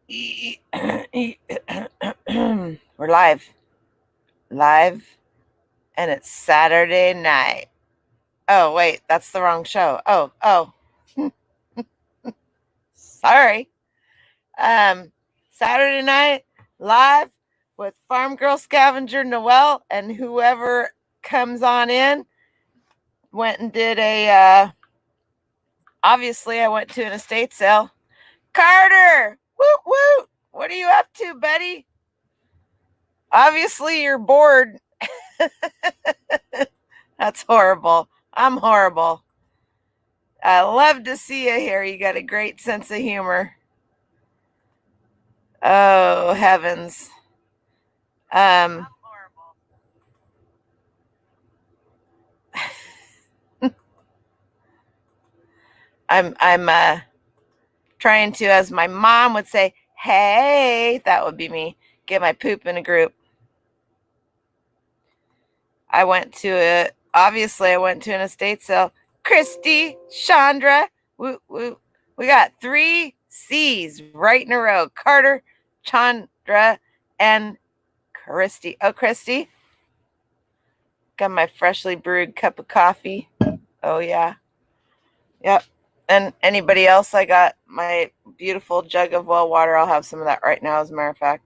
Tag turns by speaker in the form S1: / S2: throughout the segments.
S1: We're live, and it's Saturday night. Oh, wait, that's the wrong show. Oh, sorry. Um, Saturday night, live with Farm Girl Scavenger Noel and whoever comes on in. Went and did obviously, I went to an estate sale. Carter, woot woot. What are you up to, buddy? Obviously, you're bored. That's horrible. I'm horrible. I love to see you here. You got a great sense of humor. Oh, heavens. Um, I'm trying to, as my mom would say, hey, that would be me, get my poop in a group. Obviously, I went to an estate sale. Christy, Chandra, woo, woo. We got 3 C's right in a row. Carter, Chandra, and Christy. Oh, Christy. Got my freshly brewed cup of coffee. Oh, yeah. Yep. And anybody else, I got my beautiful jug of well water. I'll have some of that right now, as a matter of fact.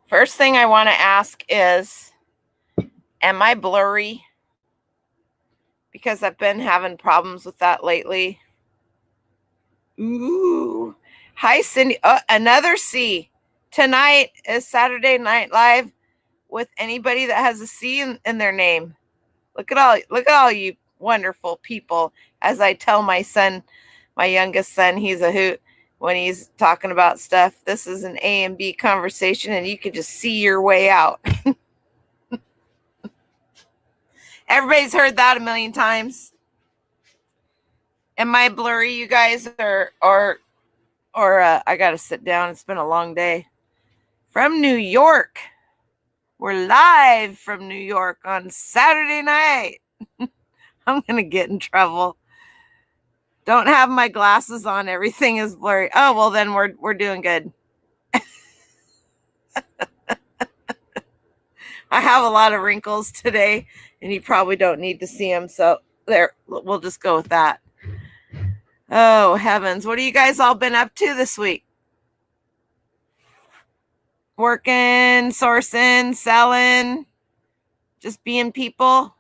S1: First thing I want to ask is, am I blurry? Because I've been having problems with that lately. Ooh. Hi, Cindy. Oh, another C. Tonight is Saturday Night Live with anybody that has a C in their name. Look at all you wonderful people. As I tell my son, my youngest son, he's a hoot when he's talking about stuff. This is an A and B conversation, and you can just see your way out. Everybody's heard that a million times. Am I blurry, you guys, or I gotta sit down. It's been a long day. From New York. We're live from New York on Saturday night. I'm gonna get in trouble. Don't have my glasses on. Everything is blurry. Oh, well, then we're doing good. I have a lot of wrinkles today, and you probably don't need to see them. So there, we'll just go with that. Oh, heavens. What have you guys all been up to this week? Working, sourcing, selling, just being people?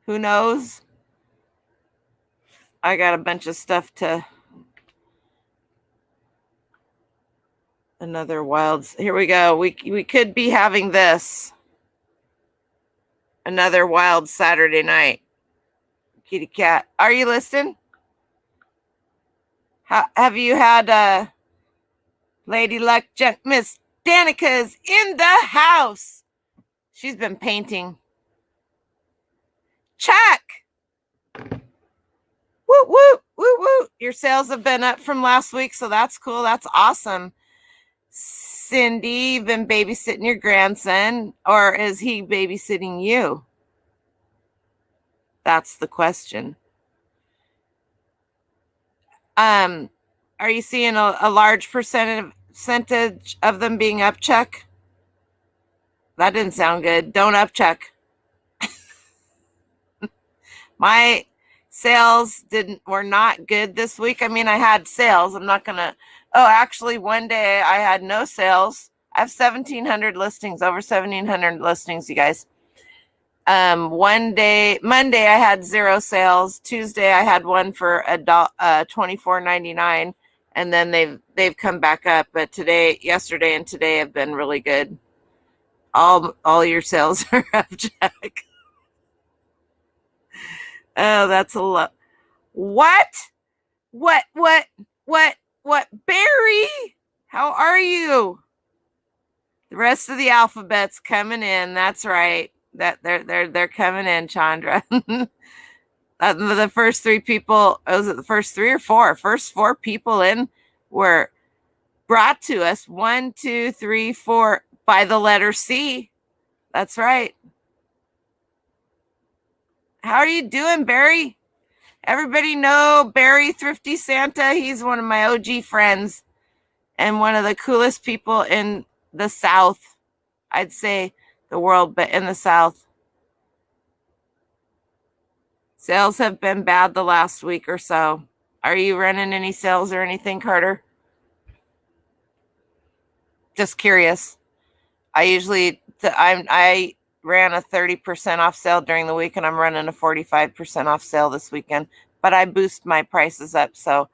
S1: Who knows? I got a bunch of stuff to... Another wild... Here we go. We could be having this. Another wild Saturday night. Kitty cat. Are you listening? Have you had Lady Luck Junk? Miss Danica's in the house. She's been painting. Check. Woo, woo, woo, woo. Your sales have been up from last week, so that's cool. That's awesome. Cindy, you've been babysitting your grandson, or is he babysitting you? That's the question. Are you seeing a large percentage of them being up, Chuck? That didn't sound good. Don't up, Chuck. My sales were not good this week. I mean, I had sales. I'm not gonna... Oh, actually, one day I had no sales. I have 1,700 listings, over 1,700 listings, you guys. One day, Monday, I had 0 sales. Tuesday, I had one for $24.99, and then they've come back up. But yesterday, and today have been really good. All your sales are up, Jack. Oh, that's a lot. What? Barry? How are you? The rest of the alphabet's coming in. That's right. That they're coming in, Chandra. The first 3 people, was it the first 3 or 4? First 4 people in were brought to us. 1, 2, 3, 4 by the letter C. That's right. How are you doing, Barry? Everybody know Barry Thrifty Santa. He's one of my OG friends and one of the coolest people in the South. I'd say the world, but in the South. Sales have been bad the last week or so. Are you running any sales or anything, Carter? Just curious. I ran a 30% off sale during the week, and I'm running a 45% off sale this weekend, but I boost my prices up. So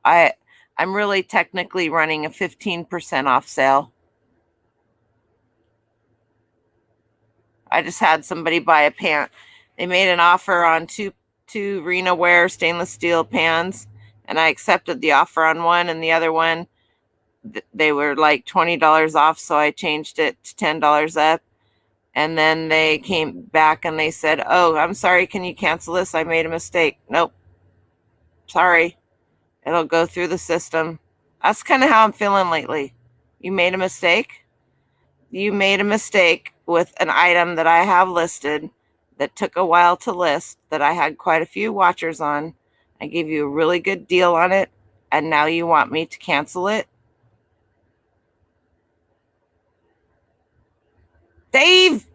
S1: I'm really technically running a 15% off sale. I just had somebody buy a pan. They made an offer on two Rena-ware stainless steel pans, and I accepted the offer on one, and the other one, they were like $20 off, so I changed it to $10 up. And then they came back and they said, "Oh, I'm sorry, can you cancel this? I made a mistake." Nope. Sorry. It'll go through the system. That's kind of how I'm feeling lately. You made a mistake? You made a mistake with an item that I have listed that took a while to list, that I had quite a few watchers on. I gave you a really good deal on it, and now you want me to cancel it? Dave,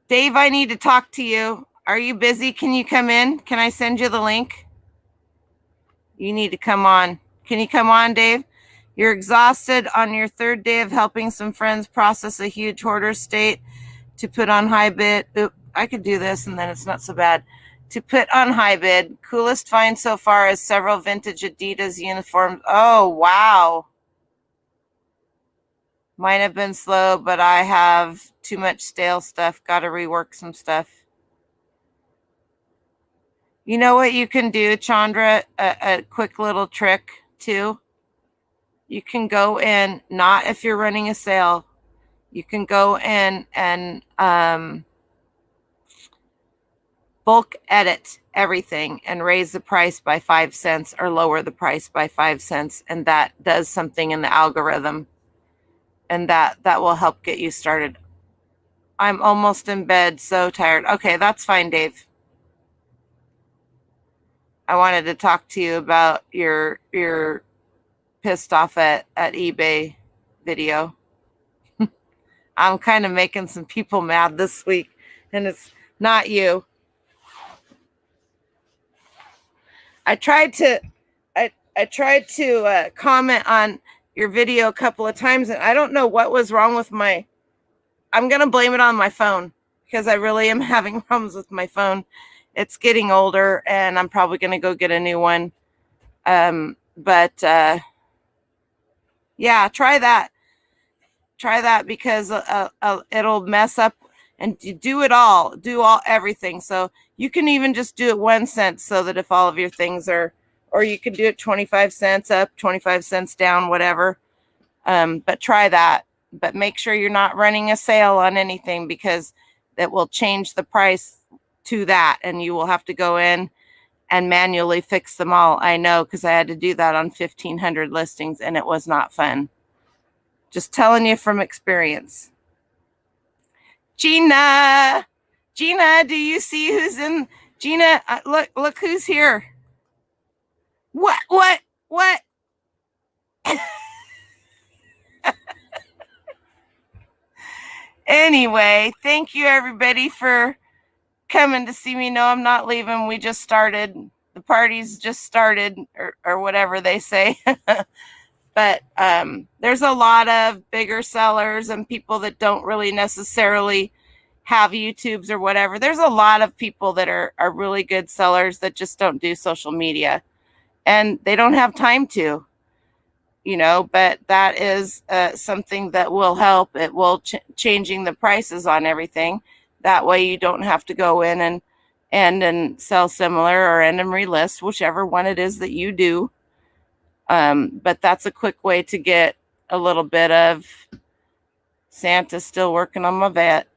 S1: I need to talk to you. Are you busy? Can you come in? Can I send you the link? You need to come on. Can you come on, Dave? You're exhausted on your third day of helping some friends process a huge hoarder state to put on high bid. Oop, I could do this and then it's not so bad. To put on high bid. Coolest find so far is several vintage Adidas uniforms. Oh, wow. Might have been slow, but I have too much stale stuff. Got to rework some stuff. You know what you can do, Chandra? A quick little trick, too. You can go in, not if you're running a sale. You can go in and bulk edit everything and raise the price by 5 cents or lower the price by 5 cents. And that does something in the algorithm. And that will help get you started. I'm almost in bed, so tired. Okay, that's fine, Dave. I wanted to talk to you about your pissed off at eBay video. I'm kind of making some people mad this week, and it's not you. I tried to comment on your video a couple of times, and I don't know what was wrong with my. I'm gonna blame it on my phone because I really am having problems with my phone. It's getting older, and I'm probably gonna go get a new one. Yeah, try that. Try that because it'll mess up, and do everything. So you can even just do it 1 cent, so that if all of your things are, or you could do it 25 cents up, 25 cents down, whatever. But try that. But make sure you're not running a sale on anything, because that will change the price to that, and you will have to go in and manually fix them all. I know, because I had to do that on 1,500 listings, and it was not fun. Just telling you from experience. Gina, do you see who's in? Gina, look who's here. What? Anyway, thank you everybody for coming to see me. No, I'm not leaving. We just started. The party's just started, or whatever they say. But there's a lot of bigger sellers and people that don't really necessarily have YouTubes or whatever. There's a lot of people that are really good sellers that just don't do social media, and they don't have time to, but that is something that will help. It will changing the prices on everything. That way you don't have to go in and sell similar or end and relist, whichever one it is that you do. But that's a quick way to get a little bit of Santa's still working on my vet.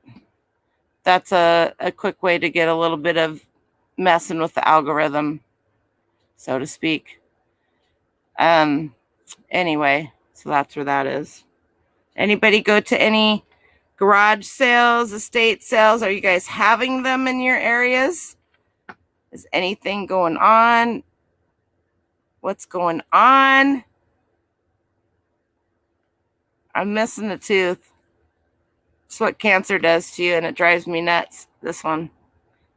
S1: That's a quick way to get a little bit of messing with the algorithm, so to speak. Anyway, so that's where that is. Anybody go to any garage sales, estate sales? Are you guys having them in your areas? Is anything going on? What's going on? I'm missing a tooth. It's what cancer does to you, and it drives me nuts. This one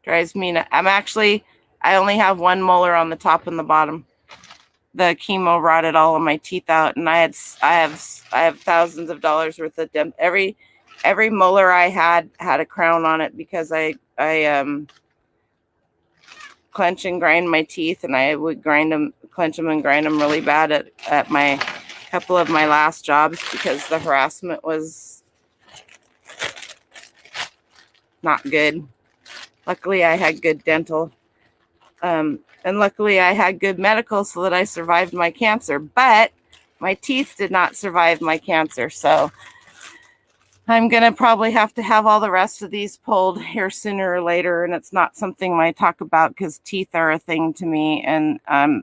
S1: drives me nuts. I only have one molar on the top and the bottom. The chemo rotted all of my teeth out, and I have thousands of dollars worth of dent. Every molar I had a crown on it because I clench and grind my teeth, and I would clench them and grind them really bad at my couple of my last jobs because the harassment was not good. Luckily, I had good dental. And luckily, I had good medical so that I survived my cancer. But my teeth did not survive my cancer. So I'm going to probably have to have all the rest of these pulled here sooner or later. And it's not something I talk about because teeth are a thing to me. And I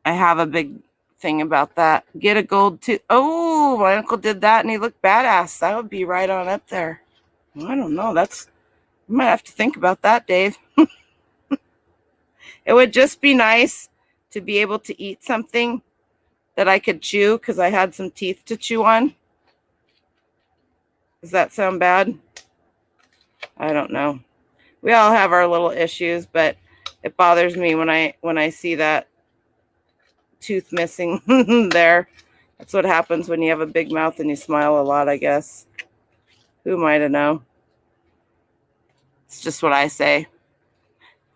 S1: have a big thing about that. Get a gold tooth. Oh, my uncle did that and he looked badass. That would be right on up there. I don't know. I might have to think about that, Dave. It would just be nice to be able to eat something that I could chew because I had some teeth to chew on. Does that sound bad? I don't know. We all have our little issues, but it bothers me when I see that tooth missing there. That's what happens when you have a big mouth and you smile a lot, I guess. Who might have known? It's just what I say.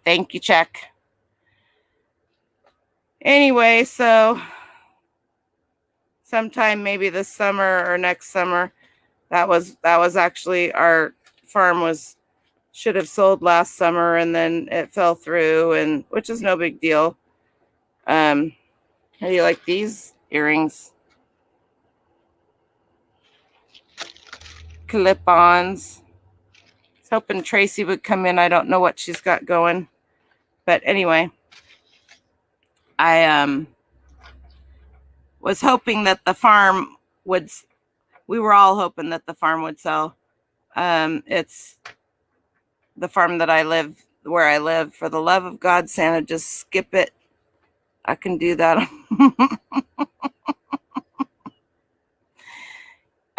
S1: Thank you, check. Anyway, so sometime maybe this summer or next summer, that was actually our farm should have sold last summer, and then it fell through, and which is no big deal. How do you like these earrings? Clip-ons. I was hoping Tracy would come in. I don't know what she's got going. But anyway, I was hoping that the farm would, we were all hoping that the farm would sell. It's the farm that where I live. For the love of God, Santa, just skip it. I can do that.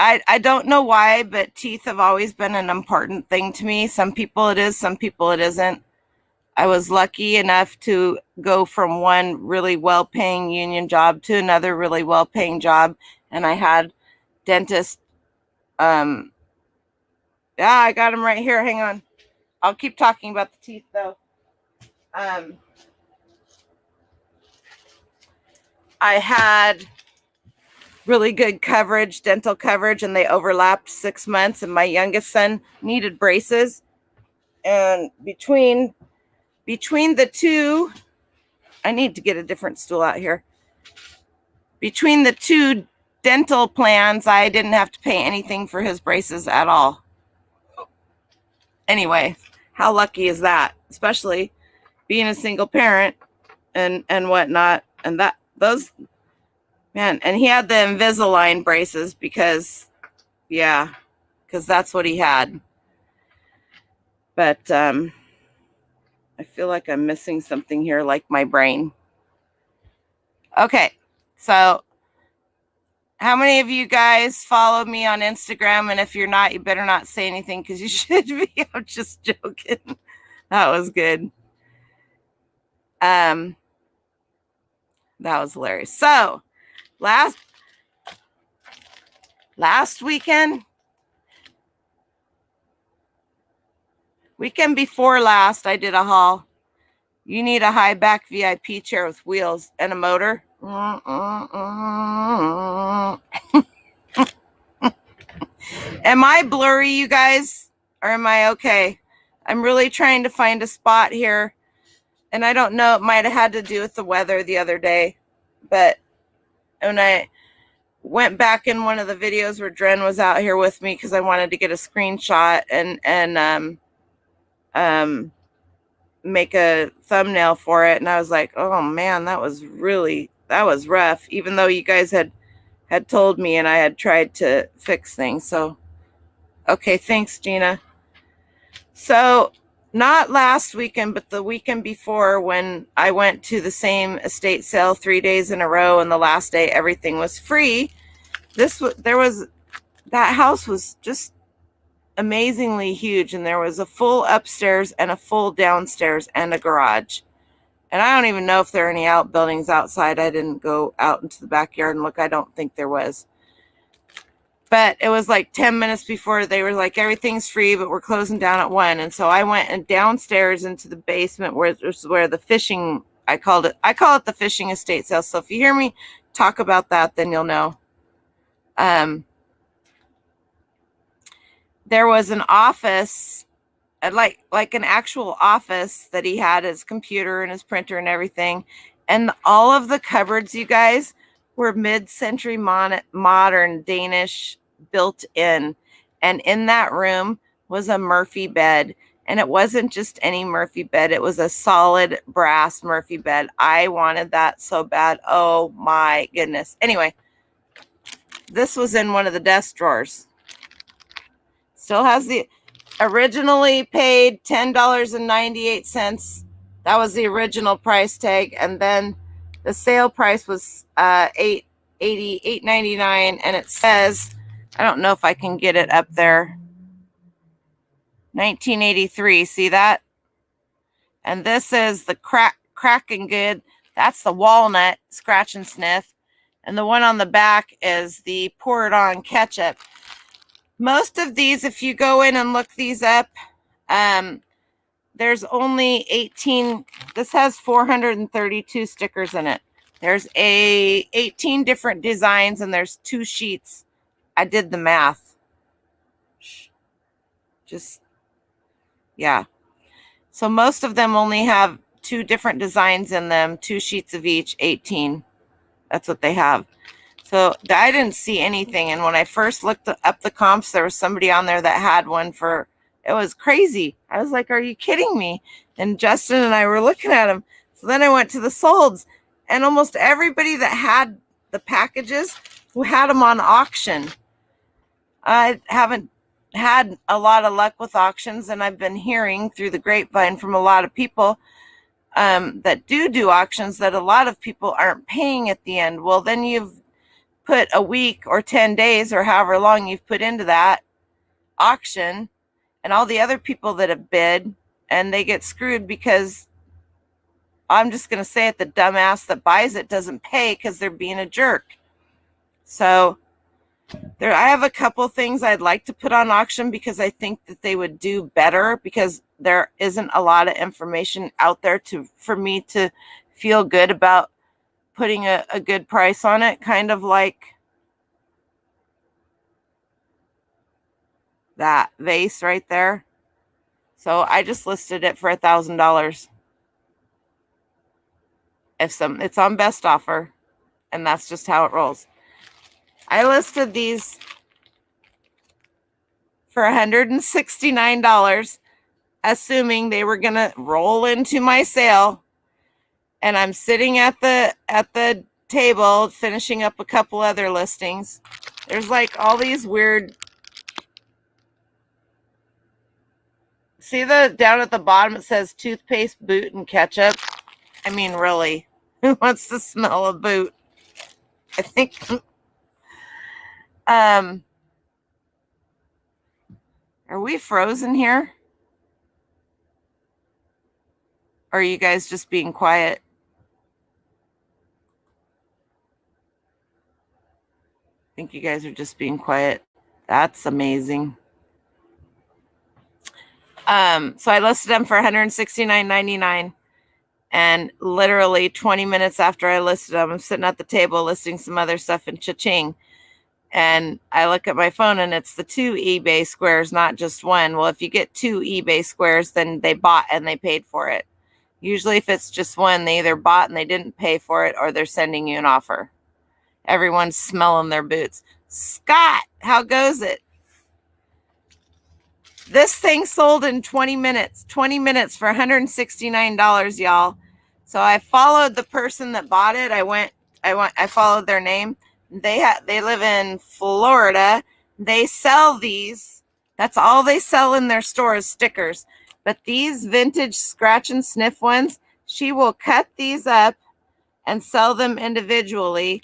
S1: I don't know why, but teeth have always been an important thing to me. Some people it is, some people it isn't. I was lucky enough to go from one really well-paying union job to another really well-paying job, and I had dentist. Yeah, I got them right here. Hang on. I'll keep talking about the teeth, though. I had really good coverage, dental coverage, and they overlapped 6 months, and my youngest son needed braces. And between the two, I need to get a different stool out here. Between the two dental plans, I didn't have to pay anything for his braces at all. Anyway, how lucky is that? Especially being a single parent and whatnot. And those, man, and he had the Invisalign braces because that's what he had. But I feel like I'm missing something here, like my brain. Okay, so how many of you guys follow me on Instagram? And if you're not, you better not say anything because you should be. I'm just joking. That was good. That was hilarious. So last weekend before last, I did a haul. You need a high back VIP chair with wheels and a motor. Am I blurry, you guys? Or am I okay? I'm really trying to find a spot here. And I don't know, it might have had to do with the weather the other day. But when I went back in one of the videos where Dren was out here with me because I wanted to get a screenshot and make a thumbnail for it, and I was like, oh man, that was rough, even though you guys had told me and I had tried to fix things. So okay, thanks, Gina. So not last weekend, but the weekend before, when I went to the same estate sale 3 days in a row, and the last day everything was free. That house was just amazingly huge, and there was a full upstairs and a full downstairs and a garage. And I don't even know if there are any outbuildings outside. I didn't go out into the backyard and look. I don't think there was. But it was like 10 minutes before they were like, everything's free, but we're closing down at 1. And so I went downstairs into the basement where the fishing, I call it the fishing estate sale. So if you hear me talk about that, then you'll know. There was an office, like an actual office, that he had his computer and his printer and everything. And all of the cupboards, you guys, were mid-century modern Danish built in. And in that room was a Murphy bed. And it wasn't just any Murphy bed. It was a solid brass Murphy bed. I wanted that so bad. Oh my goodness. Anyway, this was in one of the desk drawers. Still has the originally paid $10.98. That was the original price tag. And then the sale price was $8.99. And it says, I don't know if I can get it up there, 1983. See that? And this is the cracking good. That's the walnut scratch and sniff. And the one on the back is the pour it on ketchup. Most of these, if you go in and look these up, there's only 18. This has 432 stickers in it. There's 18 different designs, and there's 2 sheets. I did the math. Yeah. So most of them only have 2 different designs in them, 2 sheets of each, 18. That's what they have. So I didn't see anything. And when I first looked up the comps, there was somebody on there that had one for, it was crazy. I was like, are you kidding me? And Justin and I were looking at them. So then I went to the solds, and almost everybody that had the packages had them on auction. I haven't had a lot of luck with auctions, and I've been hearing through the grapevine from a lot of people that do auctions that a lot of people aren't paying at the end. Well, then you've put a week or 10 days or however long you've put into that auction, and all the other people that have bid, and they get screwed because, I'm just going to say it, the dumbass that buys it doesn't pay because they're being a jerk. So I have a couple things I'd like to put on auction because I think that they would do better, because there isn't a lot of information out there for me to feel good about putting a good price on it, kind of like that vase right there. So I just listed it for $1,000. It's on best offer, and that's just how it rolls. I listed these for $169, assuming they were gonna roll into my sale. And I'm sitting at the table finishing up a couple other listings. There's like all these weird. See down at the bottom it says toothpaste, boot, and ketchup. I mean, really, who wants to smell a boot? I think. Are we frozen here? Or are you guys just being quiet? I think you guys are just being quiet. That's amazing. So I listed them for $169.99, and literally 20 minutes after I listed them, I'm sitting at the table listing some other stuff in cha-ching, and I look at my phone, and it's the 2 eBay squares, not just one. Well, if you get 2 eBay squares, then they bought and they paid for it. Usually if it's just one, they either bought and they didn't pay for it, or they're sending you an offer. Everyone's smelling their boots. Scott, how goes it? This thing sold in 20 minutes. 20 minutes for $169, y'all. So I followed the person that bought it. I followed their name. They live in Florida. They sell these. That's all they sell in their store is stickers. But these vintage scratch and sniff ones, she will cut these up and sell them individually.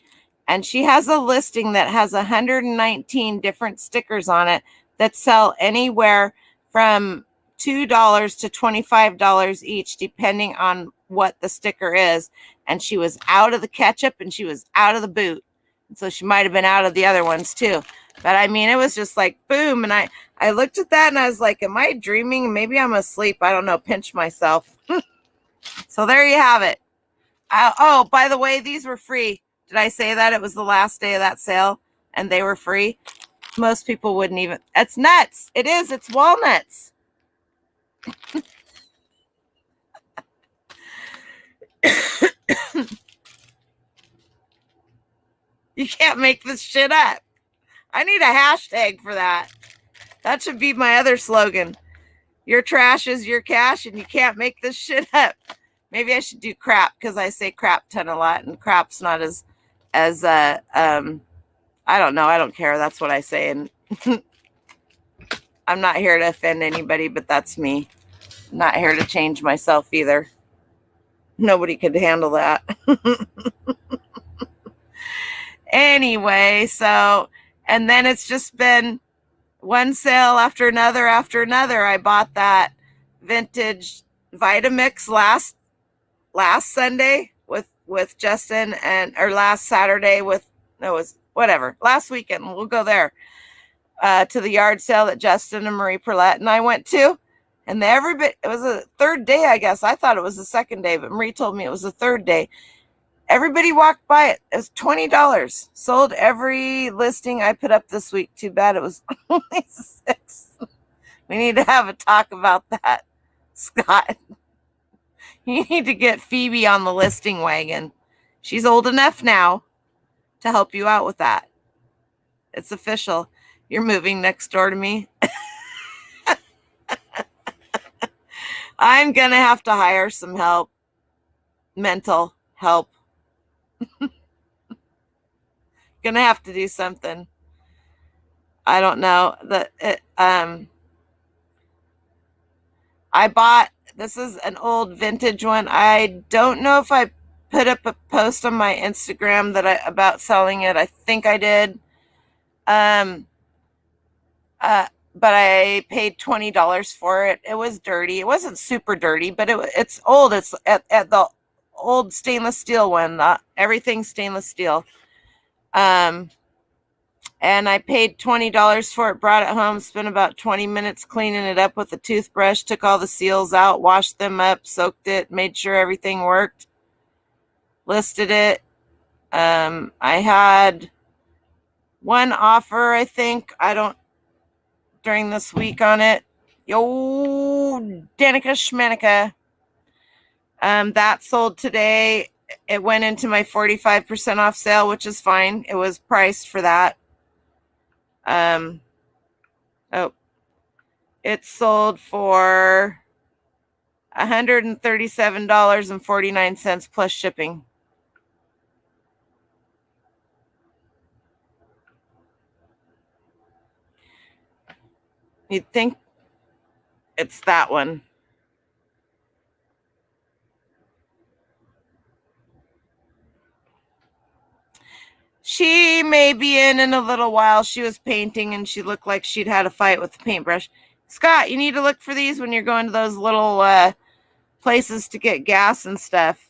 S1: And she has a listing that has 119 different stickers on it that sell anywhere from $2 to $25 each, depending on what the sticker is. And she was out of the ketchup and she was out of the boot. And so she might have been out of the other ones too. But I mean, it was just like boom. And I looked at that and I was like, am I dreaming? Maybe I'm asleep. I don't know. Pinch myself. So there you have it. Oh, by the way, these were free. Did I say that? It was the last day of that sale and they were free. Most people wouldn't even. It's nuts. It is. It's walnuts. You can't make this shit up. I need a hashtag for that. That should be my other slogan. Your trash is your cash and you can't make this shit up. Maybe I should do crap because I say crap ton a lot and crap's not as I don't know. I don't care. That's what I say. And I'm not here to offend anybody, but that's me. I'm not here to change myself either. Nobody could handle that. Anyway, so, and then it's just been one sale after another after another. I bought that vintage Vitamix last Sunday with Justin or last Saturday last weekend. We'll go there to the yard sale that Justin and Marie Perlette and I went to. And it was a third day, I guess. I thought it was the second day, but Marie told me it was the third day. Everybody walked by it. It was $20. Sold every listing I put up this week. Too bad it was only 6. We need to have a talk about that, Scott. You need to get Phoebe on the listing wagon. She's old enough now to help you out with that. It's official. You're moving next door to me. I'm going to have to hire some help. Mental help. Gonna have to do something. I don't know. I bought, this is an old vintage one. I don't know if I put up a post on my Instagram about selling it. I think I did. But I paid $20 for it. It was dirty. It wasn't super dirty, but it's old. It's at the old stainless steel one. Everything's stainless steel. And I paid $20 for it, brought it home, spent about 20 minutes cleaning it up with a toothbrush, took all the seals out, washed them up, soaked it, made sure everything worked, listed it. I had one offer, I think, during this week on it. Yo, Danica Schmanica. That sold today. It went into my 45% off sale, which is fine. It was priced for that. It sold for $137.49 plus shipping. You'd think it's that one. She may be in a little while. She was painting and she looked like she'd had a fight with the paintbrush. Scott, you need to look for these when you're going to those little places to get gas and stuff.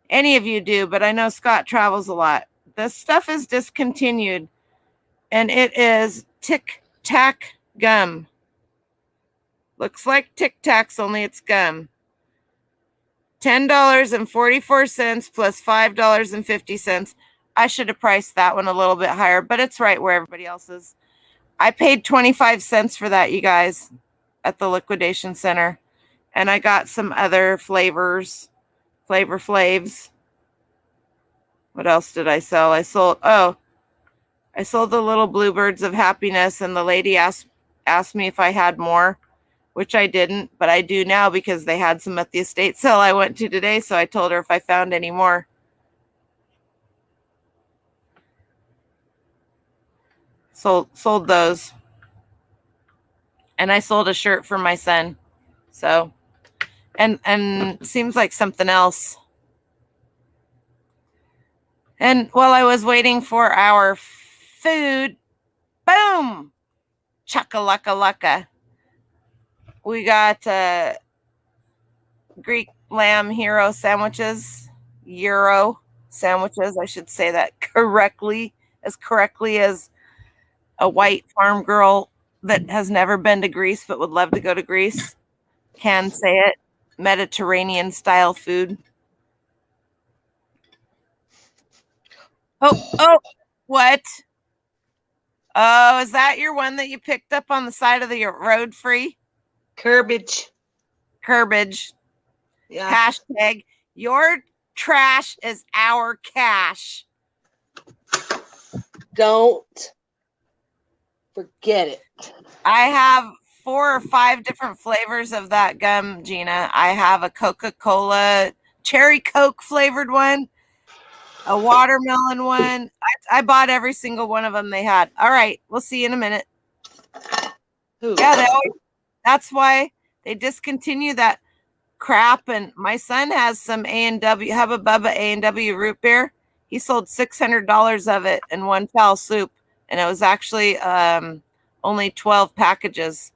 S1: Any of you do, but I know Scott travels a lot. This stuff is discontinued, and it is Tic Tac gum. Looks like Tic Tacs, only it's gum. $10.44 plus $5.50. I should have priced that one a little bit higher, but it's right where everybody else is. I paid 25 cents for that, you guys, at the liquidation center. And I got some other flavors, Flavor Flavs. What else did I sell? I sold the little Bluebirds of Happiness, and the lady asked me if I had more, which I didn't, but I do now because they had some at the estate sale I went to today, so I told her if I found any more. Sold those. And I sold a shirt for my son. So, and seems like something else. And while I was waiting for our food, boom, chaka-laka-laka. We got Greek lamb hero sandwiches, Euro sandwiches. I should say that correctly as a white farm girl that has never been to Greece but would love to go to Greece can say it. Mediterranean style food. Oh, what? Oh, is that your one that you picked up on the side of the road, Free?
S2: Curbage.
S1: Yeah. Hashtag your trash is our cash.
S2: Don't forget it.
S1: I have 4 or 5 different flavors of that gum, Gina. I have a Coca-Cola cherry Coke flavored one, a watermelon one. I bought every single one of them they had. All right, we'll see you in a minute.
S2: Who?
S1: Yeah, that's why they discontinued that crap. And my son has some A&W, Hubba Bubba A&W root beer. He sold $600 of it in one foul swoop, and it was actually only 12 packages.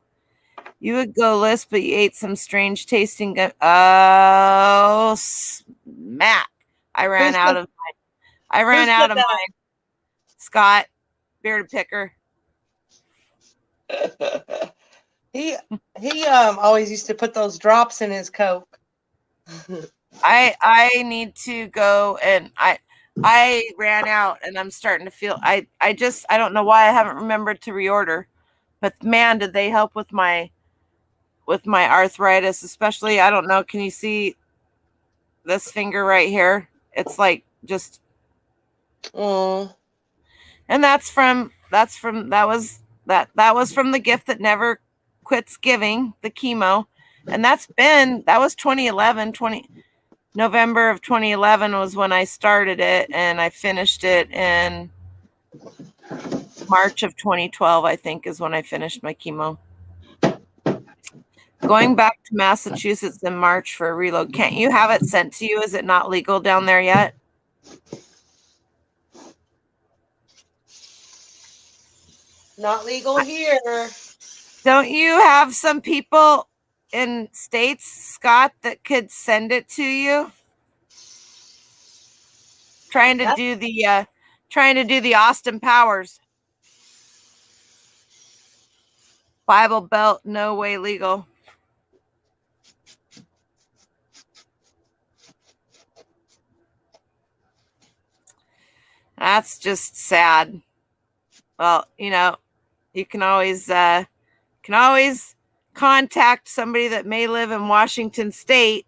S1: You would go list, but you ate some strange tasting gum. Oh, smack! I ran out of mine. Scott, bearded picker.
S2: He always used to put those drops in his Coke.
S1: I need to go, and I ran out, and I'm starting to feel I don't know why I haven't remembered to reorder, but man, did they help with my arthritis, especially. I don't know, can you see this finger right here? It's like just
S2: oh.
S1: And that was from the gift that never quits giving, the chemo. And that was 2011. November of 2011 was when I started it, and I finished it in March of 2012, I think, is when I finished my chemo. Going back to Massachusetts in March for a reload. Can't you have it sent to you? Is it not legal down there yet?
S2: Not legal here.
S1: Don't you have some people in states, Scott, that could send it to you? Trying to do the Austin Powers. Bible Belt, no way legal. That's just sad. Well, you can always contact somebody that may live in Washington State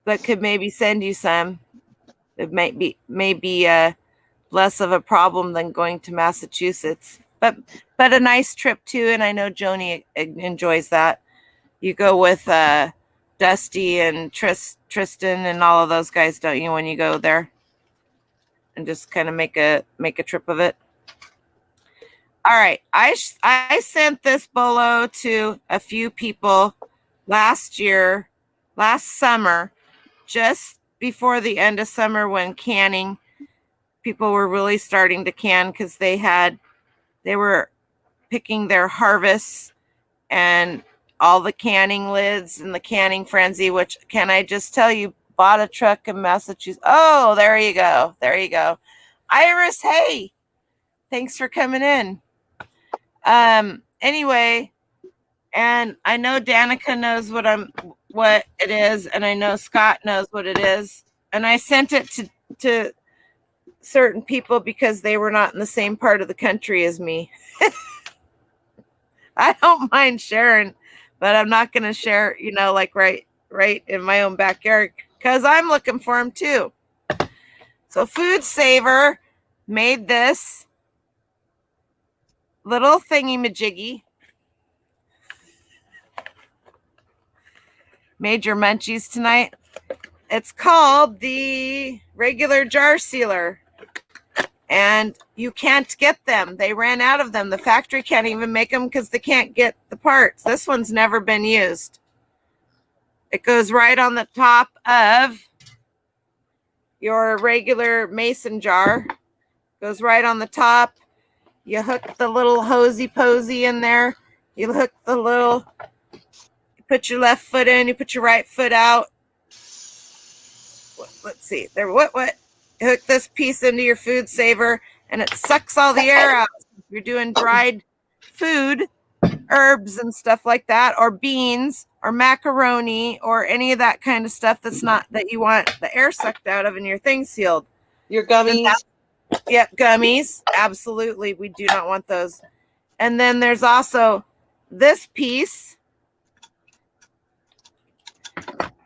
S1: that could maybe send you some. It may be less of a problem than going to Massachusetts, but a nice trip too. And I know Joni enjoys that. You go with Dusty and Tristan and all of those guys, don't you, when you go there? And just kind of make a trip of it. All right, I sent this bolo to a few people last summer, just before the end of summer, when canning, people were really starting to can because they were picking their harvests and all the canning lids and the canning frenzy, which, can I just tell you, bought a truck in Massachusetts. Oh, there you go. Iris, hey, thanks for coming in. Anyway, and I know Danica knows what it is, and I know Scott knows what it is, and I sent it to certain people because they were not in the same part of the country as me. I don't mind sharing, but I'm not going to share, like right in my own backyard, because I'm looking for them too. So Food Saver made this little thingy majiggy. Made your munchies tonight. It's called the regular jar sealer. and you can't get them. They ran out of them. The factory can't even make them because they can't get the parts. This one's never been used. It goes right on the top of your regular mason jar. Goes right on the top. You hook the little hosey posy in there. You hook the little, you put your left foot in, you put your right foot out. Let's see. There, what? You hook this piece into your food saver and it sucks all the air out. If you're doing dried food, herbs and stuff like that, or beans or macaroni or any of that kind of stuff that's not, that you want the air sucked out of and your thing sealed.
S2: Your gummies.
S1: Yep, gummies. Absolutely. We do not want those. And then there's also this piece.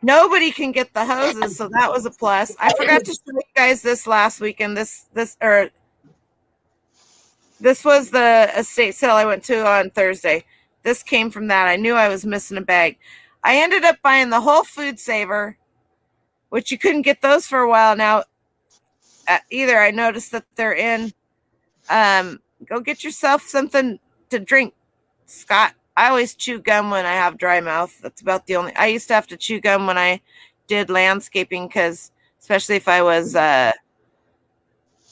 S1: Nobody can get the hoses, so that was a plus. I forgot to show you guys this last weekend. This was the estate sale I went to on Thursday. This came from that. I knew I was missing a bag. I ended up buying the whole food saver, which you couldn't get those for a while now. Either I noticed that they're in. Go get yourself something to drink, Scott. I always chew gum when I have dry mouth. That's about the only. I used to have to chew gum when I did landscaping, because especially if I was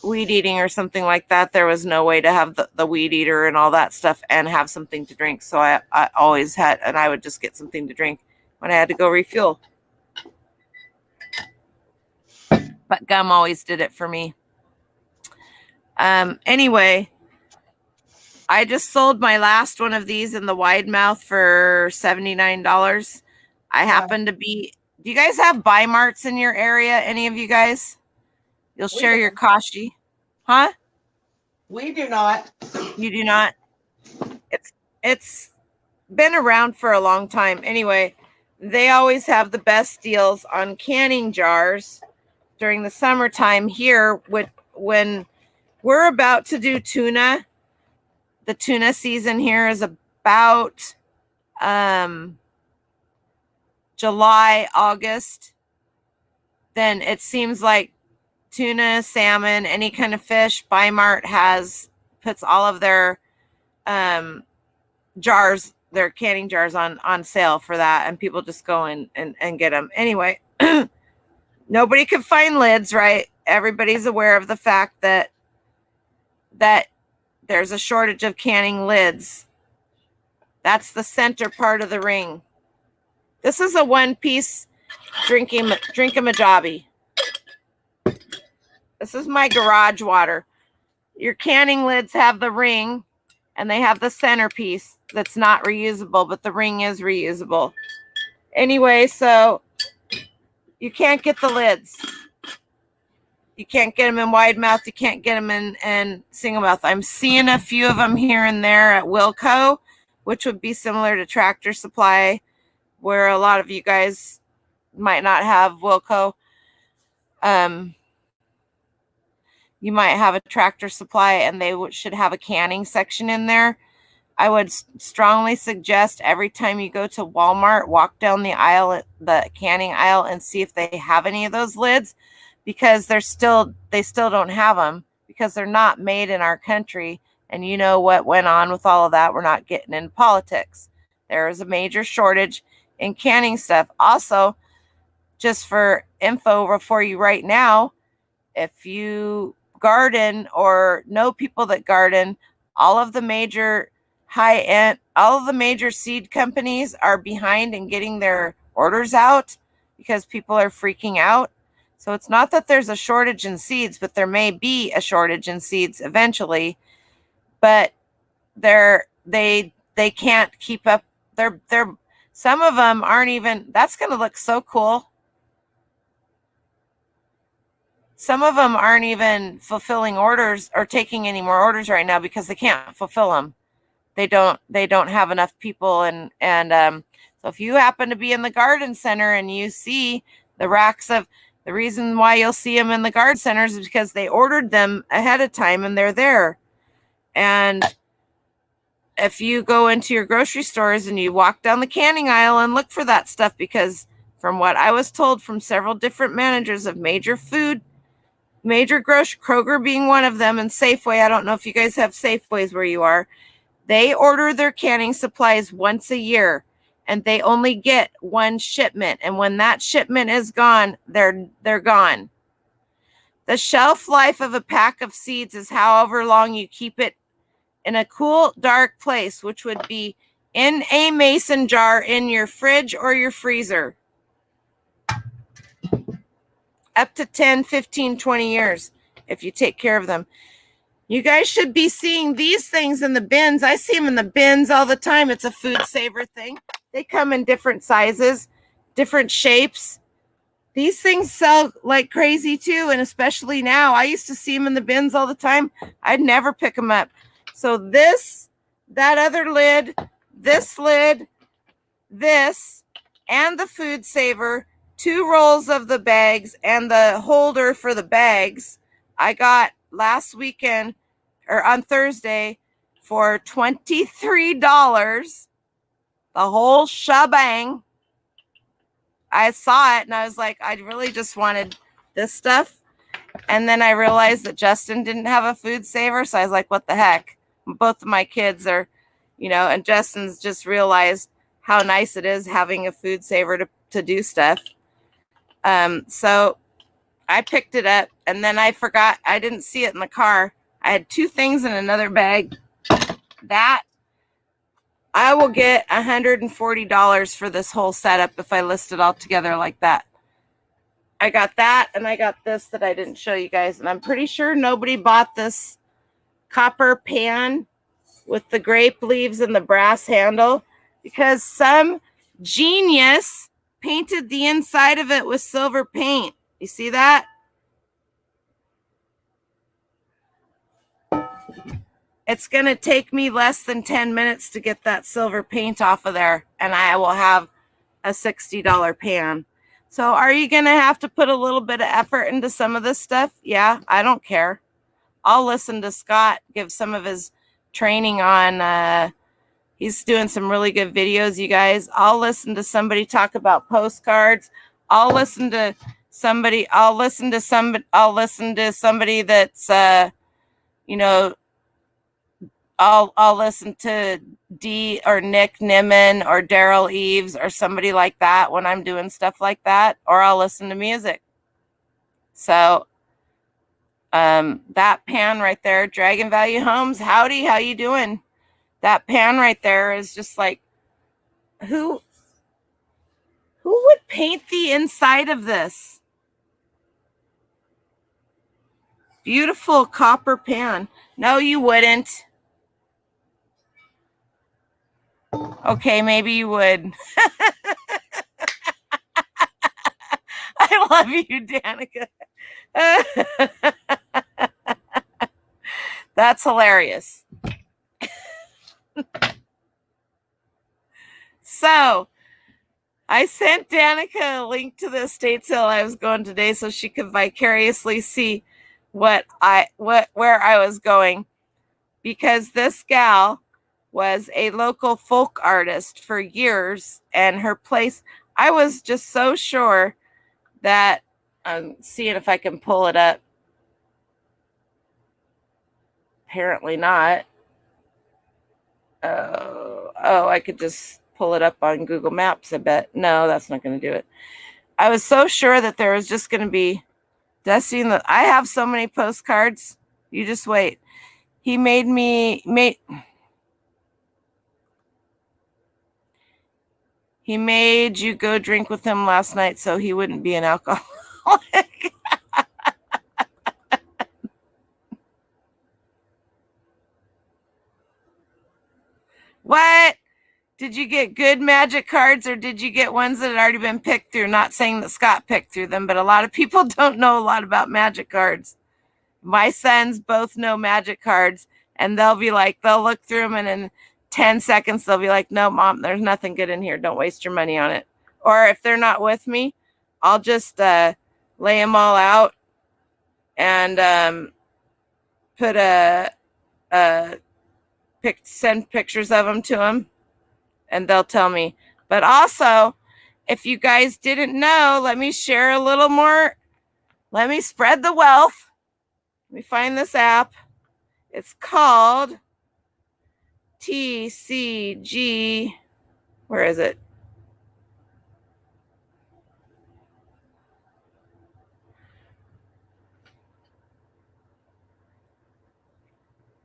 S1: weed eating or something like that, there was no way to have the weed eater and all that stuff and have something to drink. So I always had, and I would just get something to drink when I had to go refuel. But gum always did it for me. Anyway, I just sold my last one of these in the wide mouth for $79. I happen to be, do you guys have Buy Marts in your area? Any of you guys? You'll share your Kashi. Huh?
S2: We do not.
S1: You do not? It's been around for a long time. Anyway, they always have the best deals on canning jars during the summertime here. When we're about to do tuna, the tuna season here is about July, August. Then it seems like tuna, salmon, any kind of fish, Buy Mart puts all of their jars, their canning jars on sale for that, and people just go in and get them. Anyway, nobody could find lids, right? Everybody's aware of the fact that there's a shortage of canning lids. That's the center part of the ring. This is a one-piece drink-a-majabi. This is my garage water. Your canning lids have the ring, and they have the centerpiece that's not reusable, but the ring is reusable. Anyway, so you can't get the lids. You can't get them in wide mouth. You can't get them in single mouth. I'm seeing a few of them here and there at Wilco, which would be similar to Tractor Supply, where a lot of you guys might not have Wilco. You might have a Tractor Supply, and they should have a canning section in there. I would strongly suggest every time you go to Walmart, walk down the aisle, the canning aisle, and see if they have any of those lids, because they still don't have them because they're not made in our country. And you know what went on with all of that. We're not getting into politics. There is a major shortage in canning stuff. Also, just for info for you right now, if you garden or know people that garden, all of the major seed companies are behind in getting their orders out because people are freaking out. So it's not that there's a shortage in seeds, but there may be a shortage in seeds eventually. But they can't keep up. They're some of them aren't even. That's going to look so cool. Some of them aren't even fulfilling orders or taking any more orders right now because they can't fulfill them. They don't have enough people. And so if you happen to be in the garden center and you see the racks of, the reason why you'll see them in the garden centers is because they ordered them ahead of time and they're there. And if you go into your grocery stores and you walk down the canning aisle and look for that stuff, because from what I was told from several different managers of major food major grocery, Kroger being one of them, and Safeway. I don't know if you guys have Safeways where you are. They order their canning supplies once a year, and they only get one shipment. And when that shipment is gone, they're gone. The shelf life of a pack of seeds is however long you keep it in a cool, dark place, which would be in a mason jar in your fridge or your freezer. Up to 10, 15, 20 years if you take care of them. You guys should be seeing these things in the bins. I see them in the bins all the time. It's a food saver thing. They come in different sizes, different shapes. These things sell like crazy too, and especially now. I used to see them in the bins all the time. I'd never pick them up. So this, that other lid, this, and the food saver, 2 rolls of the bags, and the holder for the bags, I got last weekend or on Thursday for $23. The whole shebang. I saw it and I was like, I really just wanted this stuff. And then I realized that Justin didn't have a food saver. So I was like, what the heck? Both of my kids are, and Justin's just realized how nice it is having a food saver to do stuff. So I picked it up and then I forgot. I didn't see it in the car. I had 2 things in another bag. That I will get $140 for this whole setup if I list it all together like that. I got that and I got this that I didn't show you guys. And I'm pretty sure nobody bought this copper pan with the grape leaves and the brass handle because some genius painted the inside of it with silver paint. You see that? It's going to take me less than 10 minutes to get that silver paint off of there, and I will have a $60 pan. So are you going to have to put a little bit of effort into some of this stuff? Yeah, I don't care. I'll listen to Scott give some of his training on, he's doing some really good videos, you guys. I'll listen to somebody talk about postcards. I'll listen to somebody that's, I'll listen to Dee or Nick Nimmin or Daryl Eves or somebody like that when I'm doing stuff like that, or I'll listen to music. So that pan right there, Dragon Value Homes, howdy, how you doing? That pan right there is just like, who would paint the inside of this? Beautiful copper pan. No, you wouldn't. Okay, maybe you would. I love you, Danica. That's hilarious. So I sent Danica a link to the estate sale I was going today so she could vicariously see where I was going, because this gal was a local folk artist for years, and her place, I was just so sure that, I'm seeing if I can pull it up. Apparently not. Oh, I could just pull it up on Google Maps, I bet. No, that's not going to do it. I was so sure that there was just going to be Dusty. I have so many postcards. You just wait. He made you go drink with him last night so he wouldn't be an alcoholic. What? Did you get good magic cards, or did you get ones that had already been picked through? Not saying that Scott picked through them, but a lot of people don't know a lot about magic cards. My sons both know magic cards, and they'll look through them, and in 10 seconds, they'll be like, no, Mom, there's nothing good in here. Don't waste your money on it. Or if they're not with me, I'll just lay them all out and send pictures of them to them, and they'll tell me. But also, if you guys didn't know, let me share a little more. Let me spread the wealth. me find this app. It's called TCG. Where is it?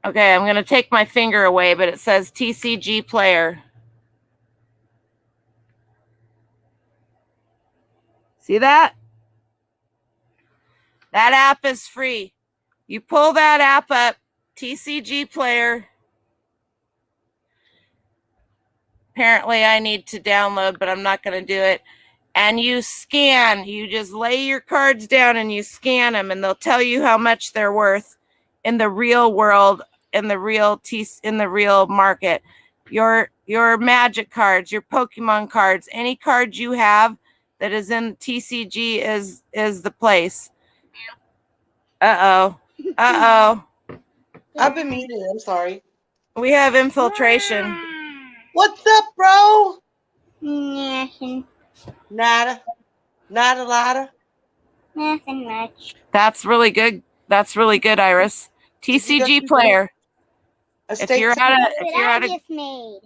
S1: Okay, I'm going to take my finger away, but it says TCG Player. See that? That app is free. You pull that app up, TCG Player. Apparently, I need to download, but I'm not going to do it. And you scan. You just lay your cards down and you scan them, and they'll tell you how much they're worth in the real world, in the real market. Your Magic cards, your Pokemon cards, any card you have that is in TCG is the place. Uh-oh.
S2: I've been muted. I'm sorry.
S1: We have infiltration.
S2: What's up, bro?
S3: Nothing.
S2: Nada. Nada, lada.
S3: Nothing much.
S1: That's really good. That's really good, Iris. TCG Player. If you're
S3: I just made.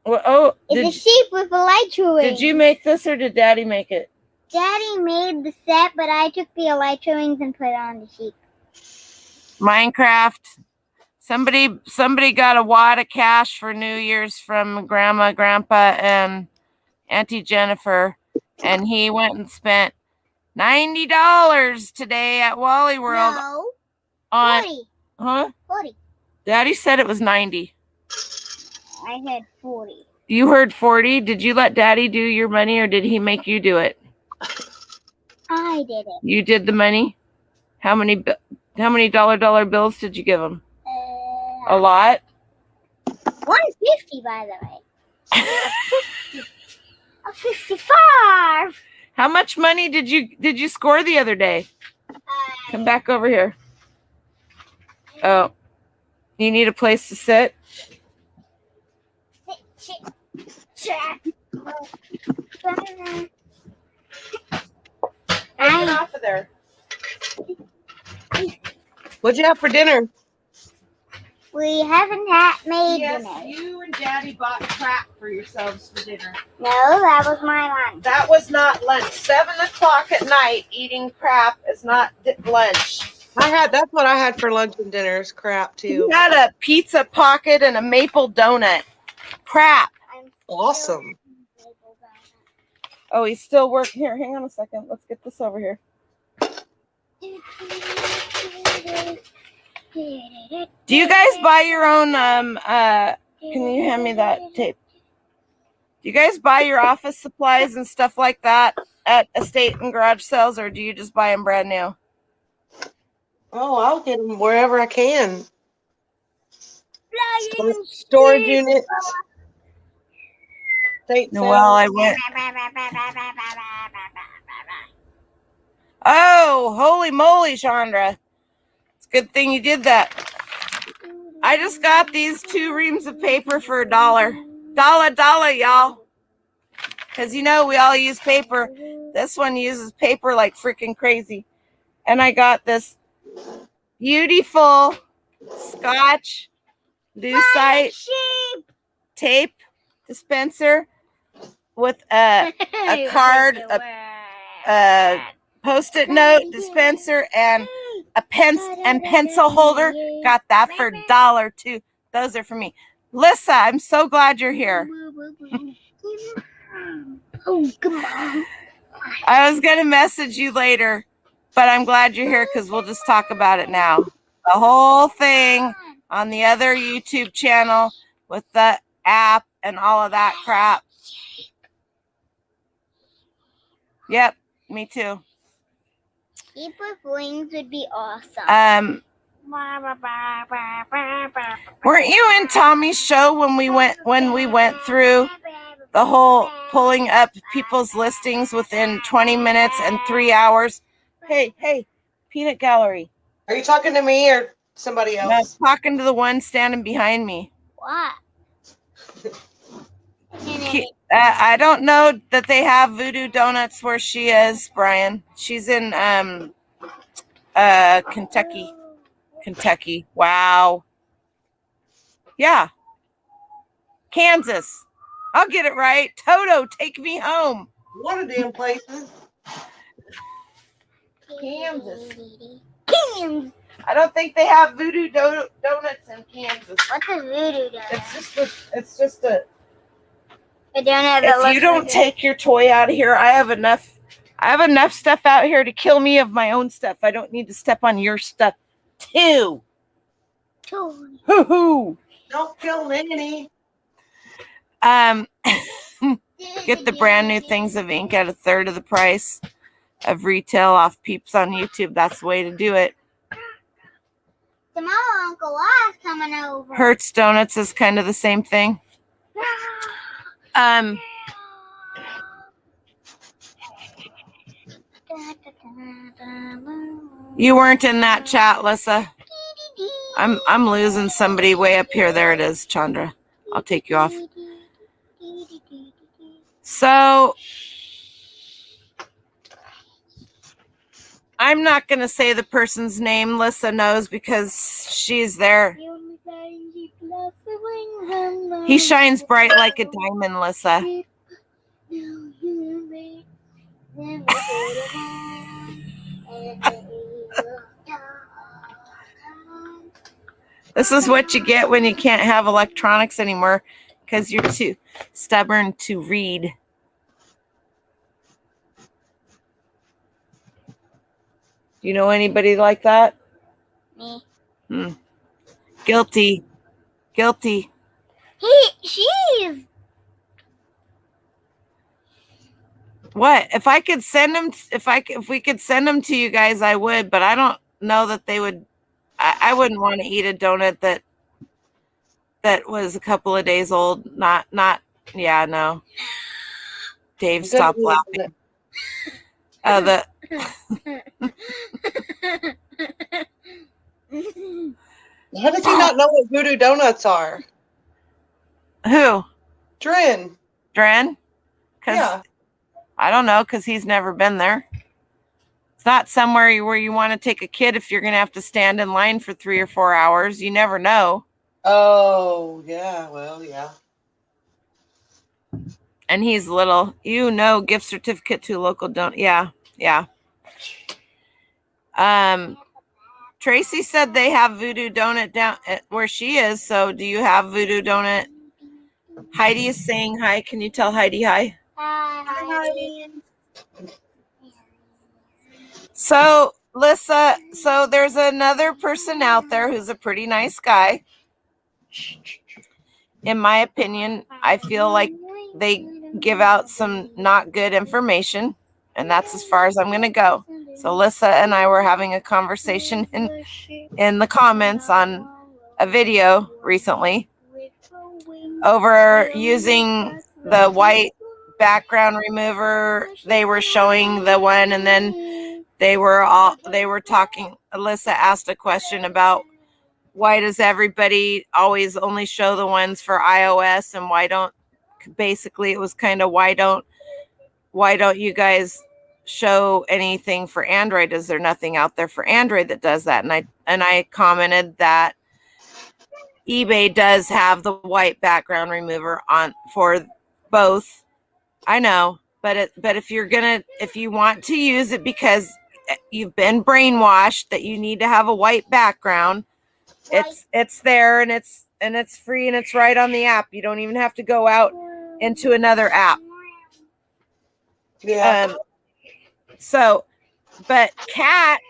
S1: Well,
S3: It's a sheep with elytra wings.
S1: did you make this or did Daddy make it?
S3: Daddy made the set, but I took the elytra wings and put it on the sheep.
S1: Minecraft. Somebody got a wad of cash for New Year's from Grandma, Grandpa, and Auntie Jennifer, and he went and spent $90 today at Wally World
S3: No.
S1: on
S3: 40.
S1: huh?
S3: 40.
S1: Daddy said it was 90.
S3: I had 40.
S1: You heard 40. Did you let Daddy do your money or did he make you do it?
S3: I did it.
S1: You did the money? How many dollar bills did you give him? A lot?
S3: 150, by the way. A 55.
S1: How much money did you score the other day? Come back over here. Oh, you need a place to sit? Get off of there.
S2: What'd you have for dinner?
S3: We haven't made dinner.
S1: You and Daddy bought crap for yourselves for dinner.
S3: No, that was my lunch.
S1: That was not lunch. 7 o'clock at night eating crap is not lunch.
S2: That's what I had for lunch and dinner is crap too.
S1: You had a pizza pocket and a maple donut. Crap.
S2: Awesome.
S1: Oh, he's still working. Here, hang on a second. Let's get this over here. Do you guys buy your own can you hand me that tape? Do you guys buy your office supplies and stuff like that at estate and garage sales, or do you just buy them brand new?
S2: Oh, I'll get them wherever I can. Storage unit.
S1: Well, I went. Oh, holy moly, Chandra. It's a good thing you did that. I just got these 2 reams of paper for $1. Dollar, y'all. Because, we all use paper. This one uses paper like freaking crazy. And I got this beautiful Scotch Lucite tape dispenser with a card, a Post-it note dispenser, and a pen and pencil holder. Got that for $1 too. Those are for me. Lissa, I'm so glad you're here.
S3: Oh, come on.
S1: I was going to message you later, but I'm glad you're here because we'll just talk about it now. The whole thing on the other YouTube channel with the app and all of that crap. Yep, me too.
S3: Sheep with wings would be awesome.
S1: Weren't you in Tommy's show when we went through the whole pulling up people's listings within 20 minutes and 3 hours? Hey, Peanut Gallery.
S2: Are you talking to me or somebody else?
S1: I was talking to the one standing behind me.
S3: What?
S1: I don't know that they have Voodoo Donuts where she is, Brian. She's in Kentucky. Kentucky. Wow. Yeah. Kansas. I'll get it right. Toto, take me home.
S2: One of them places.
S1: Kansas.
S3: Kansas.
S1: I don't think they have voodoo donuts in Kansas.
S3: What's a voodoo donut?
S1: It's just a.
S3: A donut that
S1: If
S3: looks
S1: you don't
S3: like
S1: take your toy out of here, I have enough stuff out here to kill me of my own stuff. I don't need to step on your stuff too.
S3: a toy.
S1: Hoo hoo.
S2: Don't kill Nanny.
S1: Get the brand new things of ink at a third of the price of retail off Peeps on YouTube. That's the way to do it.
S3: Tomorrow Uncle I's coming over.
S1: Hertz Donuts is kind of the same thing. You weren't in that chat, Lissa. I'm losing somebody way up here. There it is, Chandra. I'll take you off. So I'm not going to say the person's name. Lissa knows because she's there. He shines bright like a diamond, Lissa. This is what you get when you can't have electronics anymore because you're too stubborn to read. Do you know anybody like that?
S3: Me.
S1: Guilty. Guilty.
S3: She's.
S1: What? If I could send them, if we could send them to you guys, I would, but I don't know that they would. I wouldn't want to eat a donut that was a couple of days old. Yeah, no. Dave, stop laughing.
S2: How does he not know what voodoo donuts are?
S1: Who?
S2: Dren.
S1: Dren?
S2: Yeah.
S1: I don't know, because he's never been there. It's not somewhere where you want to take a kid if you're going to have to stand in line for 3 or 4 hours. You never know.
S2: Oh, yeah. Well, yeah.
S1: And he's little. Gift certificate to local donut. Yeah. Tracy said they have Voodoo Donut down where she is. So do you have Voodoo Donut? Heidi is saying hi. Can you tell Heidi hi?
S3: Hi.
S1: So, Lissa, there's another person out there who's a pretty nice guy. In my opinion, I feel like they give out some not good information, and that's as far as I'm going to go. So Lissa and I were having a conversation in the comments on a video recently over using the white background remover. They were showing the one, and then they were talking. Alyssa asked a question about why does everybody always only show the ones for iOS, and basically it was kind of why don't you guys show anything for Android? Is there nothing out there for Android that does that? And I commented that eBay does have the white background remover on for both. I know, but if you want to use it because you've been brainwashed that you need to have a white background, it's there, and it's free, and it's right on the app. You don't even have to go out into another app.
S2: Yeah.
S1: But Kat,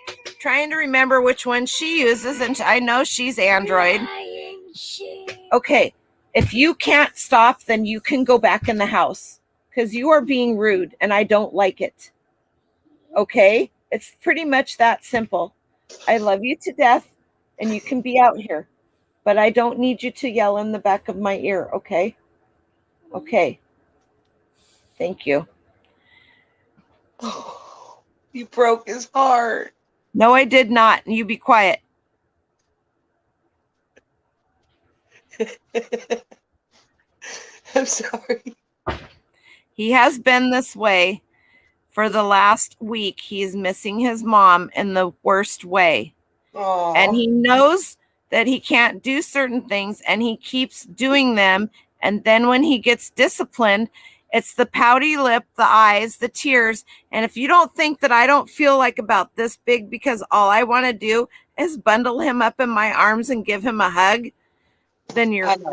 S1: trying to remember which one she uses, and I know she's Android. Okay, if you can't stop, then you can go back in the house because you are being rude, and I don't like it. Okay, it's pretty much that simple. I love you to death, and you can be out here, but I don't need you to yell in the back of my ear. Okay. Thank you.
S2: You broke his heart.
S1: No, I did not. You be quiet.
S2: I'm sorry.
S1: He has been this way for the last week. He's missing his mom in the worst way. and
S2: Oh.
S1: he knows that he can't do certain things, and he keeps doing them. And then when he gets disciplined, it's the pouty lip, the eyes, the tears. And if you don't think that I don't feel like about this big because all I want to do is bundle him up in my arms and give him a hug, then
S2: I know.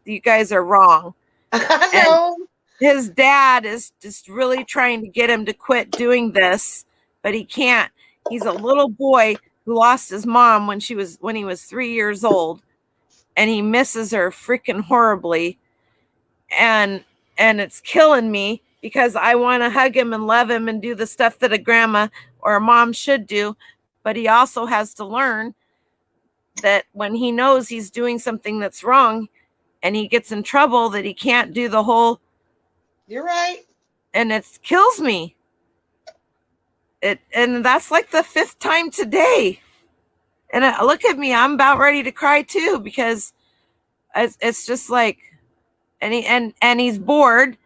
S1: you guys are wrong.
S2: I
S1: And
S2: know.
S1: his dad is just really trying to get him to quit doing this, but he can't. He's a little boy who lost his mom when he was 3 years old, and he misses her freaking horribly. And it's killing me because I want to hug him and love him and do the stuff that a grandma or a mom should do, but he also has to learn that when he knows he's doing something that's wrong and he gets in trouble, that he can't do the whole.
S2: You're right.
S1: And it kills me. And that's like the 5th time today. And look at me, I'm about ready to cry too, because it's just like, and he's bored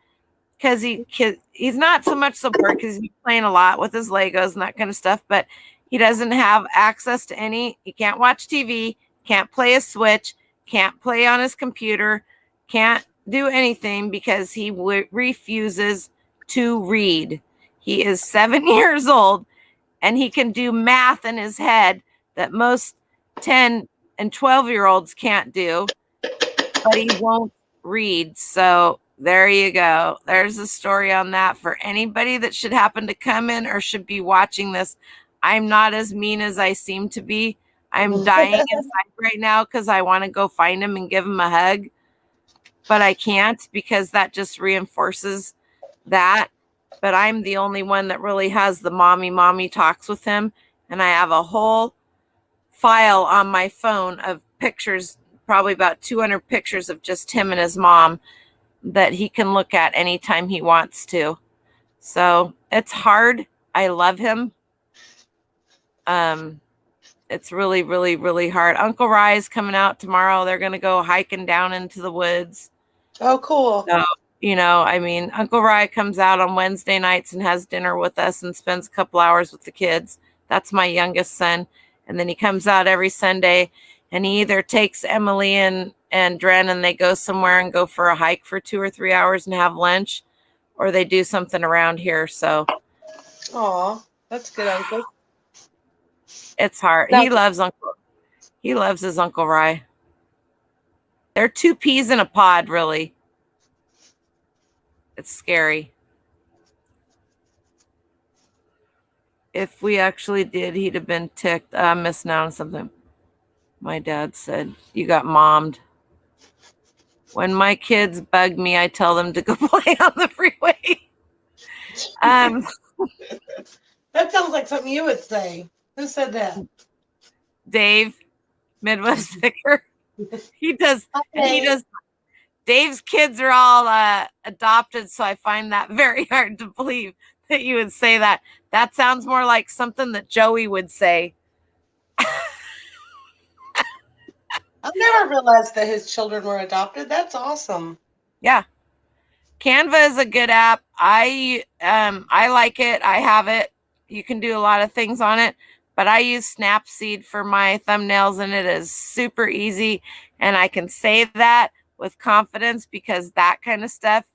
S1: because he's not so much so bored because he's playing a lot with his Legos and that kind of stuff, but he doesn't have access to he can't watch TV, can't play a Switch, can't play on his computer, can't do anything because he refuses to read. He is 7 years old, and he can do math in his head that most 10 and 12-year-olds can't do, but he won't read. So there you go. There's a story on that for anybody that should happen to come in or should be watching this. I'm not as mean as I seem to be. I'm dying inside right now because I want to go find him and give him a hug, but I can't because that just reinforces that. But I'm the only one that really has the mommy talks with him. And I have a whole file on my phone of pictures, probably about 200 pictures of just him and his mom that he can look at anytime he wants to. So it's hard. I love him. It's really, really, really hard. Uncle Rye is coming out tomorrow. They're going to go hiking down into the woods.
S2: Oh, cool.
S1: So, I mean, Uncle Rye comes out on Wednesday nights and has dinner with us and spends a couple hours with the kids. That's my youngest son. And then he comes out every Sunday, and he either takes Emily and Dren and they go somewhere and go for a hike for 2 or 3 hours and have lunch, or they do something around here. So,
S2: Aw, that's good, Uncle.
S1: it's hard. He loves his Uncle Rye. They're 2 peas in a pod, really. It's scary. If we actually did, he'd have been ticked. I'm missing out on something. My dad said, you got mommed. When my kids bug me, I tell them to go play on the freeway.
S2: That sounds like something you would say. Who said that?
S1: Dave, Midwest Vicar. He does.
S2: Okay.
S1: And he does. Dave's kids are all adopted, so I find that very hard to believe that you would say that. That sounds more like something that Joey would say.
S2: I've never realized that his children were adopted. That's awesome.
S1: Yeah. Canva is a good app. I like it. I have it. You can do a lot of things on it, but I use Snapseed for my thumbnails, and it is super easy, and I can say that with confidence because that kind of stuff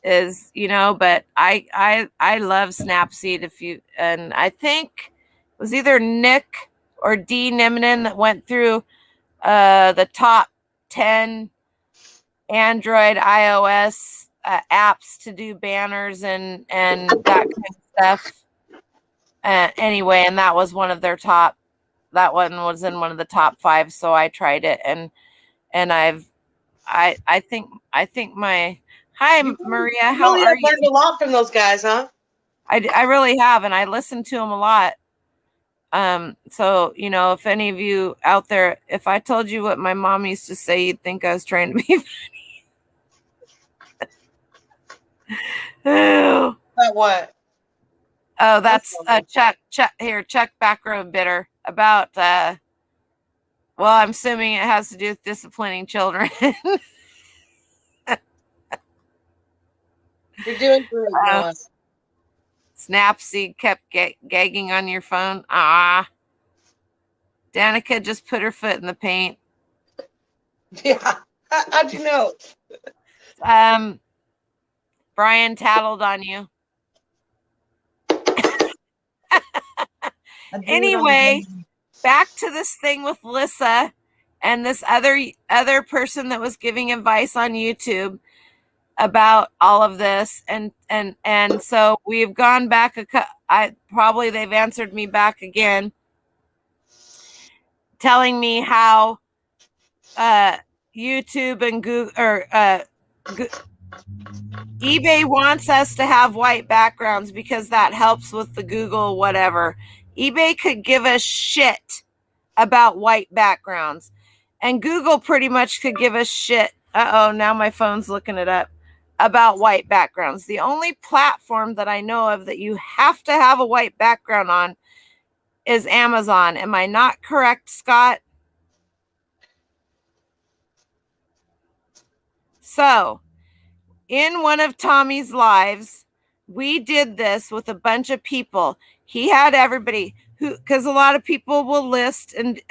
S1: is, but I love Snapseed. And I think it was either Nick or Dee Niminen that went through the top 10 Android, iOS apps to do banners and that kind of stuff. Anyway, and that was one of their top. That one was in one of the top 5, so I tried it, and I think my hi Maria, how
S2: really
S1: are you?
S2: learned a lot from those guys, huh?
S1: I really have, and I listen to them a lot. So if any of you out there, if I told you what my mom used to say, you'd think I was trying to be funny.
S2: But what?
S1: Oh, that's Chuck Backrow Bitter about well, I'm assuming it has to do with disciplining children.
S2: You're doing great, Noah.
S1: Snapseed kept gagging on your phone. Danica just put her foot in the paint.
S2: Yeah. How'd you know?
S1: Brian tattled on you. Anyway, back to this thing with Lissa and this other person that was giving advice on YouTube about all of this, and so we've gone back they've answered me back again, telling me how YouTube and Google or eBay wants us to have white backgrounds because that helps with the Google whatever. eBay could give us shit about white backgrounds, and Google pretty much could give us shit. Now my phone's looking it up about white backgrounds. The only platform that I know of that you have to have a white background on is Amazon. Am I not correct, Scott? So, in one of Tommy's lives, we did this with a bunch of people. He had everybody because a lot of people will list and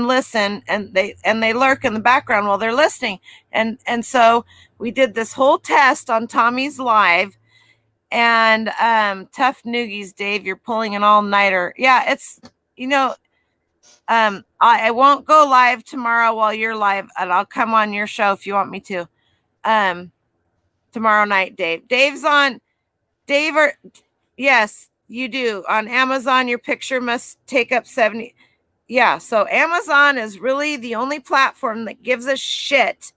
S1: listen, and they lurk in the background while they're listening. And so we did this whole test on Tommy's live, and tough noogies, Dave, you're pulling an all-nighter. Yeah, it's, I won't go live tomorrow while you're live, and I'll come on your show if you want me to. Tomorrow night, Dave. Dave's on. Yes, you do. On Amazon, your picture must take up 70. Yeah, so Amazon is really the only platform that gives a shit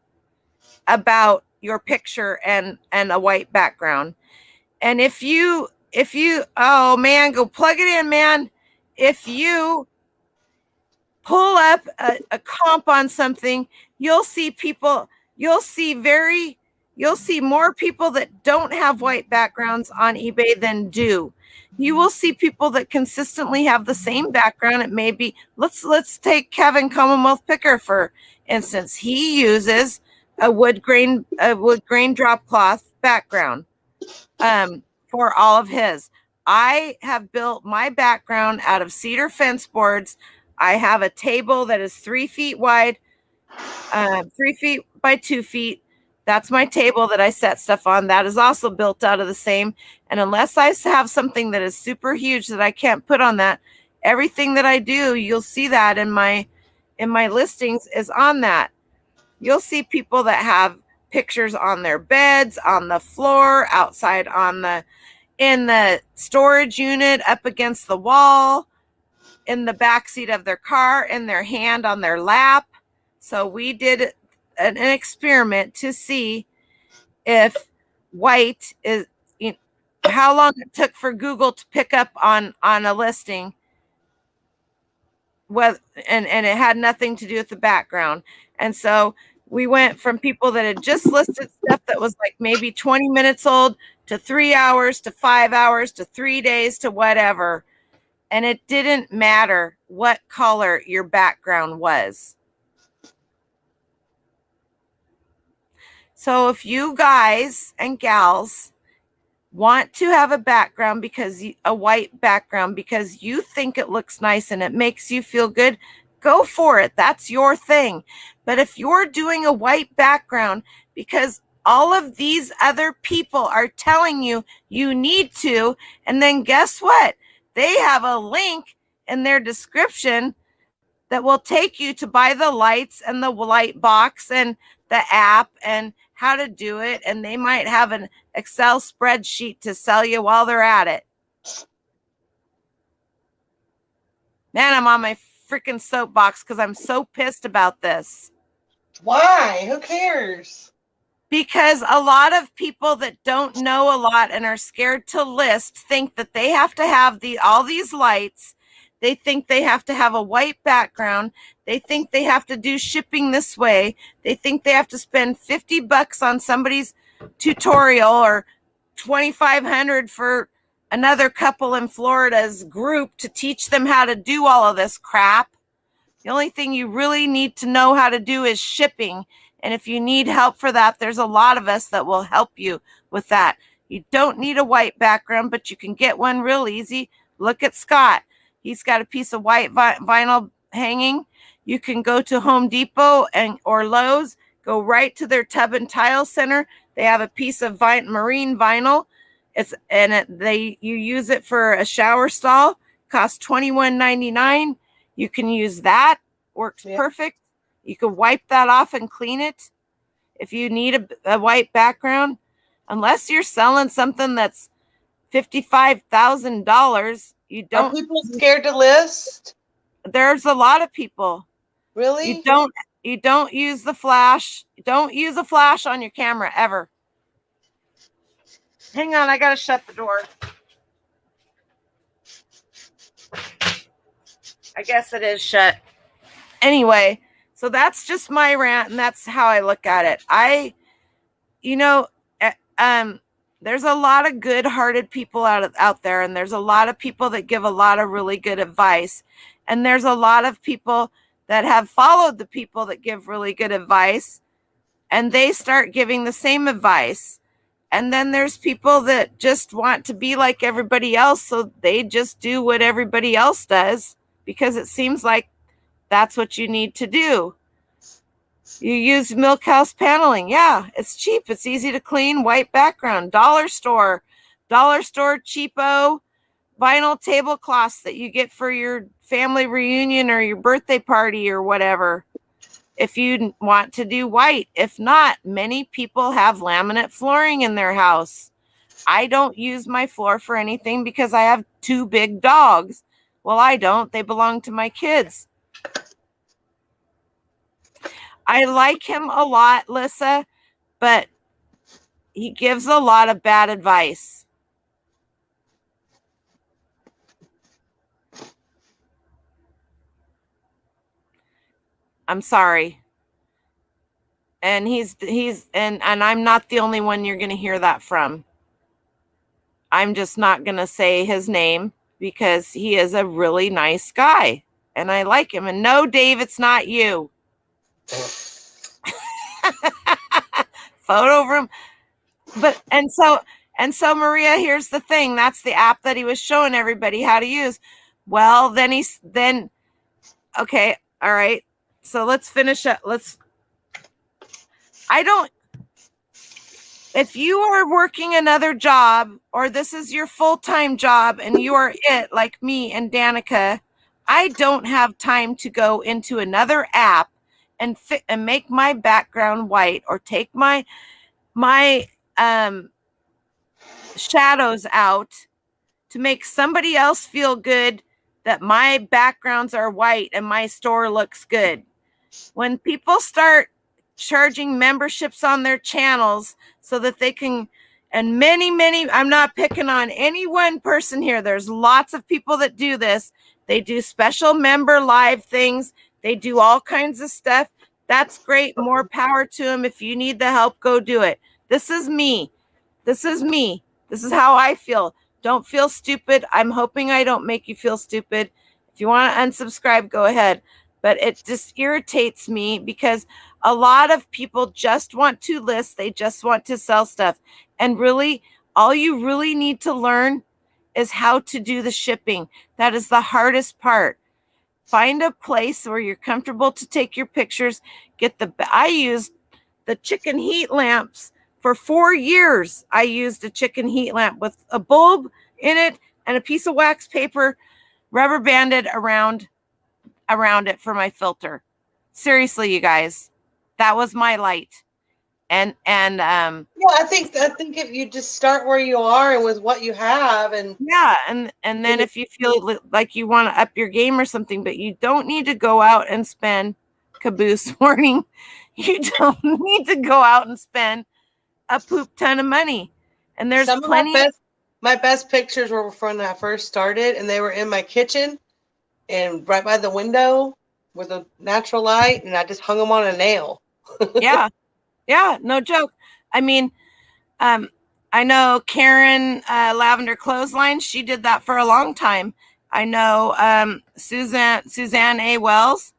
S1: about your picture and a white background. And if you, oh man, go plug it in, man. If you pull up a comp on something, you'll see more people that don't have white backgrounds on eBay than do. You will see people that consistently have the same background. It may be, let's take Kevin Commonwealth Picker, for instance. He uses a wood grain drop cloth background for all of his. I have built my background out of cedar fence boards. I have a table that is 3 feet wide, 3 feet by 2 feet. That's my table that I set stuff on. That is also built out of the same. And unless I have something that is super huge that I can't put on that, everything that I do, you'll see that in my listings is on that. You'll see people that have pictures on their beds, on the floor, outside in the storage unit, up against the wall, in the backseat of their car, in their hand on their lap. So we did an experiment to see if white is, how long it took for Google to pick up on a listing, and it had nothing to do with the background. And so we went from people that had just listed stuff that was like maybe 20 minutes old to 3 hours to 5 hours to 3 days to whatever. And it didn't matter what color your background was. So if you guys and gals want to have a background, a white background, because you think it looks nice and it makes you feel good, go for it. That's your thing. But if you're doing a white background because all of these other people are telling you you need to, and then guess what? They have a link in their description that will take you to buy the lights and the light box and the app and how to do it. And they might have an Excel spreadsheet to sell you while they're at it. Man, I'm on my freaking soapbox because I'm so pissed about this.
S2: Why? Who cares?
S1: Because a lot of people that don't know a lot and are scared to list think that they have to have all these lights. They think they have to have a white background. They think they have to do shipping this way. They think they have to spend $50 on somebody's tutorial or $2,500 for another couple in Florida's group to teach them how to do all of this crap. The only thing you really need to know how to do is shipping. And if you need help for that, there's a lot of us that will help you with that. You don't need a white background, but you can get one real easy. Look at Scott. He's got a piece of white vinyl hanging, you can go to Home Depot or Lowe's, go right to their tub and tile center. They have a piece of marine vinyl. You use it for a shower stall. Costs $21.99. You can use that. Works perfect. You can wipe that off and clean it. If you need a white background, unless you're selling something that's $55,000, you don't.
S2: Are people scared to list?
S1: There's a lot of people.
S2: Really?
S1: You don't use the flash. Don't use a flash on your camera ever. Hang on, I gotta shut the door. I guess it is shut. Anyway, so that's just my rant, and that's how I look at it. There's a lot of good-hearted people out there, and there's a lot of people that give a lot of really good advice, and there's a lot of people that have followed the people that give really good advice, and they start giving the same advice. And then there's people that just want to be like everybody else, so they just do what everybody else does because it seems like that's what you need to do. You use Milk House paneling. Yeah, it's cheap. It's easy to clean. White background. Dollar store cheapo vinyl tablecloths that you get for your family reunion or your birthday party or whatever. If you want to do white. If not, many people have laminate flooring in their house. I don't use my floor for anything because I have 2 big dogs. Well, I don't. They belong to my kids. I like him a lot, Lissa, but he gives a lot of bad advice. I'm sorry. And and I'm not the only one you're going to hear that from. I'm just not going to say his name because he is a really nice guy and I like him. And no, Dave, it's not you. Photo room. And so Maria, here's the thing. That's the app that he was showing everybody how to use. Well, okay. All right. So let's finish up. If you are working another job or this is your full-time job and you are it like me and Danica, I don't have time to go into another app and make my background white or take my shadows out to make somebody else feel good that my backgrounds are white and my store looks good. When people start charging memberships on their channels so that they can, and many, I'm not picking on any one person here. There's lots of people that do this. They do special member live things. They do all kinds of stuff. That's great. More power to them. If you need the help, go do it. This is me. This is how I feel. Don't feel stupid. I'm hoping I don't make you feel stupid. If you want to unsubscribe, go ahead. But it just irritates me because a lot of people just want to list. They just want to sell stuff. And really, all you really need to learn is how to do the shipping. That is the hardest part. Find a place where you're comfortable to take your pictures. I used the chicken heat lamps for 4 years. I used a chicken heat lamp with a bulb in it and a piece of wax paper rubber banded around it for my filter. Seriously, you guys, that was my light. And
S2: yeah, I think if you just start where you are and with what you have, and
S1: yeah, and then if you feel like you want to up your game or something, but you don't need to go out and spend caboose warning. You don't need to go out and spend a poop ton of money. And there's plenty.
S2: My best pictures were from when I first started, and they were in my kitchen and right by the window with a natural light, and I just hung them on a nail.
S1: Yeah, no joke. I mean, I know Karen Lavender Clothesline. She did that for a long time. I know Suzanne A. Wells.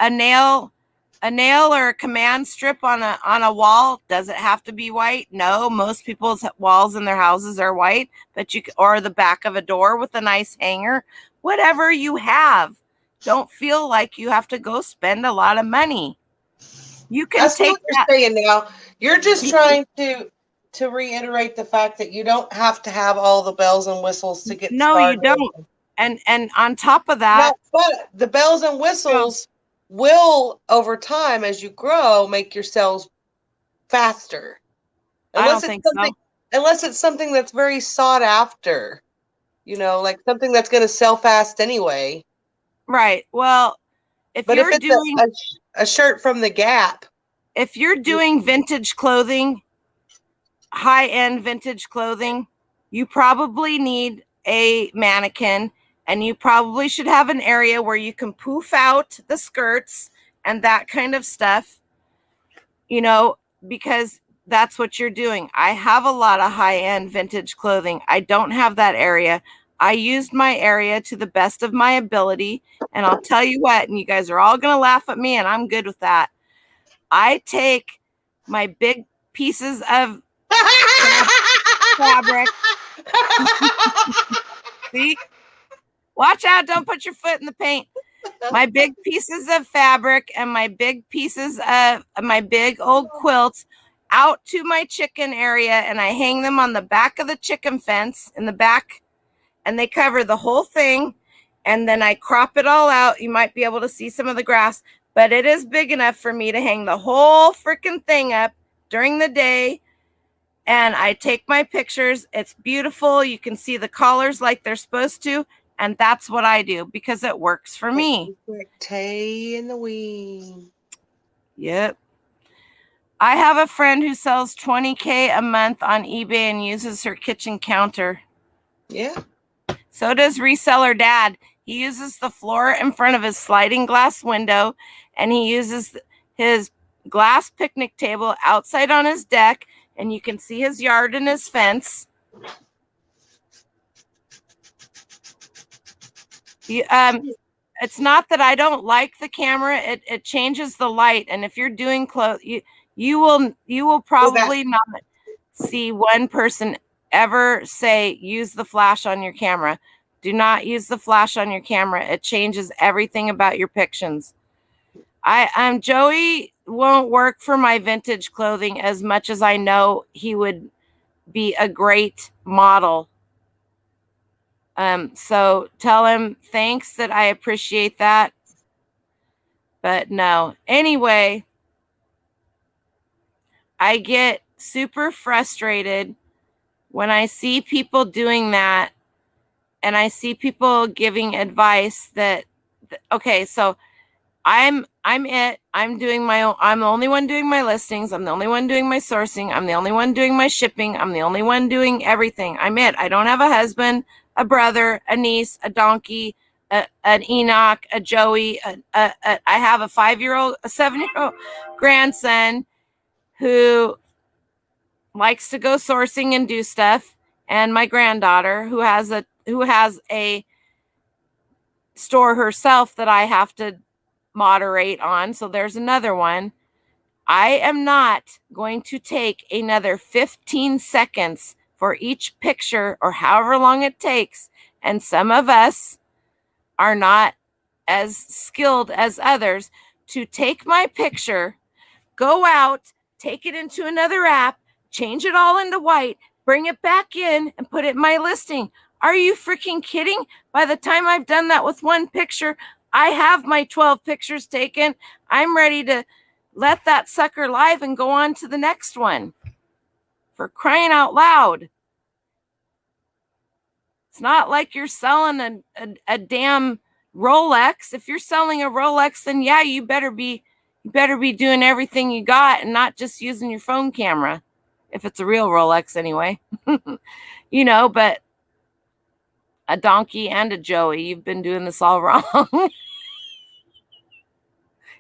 S1: A nail or a command strip on a wall. Does it have to be white? No, most people's walls in their houses are white, but or the back of a door with a nice hanger. Whatever you have, don't feel like you have to go spend a lot of money. You can
S2: I see
S1: take
S2: what you're
S1: that.
S2: saying now. You're just trying to reiterate the fact that you don't have to have all the bells and whistles to get
S1: No, you
S2: started.
S1: don't. And on top of
S2: No,
S1: that,
S2: but the bells and whistles will, over time, as you grow, make your cells faster.
S1: I don't think so.
S2: Unless it's something that's very sought after, like something that's going to sell fast anyway.
S1: Right. Well, if
S2: But
S1: you're
S2: if it's
S1: doing
S2: a shirt from the Gap,
S1: if you're doing vintage clothing, high-end vintage clothing, you probably need a mannequin, and you probably should have an area where you can poof out the skirts and that kind of stuff, because that's what you're doing. I have a lot of high-end vintage clothing. I don't have that area. I used my area to the best of my ability, and I'll tell you what, and you guys are all going to laugh at me, and I'm good with that. I take my big pieces of fabric. See? Watch out, don't put your foot in the paint. My big pieces of fabric and my big pieces of my big old quilts out to my chicken area, and I hang them on the back of the chicken fence in the back, and they cover the whole thing. And then I crop it all out. You might be able to see some of the grass, but it is big enough for me to hang the whole freaking thing up during the day. And I take my pictures. It's beautiful. You can see the collars like they're supposed to. And that's what I do because it works for me.
S2: Tay in the wing.
S1: Yep. I have a friend who sells $20K a month on eBay and uses her kitchen counter.
S2: Yeah.
S1: So does reseller dad. He uses the floor in front of his sliding glass window, and he uses his glass picnic table outside on his deck, and you can see his yard and his fence. It's not that I don't like the camera. It changes the light, and if you're doing you will probably not see one person ever say use the flash on your camera. Do not use the flash on your camera. It changes everything about your pictures. Joey won't work for my vintage clothing as much as I know he would be a great model. So tell him thanks that I appreciate that. But no. Anyway, I get super frustrated when I see people doing that, and I see people giving advice that, okay, so I'm doing my own, I'm the only one doing my listings. I'm the only one doing my sourcing. I'm the only one doing my shipping. I'm the only one doing everything. I don't have a husband, a brother, a niece, a donkey, an Enoch, a Joey. I have a 5-year-old, a 7-year-old grandson who likes to go sourcing and do stuff, and my granddaughter who has a store herself that I have to moderate on. So there's another one. I am not going to take another 15 seconds for each picture or however long it takes. And some of us are not as skilled as others to take my picture, go out, take it into another app, change it all into white, bring it back in, and put it in my listing. Are you freaking kidding? By the time I've done that with one picture, I have my 12 pictures taken. I'm ready to let that sucker live and go on to the next one. For crying out loud. It's not like you're selling a damn Rolex. If you're selling a Rolex, then yeah, you better be doing everything you got and not just using your phone camera. If it's a real Rolex anyway. But a donkey and a Joey, you've been doing this all wrong.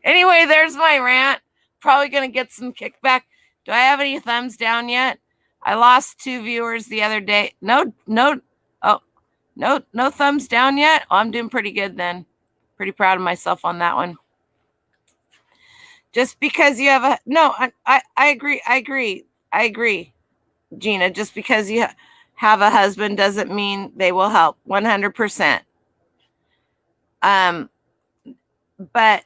S1: Anyway, there's my rant. Probably going to get some kickback. Do I have any thumbs down yet? I lost 2 viewers the other day. No thumbs down yet. Oh, I'm doing pretty good then. Pretty proud of myself on that one. Just because you have I agree, Gina. Just because you have a husband doesn't mean they will help. 100%. but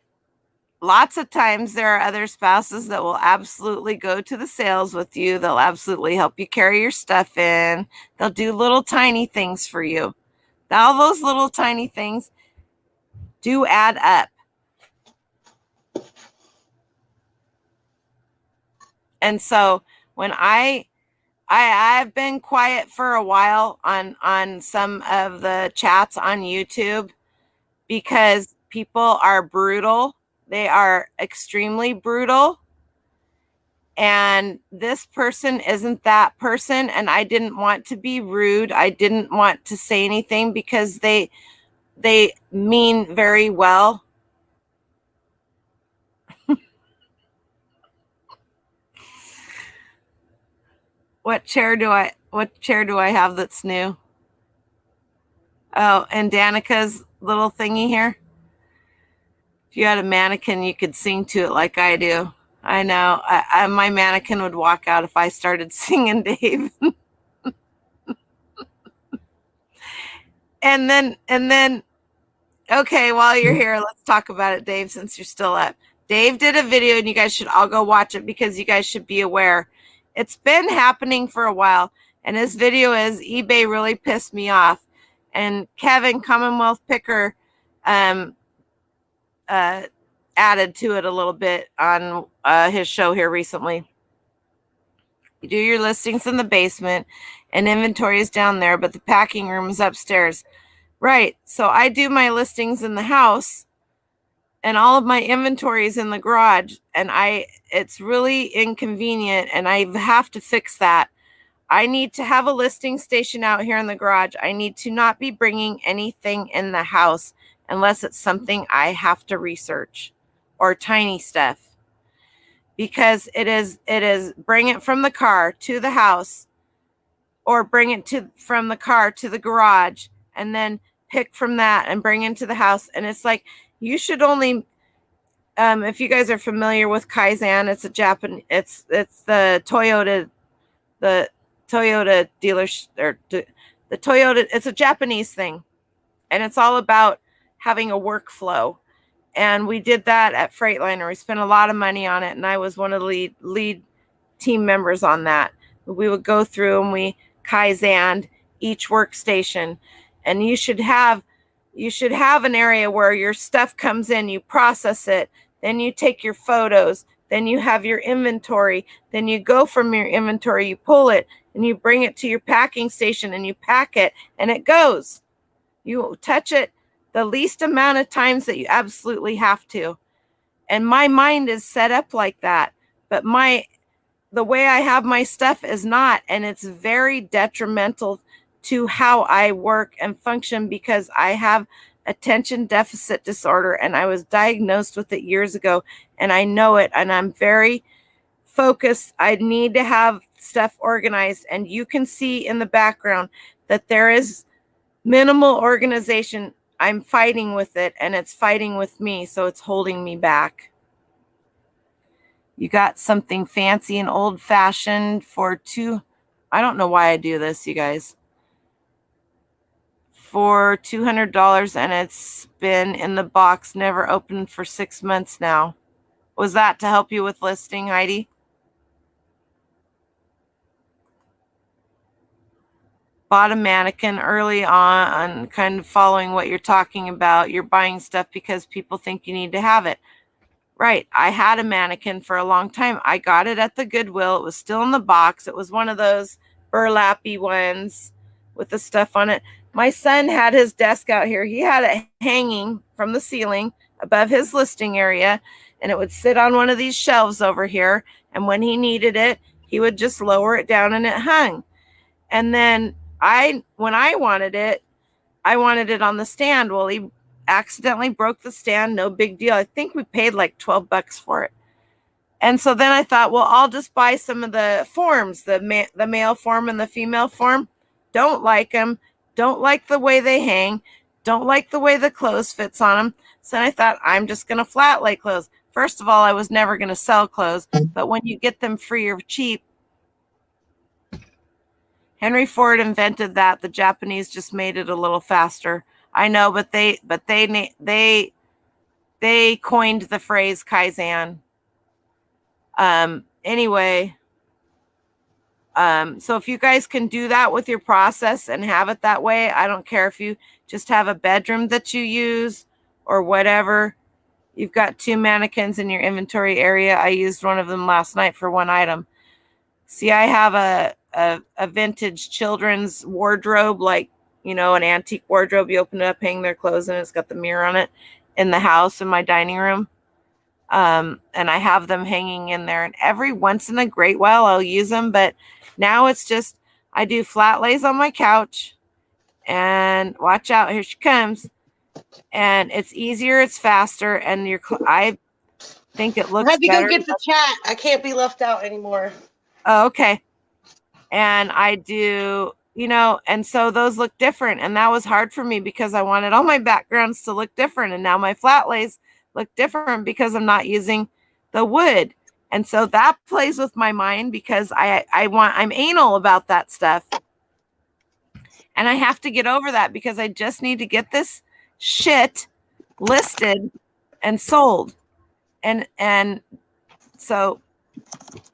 S1: lots of times there are other spouses that will absolutely go to the sales with you. They'll absolutely help you carry your stuff in. They'll do little tiny things for you. All those little tiny things do add up. And so when I've been quiet for a while on some of the chats on YouTube because people are brutal. They are extremely brutal. And this person isn't that person. And I didn't want to be rude. I didn't want to say anything because they mean very well. What chair do I have that's new? Oh, and Danica's little thingy here. If you had a mannequin, you could sing to it like I do. I know. My mannequin would walk out if I started singing, Dave. and then, okay, while you're here, let's talk about it, Dave, since you're still up. Dave did a video, and you guys should all go watch it because you guys should be aware. It's been happening for a while, and his video is eBay really pissed me off. And Kevin, Commonwealth Picker, added to it a little bit on his show here recently. You do your listings in the basement and inventory is down there, but the packing room is upstairs. Right. So I do my listings in the house and all of my inventory is in the garage, and it's really inconvenient and I have to fix that. I need to have a listing station out here in the garage. I need to not be bringing anything in the house unless it's something I have to research or tiny stuff, because it is bring it from the car to the house or bring it from the car to the garage and then pick from that and bring into the house. And it's like, you should only, if you guys are familiar with Kaizen, it's a Japanese, it's the Toyota dealer, or the Toyota, it's a Japanese thing. And it's all about having a workflow. And we did that at Freightliner. We spent a lot of money on it. And I was one of the lead team members on that. We would go through and we Kaizened each workstation. And you should have an area where your stuff comes in, you process it, then you take your photos, then you have your inventory, then you go from your inventory, you pull it, and you bring it to your packing station and you pack it, and it goes. You touch it the least amount of times that you absolutely have to. And my mind is set up like that. But the way I have my stuff is not. And it's very detrimental to how I work and function, because I have attention deficit disorder and I was diagnosed with it years ago, and I know it, and I'm very focused. I need to have stuff organized, and you can see in the background that there is minimal organization. I'm fighting with it, and it's fighting with me, so it's holding me back. You got something fancy and old-fashioned for I don't know why I do this, you guys. For $200, and it's been in the box, never opened, for 6 months now. Was that to help you with listing, Heidi? Bought a mannequin early on, kind of following what you're talking about. You're buying stuff because people think you need to have it. Right. I had a mannequin for a long time. I got it at the Goodwill. It was still in the box. It was one of those burlappy ones with the stuff on it. My son had his desk out here. He had it hanging from the ceiling above his listing area, and it would sit on one of these shelves over here. And when he needed it, he would just lower it down and it hung. And then when I wanted it on the stand. Well, he accidentally broke the stand. No big deal. I think we paid like $12 for it. And so then I thought, well, I'll just buy some of the forms, the male form and the female form. Don't like them. Don't like the way they hang. Don't like the way the clothes fits on them. So I thought, I'm just going to flat lay clothes. First of all, I was never going to sell clothes. But when you get them free or cheap, Henry Ford invented that. The Japanese just made it a little faster. I know, but they They coined the phrase Kaizen. Anyway, so if you guys can do that with your process and have it that way, I don't care if you just have a bedroom that you use or whatever. You've got 2 mannequins in your inventory area. I used one of them last night for one item. See, I have a vintage children's wardrobe, like, you know, an antique wardrobe. You open it up, hang their clothes, and it's got the mirror on it in the house in my dining room. And I have them hanging in there. And every once in a great while, I'll use them. But now it's just, I do flat lays on my couch. And watch out, here she comes. And it's easier, it's faster, and I think it looks
S2: I had to
S1: better.
S2: go get the chat. I can't be left out anymore.
S1: Oh, okay. And I do, you know, and so those look different. And that was hard for me because I wanted all my backgrounds to look different. And now my flat lays look different because I'm not using the wood. And so that plays with my mind because I'm anal about that stuff. And I have to get over that because I just need to get this shit listed and sold. And so,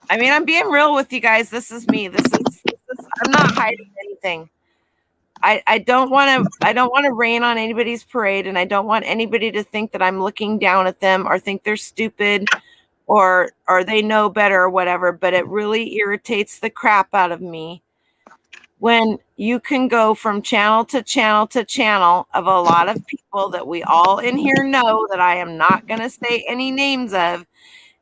S1: I mean, I'm being real with you guys. This is me. This is I'm not hiding anything. I don't want to rain on anybody's parade, and I don't want anybody to think that I'm looking down at them or think they're stupid or they know better or whatever, but it really irritates the crap out of me when you can go from channel to channel to channel of a lot of people that we all in here know that I am not going to say any names of,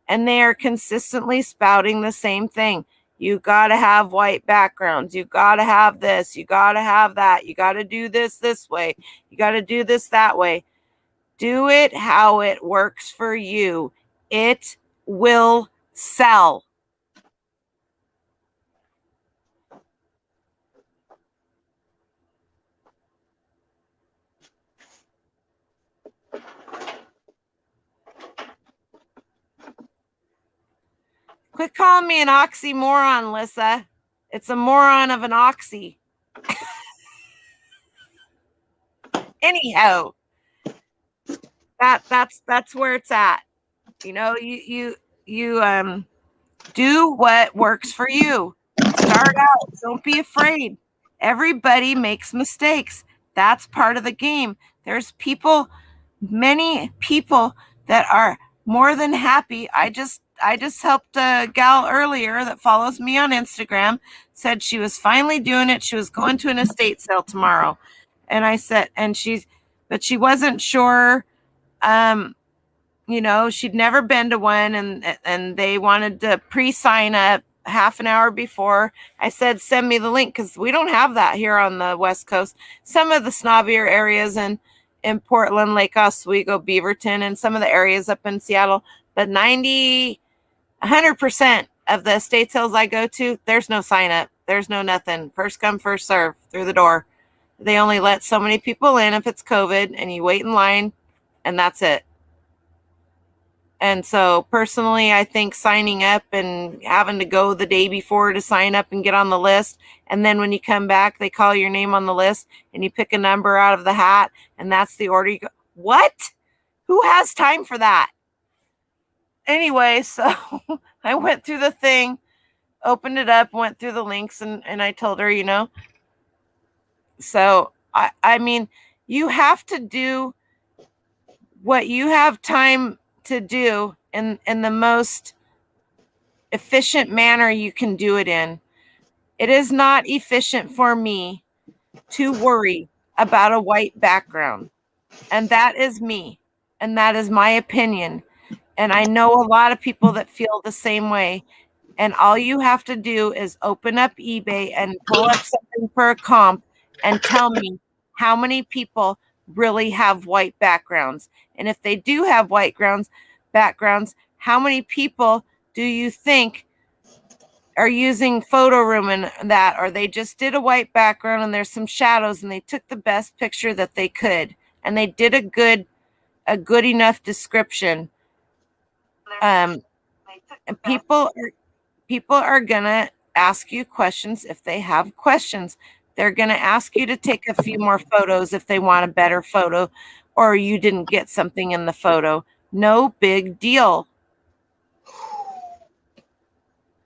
S1: and they are consistently spouting the same thing. You got to have white backgrounds. You got to have this. You got to have that. You got to do this way. You got to do this that way. Do it how it works for you. It will sell. Quit calling me an oxymoron, Lissa. It's a moron of an oxy. Anyhow, that's where it's at. You know, you do what works for you. Start out. Don't be afraid. Everybody makes mistakes. That's part of the game. There's many people that are more than happy. I just helped a gal earlier that follows me on Instagram, said she was finally doing it. She was going to an estate sale tomorrow. And I said, but she wasn't sure, you know, she'd never been to one, and they wanted to pre-sign up half an hour before. I said, send me the link, because we don't have that here on the West Coast. Some of the snobbier areas in Portland, Lake Oswego, Beaverton, and some of the areas up in Seattle, but 100% of the estate sales I go to, there's no sign up. There's no nothing. First come, first serve through the door. They only let so many people in if it's COVID, and you wait in line, and that's it. And so personally, I think signing up and having to go the day before to sign up and get on the list, and then when you come back, they call your name on the list and you pick a number out of the hat, and that's the order. You go, what? Who has time for that? Anyway, so I went through the thing, opened it up, went through the links, and I told her, you know. So, I mean, you have to do what you have time to do in the most efficient manner you can do it in. It is not efficient for me to worry about a white background. And that is me. And that is my opinion. And I know a lot of people that feel the same way. And all you have to do is open up eBay and pull up something for a comp and tell me how many people really have white backgrounds. And if they do have white backgrounds, how many people do you think are using photo room and that, or they just did a white background and there's some shadows and they took the best picture that they could and they did a good enough description. And people are gonna ask you questions if they have questions. They're gonna ask you to take a few more photos if they want a better photo, or you didn't get something in the photo. No big deal.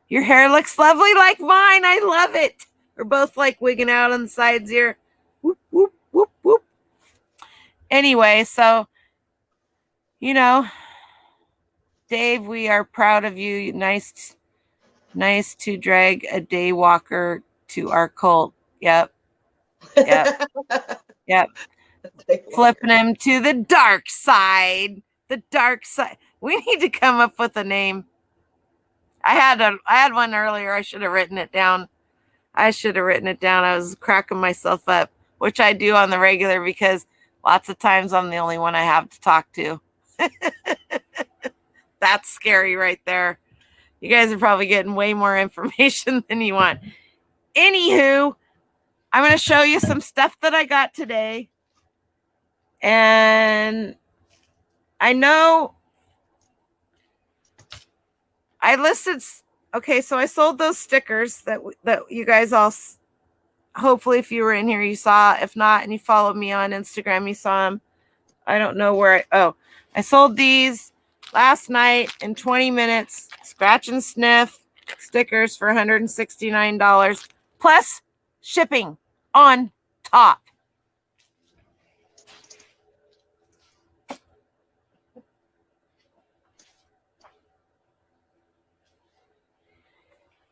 S1: Your hair looks lovely like mine. I love it. We're both like wigging out on the sides here. Whoop, whoop, whoop, whoop. Anyway, so, you know, Dave, we are proud of you. Nice to drag a day walker to our cult. Yep. Flipping him to the dark side. The dark side. We need to come up with a name. I had one earlier. I should have written it down. I was cracking myself up, which I do on the regular because lots of times I'm the only one I have to talk to. That's scary right there. You guys are probably getting way more information than you want. Anywho, I'm going to show you some stuff that I got today. And I know I listed, okay, so I sold those stickers that you guys all, hopefully if you were in here, you saw. If not, and you followed me on Instagram, you saw them. I don't know where I sold these last night in 20 minutes, scratch and sniff stickers for $169 plus shipping on top.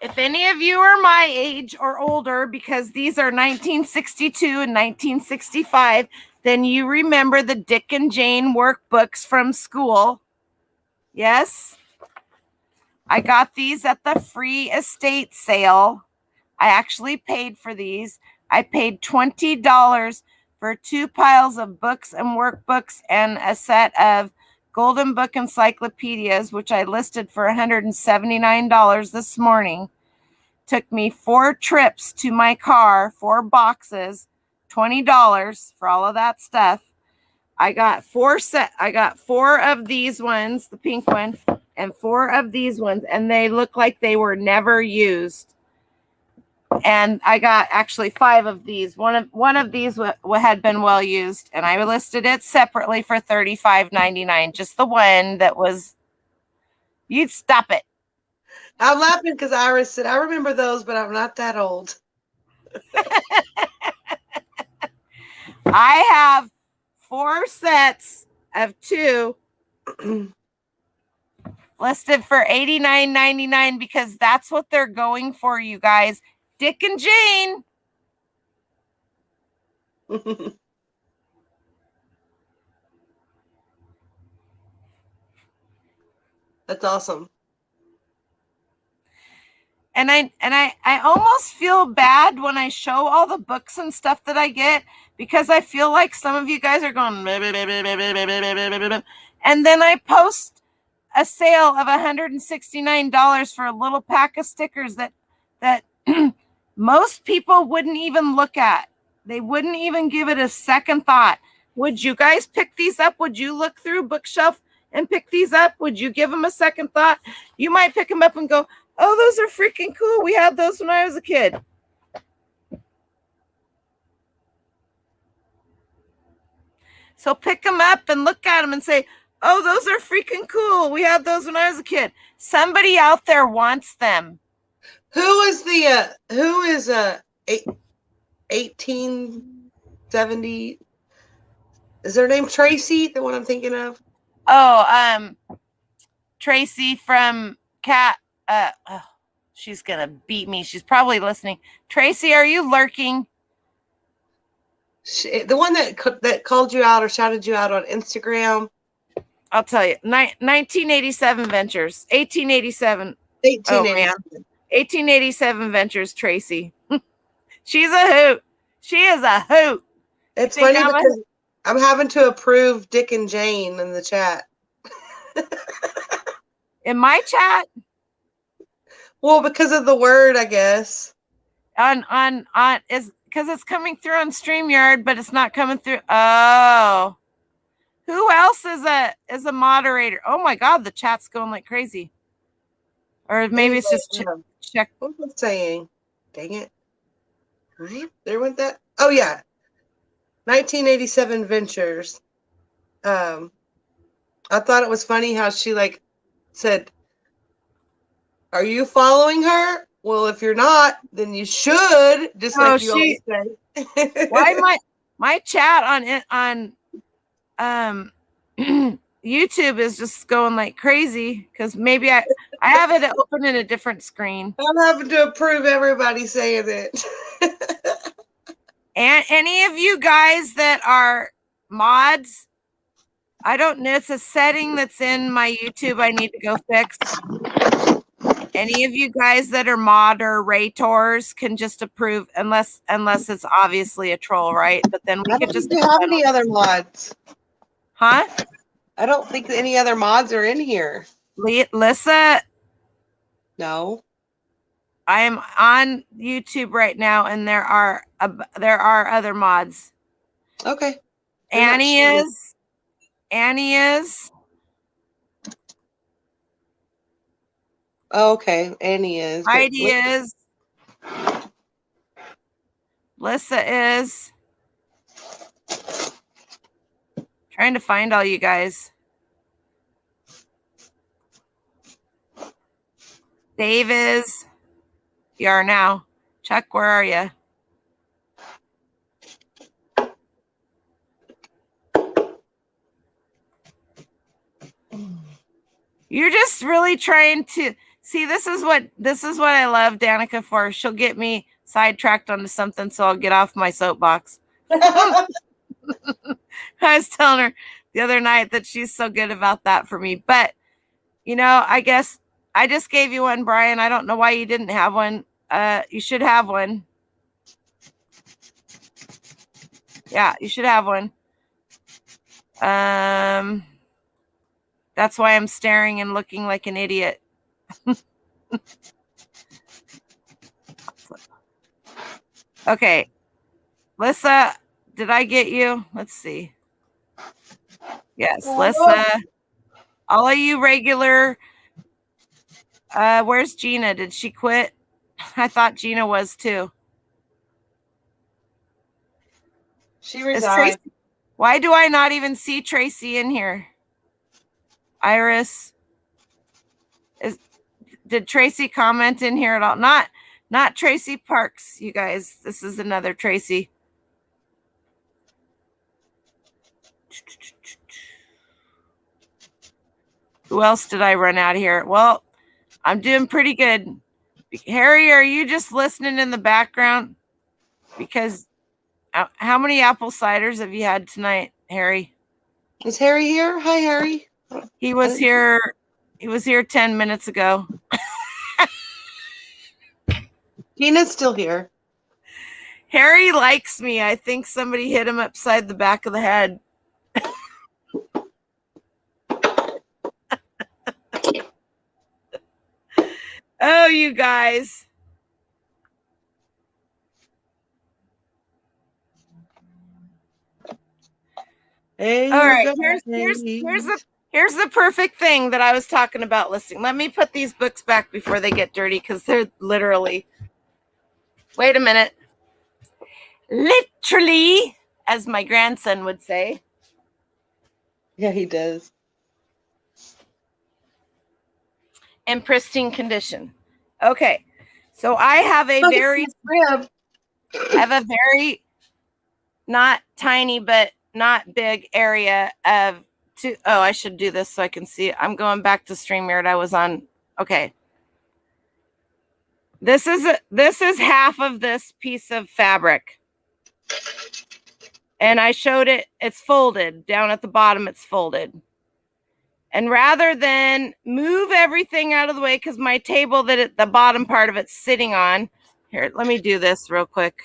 S1: If any of you are my age or older, because these are 1962 and 1965, then you remember the Dick and Jane workbooks from school. Yes. I got these at the free estate sale. I actually paid for these. I paid $20 for 2 piles of books and workbooks and a set of Golden Book encyclopedias, which I listed for $179 this morning. Took me 4 trips to my car, 4 boxes, $20 for all of that stuff. I got 4 of these ones, the pink one, and 4 of these ones, and they look like they were never used. And I got actually 5 of these. One of these had been well used, and I listed it separately for $35.99. Just the one that was. You'd stop it.
S2: I'm laughing because Iris said, I remember those, but I'm not that old.
S1: I have 4 sets of 2 listed for $89.99 because that's what they're going for, you guys. Dick and Jane.
S2: That's awesome.
S1: And I almost feel bad when I show all the books and stuff that I get because I feel like some of you guys are going, and then I post a sale of $169 for a little pack of stickers that most people wouldn't even look at. They wouldn't even give it a second thought. Would you guys pick these up? Would you look through bookshelf and pick these up? Would you give them a second thought? You might pick them up and go, oh, those are freaking cool. We had those when I was a kid. So pick them up and look at them and say, oh, those are freaking cool. We had those when I was a kid. Somebody out there wants them.
S2: Who is 1870? Is her name Tracy, the one I'm thinking of?
S1: Oh, Tracy from Cat. She's gonna beat me. She's probably listening. Tracy, are you lurking?
S2: The one that called you out or shouted you out on Instagram.
S1: I'll tell you. 1987 Ventures. 1887. 1887 Ventures, Tracy. She's a hoot. She is a hoot.
S2: It's funny because I'm having to approve Dick and Jane in the chat.
S1: In my chat?
S2: Well, because of the word, I guess.
S1: On is because it's coming through on StreamYard, but it's not coming through. Oh. Who else is a moderator? Oh my God, the chat's going like crazy. Or maybe it's just check.
S2: What was it saying? Dang it. Right? There went that. Oh yeah. 1987 Ventures. I thought it was funny how she like said, "Are you following her?" Well, if you're not, then you should, just
S1: Oh,
S2: like you always say.
S1: Why my chat on YouTube is just going like crazy because maybe I have it open in a different screen.
S2: I'm having to approve everybody saying it.
S1: And any of you guys that are mods, I don't know. It's a setting that's in my YouTube I need to go fix. Any of you guys that are moderators can just approve, unless it's obviously a troll, right? But then we
S2: I
S1: could
S2: don't
S1: just
S2: think we have any other mods.
S1: huh?
S2: I don't think any other mods are in here.
S1: Lissa,
S2: No.
S1: I am on YouTube right now, and there are other mods.
S2: Okay.
S1: Annie is.
S2: Oh, okay. Annie is. but
S1: Heidi is. Lissa is. Trying to find all you guys. Dave is. You are now. Chuck, where are you? You're just really trying to see. This is what I love Danica for. She'll get me sidetracked onto something, so I'll get off my soapbox. I was telling her the other night that she's so good about that for me. But I guess I just gave you one, Brian. I don't know why you didn't have one. You should have one. Yeah, you should have one. That's why I'm staring and looking like an idiot. Okay. Lissa, did I get you? Let's see. Yes, Lissa. All of you regular. Where's Gina? Did she quit? I thought Gina was too.
S2: She resigned.
S1: Why do I not even see Tracy in here? Iris. Did Tracy comment in here at all? Not Tracy Parks, you guys. This is another Tracy. Who else did I run out here? Well, I'm doing pretty good. Harry, are you just listening in the background? Because how many apple ciders have you had tonight, Harry?
S2: Is Harry here? Hi, Harry.
S1: He was here. He was here 10 minutes ago.
S2: Gina's still here.
S1: Harry likes me. I think somebody hit him upside the back of the head. Oh, you guys.
S2: Hey,
S1: all right. Here's the perfect thing that I was talking about listing. Let me put these books back before they get dirty because they're literally. Wait a minute. Literally, as my grandson would say.
S2: Yeah, he does.
S1: In pristine condition. Okay. So I have a very not tiny but not big area of I should do this so I can see it. I'm going back to StreamYard. I was on. Okay. This is half of this piece of fabric. And I showed it. It's folded down at the bottom. It's folded. And rather than move everything out of the way, because my table that the bottom part of it's sitting on. Here, let me do this real quick.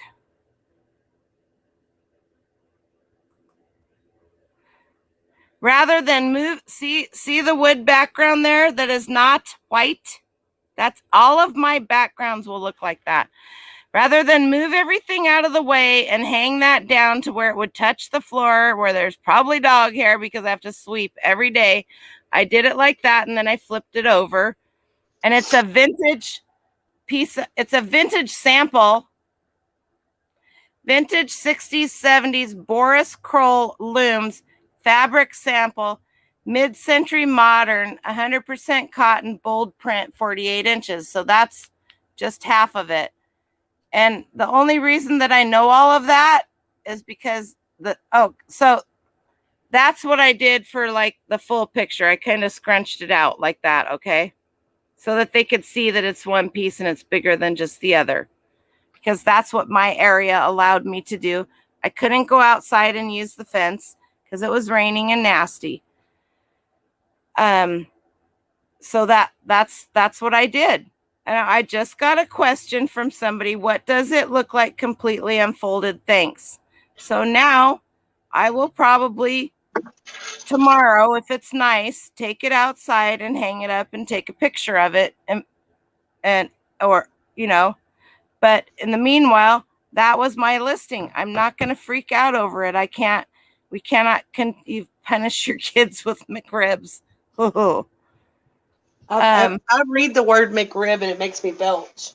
S1: Rather than move, see the wood background there that is not white? That's all of my backgrounds will look like that. Rather than move everything out of the way and hang that down to where it would touch the floor, where there's probably dog hair because I have to sweep every day, I did it like that, and then I flipped it over. And it's a vintage piece. It's a vintage sample. Vintage 60s, 70s Boris Kroll looms fabric sample Mid-century modern, 100% cotton, bold print, 48 inches. So that's just half of it. And the only reason that I know all of that is because so that's what I did for like the full picture. I kind of scrunched it out like that, okay? So that they could see that it's one piece and it's bigger than just the other. Because that's what my area allowed me to do. I couldn't go outside and use the fence because it was raining and nasty. So that's what I did. And I just got a question from somebody. What does it look like completely unfolded? Thanks. So now I will probably tomorrow, if it's nice, take it outside and hang it up and take a picture of it and or but in the meanwhile, that was my listing. I'm not going to freak out over it. We cannot you punish your kids with McRibs.
S2: I read the word McRib and it makes me belch.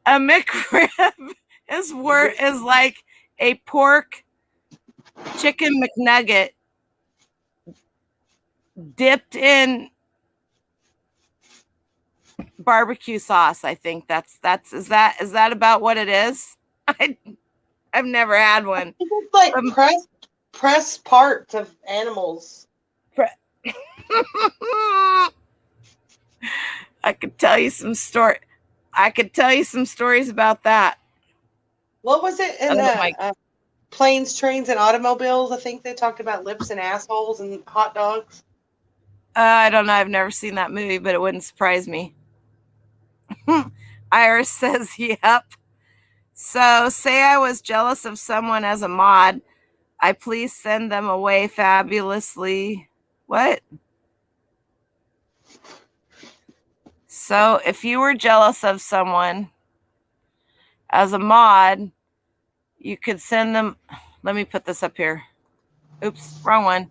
S1: A McRib is like a pork chicken McNugget dipped in barbecue sauce. I think is that about what it is? I've never had one.
S2: It's like pressed parts of animals.
S1: I could tell you some stories about that.
S2: What was it in Planes, Trains, and Automobiles? I think they talked about lips and assholes and hot dogs.
S1: I don't know. I've never seen that movie, but it wouldn't surprise me. Iris says, yep. So say I was jealous of someone as a mod. I please send them away fabulously. What? So if you were jealous of someone as a mod, you could send them. Let me put this up here. Oops, wrong one.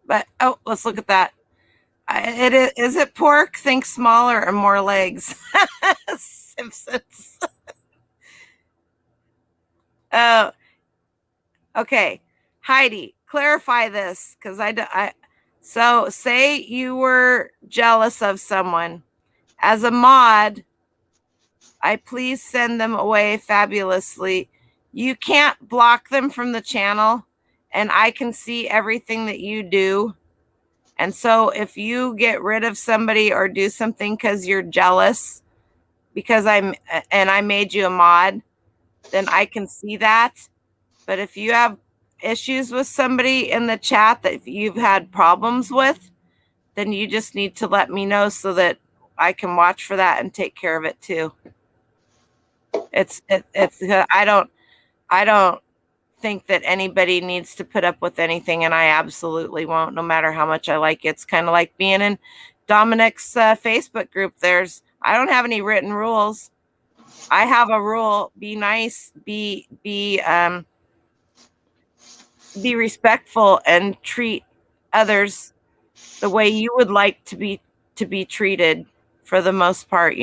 S1: But let's look at that. Is it pork? Think smaller or more legs. Simpsons. Oh, okay. Heidi, clarify this because so say you were jealous of someone as a mod. I please send them away fabulously. You can't block them from the channel, and I can see everything that you do. And so if you get rid of somebody or do something because you're jealous because I made you a mod, then I can see that. But if you have issues with somebody in the chat that you've had problems with, then you just need to let me know so that I can watch for that and take care of it too. I don't think that anybody needs to put up with anything, and I absolutely won't, no matter how much I like it. It's kind of like being in Dominic's Facebook group. I don't have any written rules. I have a rule: be nice, be respectful, and treat others the way you would like to be treated. For the most part,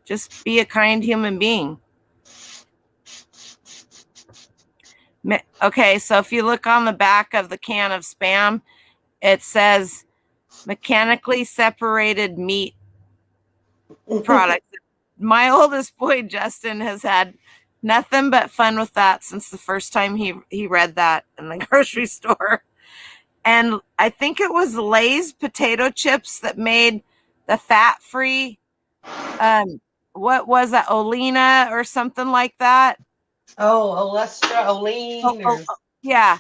S1: just be a kind human being. Okay, so if you look on the back of the can of Spam, it says mechanically separated meat products. My oldest boy, Justin, has had nothing but fun with that since the first time he read that in the grocery store. And I think it was Lay's potato chips that made the fat-free, what was that, Olina or something like that?
S2: Olene.
S1: Yeah.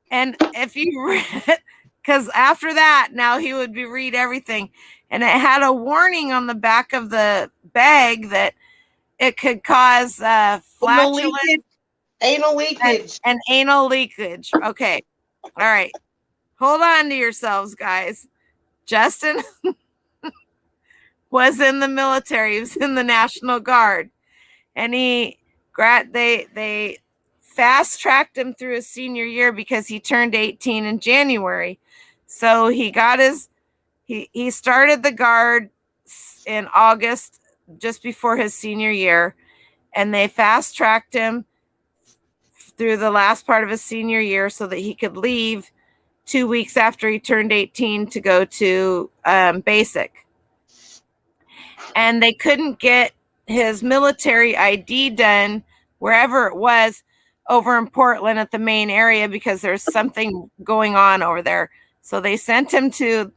S1: And if you read, because after that, now he would read everything. And it had a warning on the back of the bag that it could cause flatulence.
S2: Anal leakage.
S1: And anal leakage. Okay. All right. Hold on to yourselves, guys. Justin was in the military. He was in the National Guard. And they fast-tracked him through his senior year because he turned 18 in January. So he got he started the Guard in August just before his senior year, and they fast tracked him through the last part of his senior year so that he could leave 2 weeks after he turned 18 to go to basic. And they couldn't get his military ID done wherever it was over in Portland at the main area because there's something going on over there. So they sent him to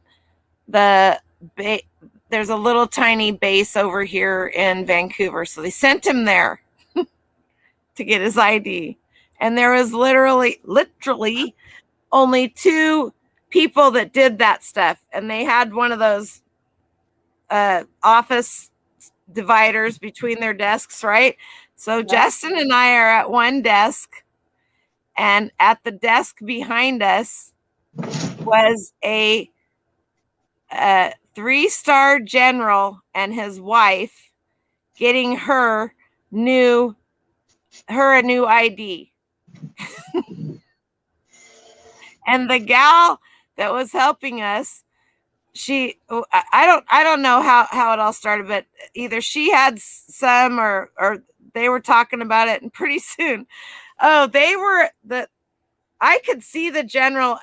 S1: there's a little tiny base over here in Vancouver. So they sent him there to get his ID. And there was literally only 2 people that did that stuff. And they had one of those office dividers between their desks, right? So Justin and I are at one desk, and at the desk behind us was a 3-star general and his wife getting her a new ID. And the gal that was helping us, I don't know how it all started, but either she had some or they were talking about it, and pretty soon, I could see the general.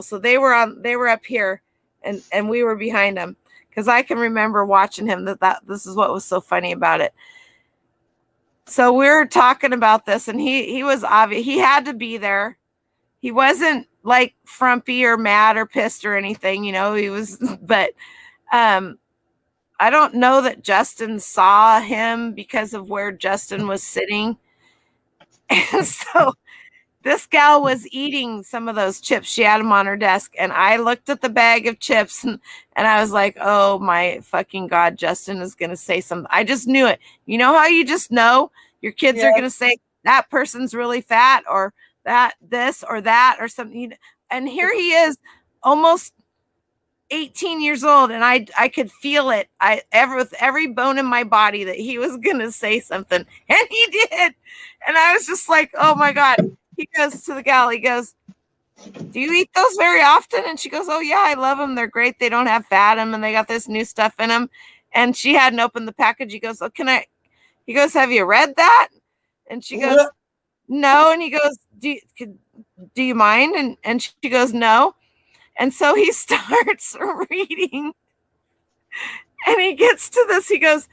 S1: So they were up here, and we were behind them, because I can remember watching him. This is what was so funny about it. So we were talking about this, and he was obvious. He had to be there. He wasn't like frumpy or mad or pissed or anything, he was, but I don't know that Justin saw him because of where Justin was sitting. And so this gal was eating some of those chips. She had them on her desk, and I looked at the bag of chips and I was like, oh my fucking God, Justin is going to say something. I just knew it. You know how you just know your kids are going to say that person's really fat, or that this or that or something. And here he is, almost 18 years old, and I could feel it. With every bone in my body that he was gonna say something, and he did. And I was just like, oh my God. He goes to the gal, he goes, do you eat those very often? And she goes, oh yeah, I love them. They're great. They don't have fat in them, and they got this new stuff in them. And she hadn't opened the package. He goes, oh, he goes, have you read that? And she goes, no. And he goes, do you mind? And she goes, no. And so he starts reading, and he gets to this. He goes,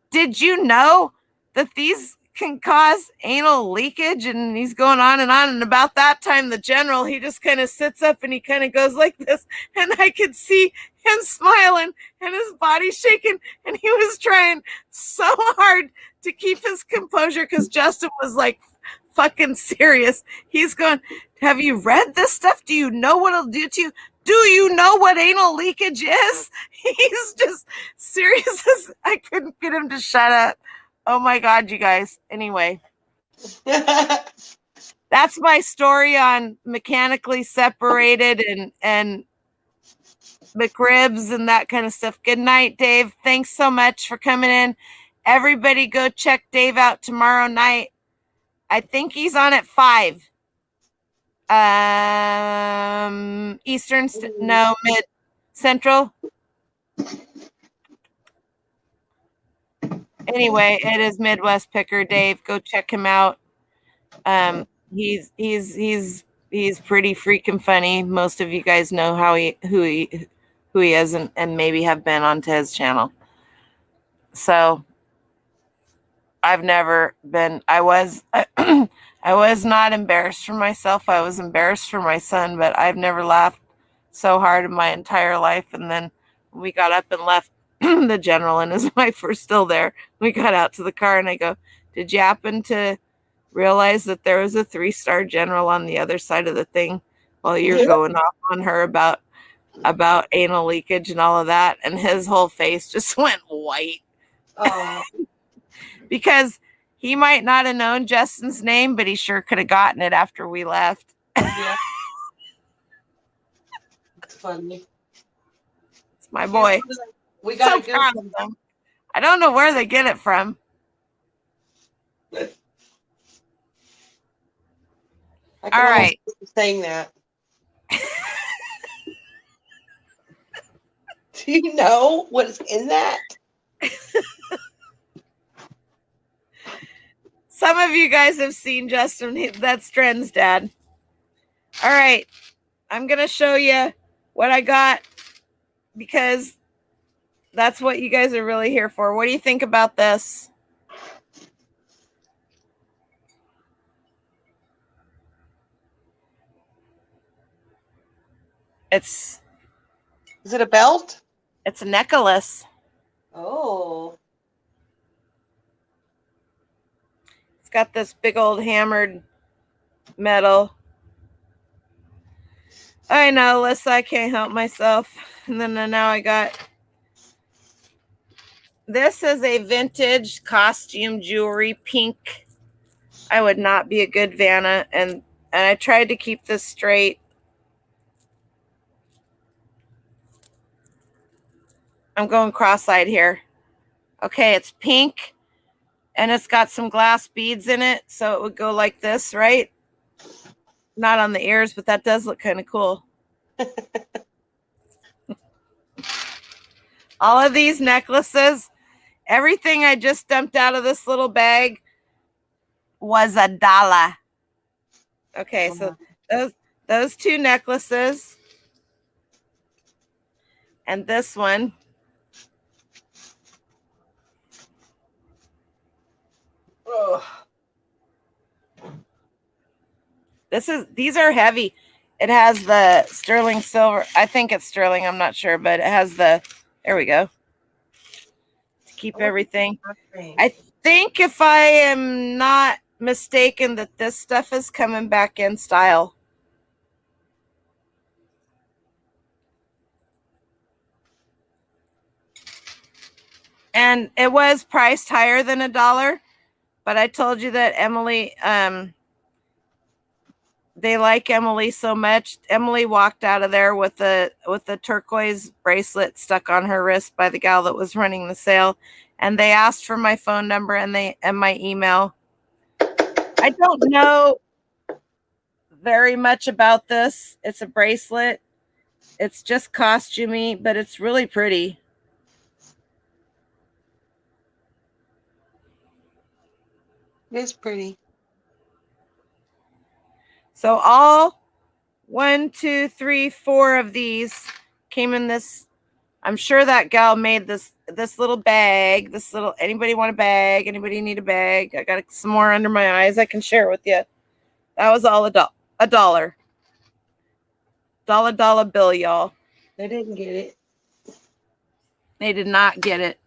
S1: did you know that these can cause anal leakage? And he's going on. And about that time, the general, he just kind of sits up and he kind of goes like this. And I could see him smiling and his body shaking. And he was trying so hard to keep his composure, because Justin was like fucking serious. He's going, have you read this stuff? Do you know what it'll do to you? Do you know what anal leakage is? He's just serious as I couldn't get him to shut up. Oh my God, you guys. Anyway, that's my story on mechanically separated and McRibs and that kind of stuff. Good night, Dave. Thanks so much for coming in. Everybody go check Dave out tomorrow night. I think he's on at 5. Eastern, no, mid central. Anyway, it is Midwest Picker Dave. Go check him out. He's pretty freaking funny. Most of you guys know who he is, and maybe have been onto his channel. So I've never been. I was not embarrassed for myself. I was embarrassed for my son, but I've never laughed so hard in my entire life. And then we got up and left. The general and his wife were still there. We got out to the car, and I go, did you happen to realize that there was a 3-star general on the other side of the thing while you're going off on her about anal leakage and all of that? And his whole face just went white. Oh. Because he might not have known Justin's name, but he sure could have gotten it after we left.
S2: Yeah. It's funny.
S1: It's my boy.
S2: We got
S1: so proud of them. I don't know where they get it from.
S2: All
S1: right.
S2: Saying that. Do you know what's in that?
S1: of you guys have seen Justin. That's Dren's dad. All right. I'm going to show you what I got because that's what you guys are really here for. What do you think about this? Is
S2: it a belt?
S1: It's a necklace.
S2: Oh.
S1: It's got this big old hammered metal. I know, Alyssa, I can't help myself. And then now I got, this is a vintage costume jewelry, pink. I would not be a good Vanna. And I tried to keep this straight. I'm going cross-eyed here. Okay, it's pink. And it's got some glass beads in it. So it would go like this, right? Not on the ears, but that does look kind of cool. All of these necklaces, everything I just dumped out of this little bag was $1. Okay, so those two necklaces and this one.
S2: Ugh.
S1: These are heavy. It has the sterling silver. I think it's sterling. I'm not sure, but it has the, there we go. To keep everything. I think if I am not mistaken that this stuff is coming back in style. And it was priced higher than $1, but I told you that Emily, they like Emily so much. Emily walked out of there with the turquoise bracelet stuck on her wrist by the gal that was running the sale, and they asked for my phone number and my email. I don't know very much about this. It's a bracelet. It's just costumey, but it's really pretty.
S2: It is pretty.
S1: So all 1, 2, 3, 4 of these came in this. I'm sure that gal made this little bag. This little, anybody want a bag? Anybody need a bag? I got some more under my eyes. I can share it with you. That was all $1. Dollar bill, y'all.
S2: They didn't get it.
S1: They did not get it.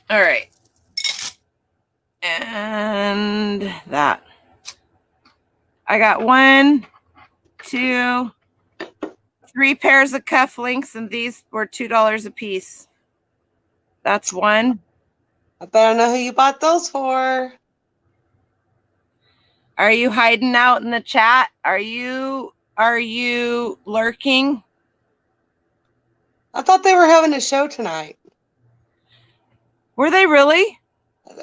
S1: All right. And that. I got 1, 2, 3 pairs of cufflinks, and these were $2 a piece. That's one.
S2: I bet I know who you bought those for.
S1: Are you hiding out in the chat? Are you lurking?
S2: I thought they were having a show tonight.
S1: Were they really?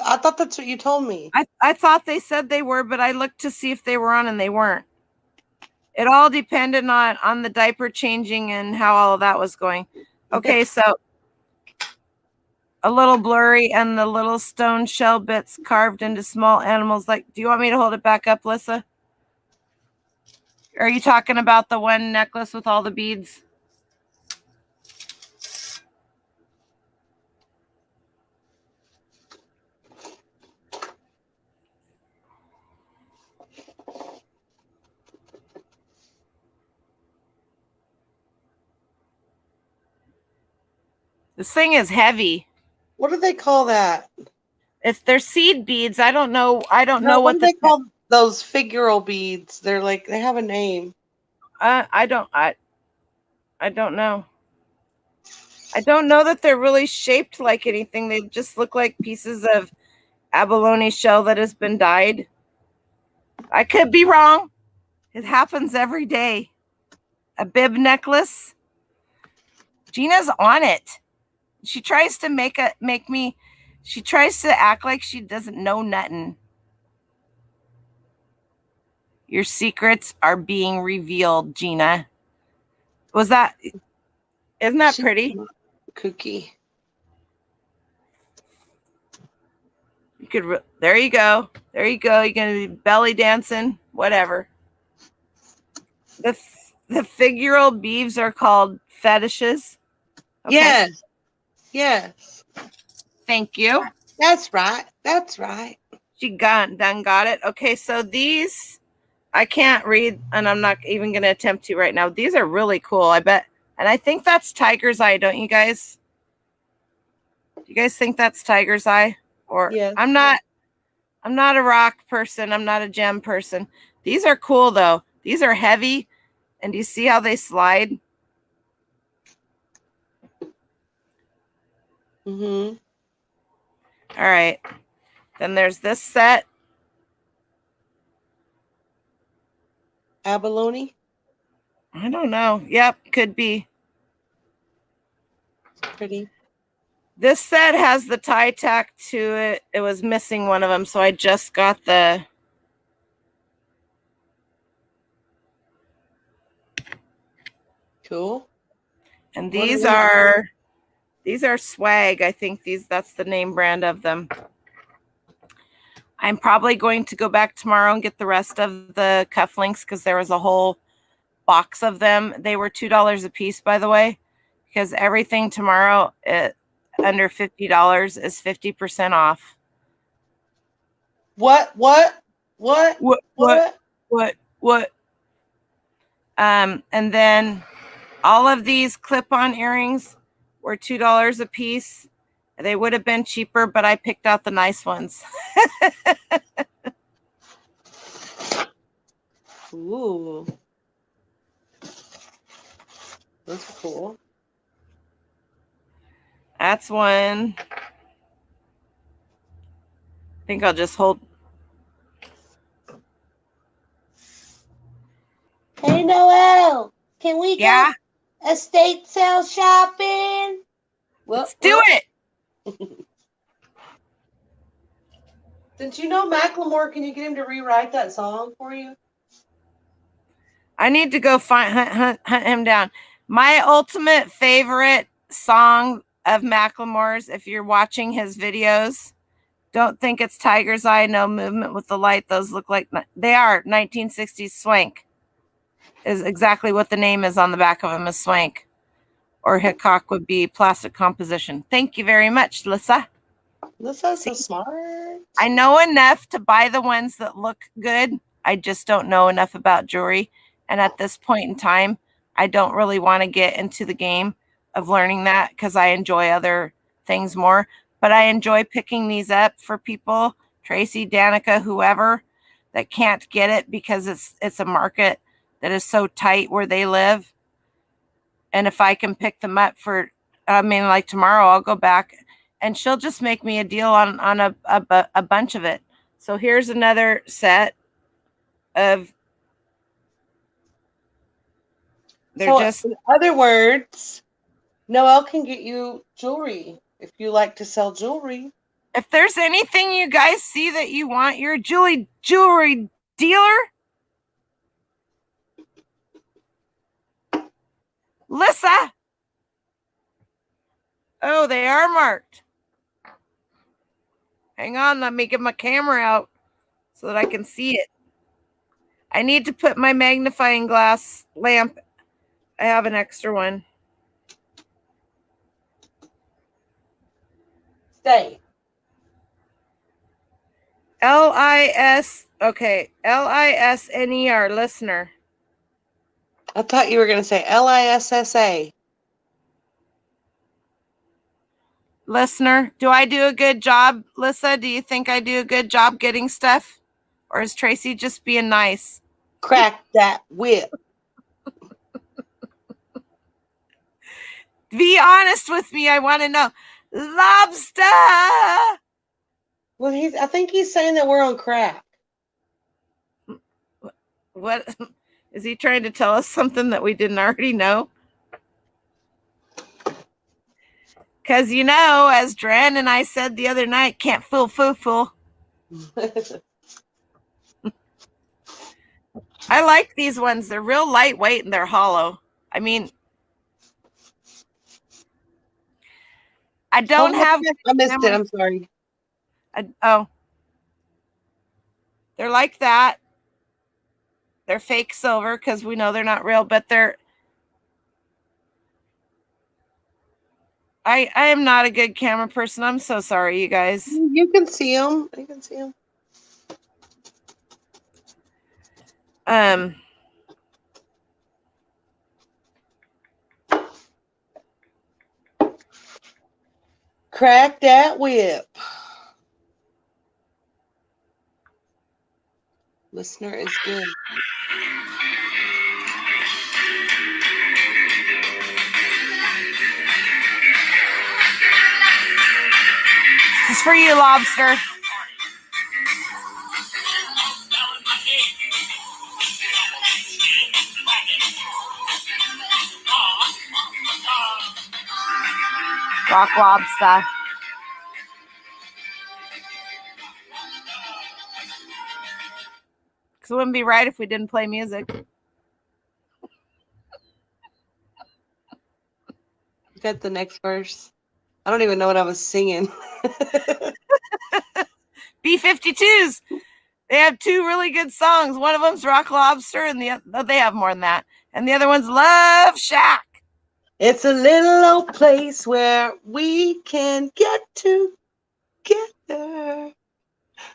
S2: I thought that's what you told me.
S1: I thought they said they were, but I looked to see if they were on and they weren't. It all depended on the diaper changing and how all of that was going. Okay, so a little blurry and the little stone shell bits carved into small animals. Like, do you want me to hold it back up, Lissa? Are you talking about the one necklace with all the beads? This thing is heavy.
S2: What do they call that?
S1: They're seed beads. I don't know. I don't know
S2: what
S1: what
S2: they call those figural beads. They're like, they have a name.
S1: I don't know. I don't know that they're really shaped like anything. They just look like pieces of abalone shell that has been dyed. I could be wrong. It happens every day. A bib necklace. Gina's on it. She tries to she tries to act like she doesn't know nothing. Your secrets are being revealed, Gina. Isn't that pretty?
S2: Kooky.
S1: You could. There you go. There you go. You're gonna be belly dancing. Whatever. The figural beeves are called fetishes. Okay.
S2: Yes. Yes.
S1: Thank you.
S2: That's right. That's right.
S1: She done got it. Okay, so these I can't read, and I'm not even going to attempt to right now. These are really cool, I bet. And I think that's tiger's eye, don't you guys? Do you guys think that's tiger's eye? Or
S2: Yes.
S1: I'm not a rock person. I'm not a gem person. These are cool though. These are heavy, and do you see how they slide?
S2: Mm-hmm.
S1: All right. Then there's this set.
S2: Abalone.
S1: I don't know. Yep, could be.
S2: Pretty.
S1: This set has the tie tack to it. It was missing one of them, so I just got the.
S2: Cool.
S1: And
S2: What
S1: these are swag. I think that's the name brand of them. I'm probably going to go back tomorrow and get the rest of the cufflinks because there was a whole box of them. They were $2 a piece, by the way, because everything tomorrow under $50 is 50% off.
S2: What?
S1: And then all of these clip-on earrings were $2 a piece. They would have been cheaper, but I picked out the nice ones.
S2: Ooh. That's cool.
S1: That's one. I think I'll just hold.
S2: Hey, Noel, can we
S1: Yeah,
S2: go estate sale shopping?
S1: let's do it.
S2: Did you know Macklemore? Can you get him to rewrite that song for you?
S1: I need to go hunt him down. My ultimate favorite song of Macklemore's, if you're watching his videos, don't think it's Tiger's Eye, No Movement with the Light. Those look like they are 1960s swank. Is exactly what the name is on the back of them is swank. Or Hickok would be plastic composition. Thank you very much, Lissa.
S2: Lissa's so smart.
S1: I know enough to buy the ones that look good. I just don't know enough about jewelry. And at this point in time, I don't really want to get into the game of learning that because I enjoy other things more. But I enjoy picking these up for people, Tracy, Danica, whoever, that can't get it because it's a market that is so tight where they live. And if I can pick them up for, like tomorrow, I'll go back and she'll just make me a deal on a bunch of it. So here's another set of.
S2: In other words, Noel can get you jewelry if you like to sell jewelry.
S1: If there's anything you guys see that you want, you're a jewelry dealer. Lissa. Oh, they are marked. Hang on, let me get my camera out so that I can see it. I need to put my magnifying glass lamp. I have an extra one.
S2: Stay.
S1: L-I-S-N-E-R, listener.
S2: I thought you were going to say Lissa.
S1: Listener, do I do a good job, Lissa? Do you think I do a good job getting stuff? Or is Tracy just being nice?
S2: Crack that whip.
S1: Be honest with me. I want to know. Lobster.
S2: Well, I think he's saying that we're on crack.
S1: What is he trying to tell us something that we didn't already know? Because, as Dren and I said the other night, can't fool. I like these ones. They're real lightweight and they're hollow. I mean, I don't have.
S2: I missed it. I'm sorry.
S1: They're like that. They're fake silver because we know they're not real, but they're. I am not a good camera person. I'm so sorry, you guys.
S2: You can see them. You can see them. Crack that whip. Listener is good.
S1: This is for you, Lobster. Rock Lobster. Because it wouldn't be right if we didn't play music.
S2: Got the next verse. I don't even know what I was singing.
S1: B-52s. They have two really good songs. One of them's Rock Lobster, and they have more than that. And the other one's Love Shack.
S2: It's a little old place where we can get together.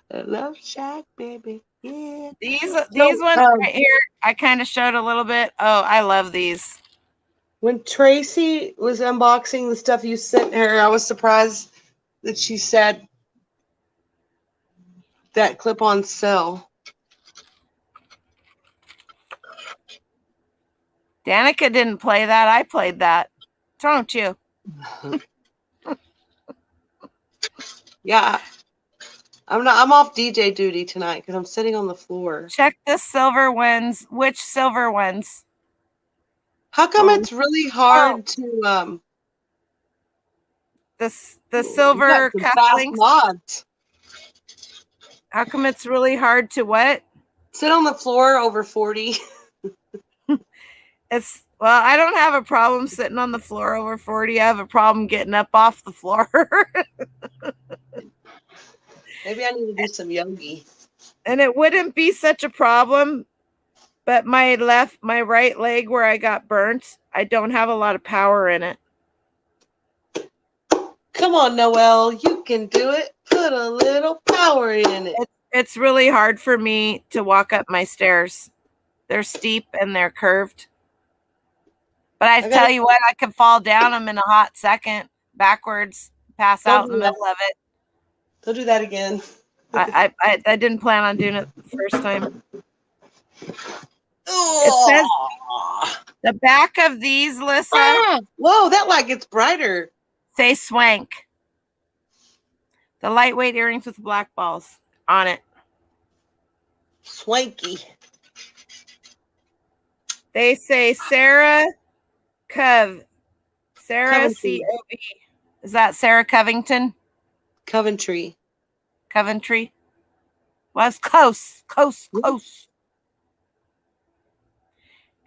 S2: A love shack, baby. Yeah.
S1: These ones right here, I kind of showed a little bit. Oh, I love these.
S2: When Tracy was unboxing the stuff you sent her, I was surprised that she said that clip on sale.
S1: Danica didn't play that. I played that. Don't you?
S2: Yeah. I'm off DJ duty tonight because I'm sitting on the floor.
S1: Check the silver ones. Which silver ones?
S2: How come it's really hard to
S1: the silver cufflinks?
S2: Mods.
S1: How come it's really hard to what?
S2: Sit on the floor over 40.
S1: Well, I don't have a problem sitting on the floor over 40. I have a problem getting up off the floor.
S2: Maybe I need to do some yogi.
S1: And it wouldn't be such a problem, but my right leg where I got burnt, I don't have a lot of power in it.
S2: Come on, Noelle, you can do it. Put a little power in it.
S1: It's really hard for me to walk up my stairs. They're steep and they're curved. But I tell you what, I could fall down them in a hot second, backwards, pass out in the middle of it.
S2: Don't do that again.
S1: I didn't plan on doing it the first time.
S2: Oh.
S1: It says the back of these, Lissa.
S2: Whoa, that light gets brighter.
S1: Say swank. The lightweight earrings with black balls on it.
S2: Swanky.
S1: They say Sarah Cov. Sarah C-O-V. Is that Sarah Covington?
S2: Coventry.
S1: Coventry. Well, it's close.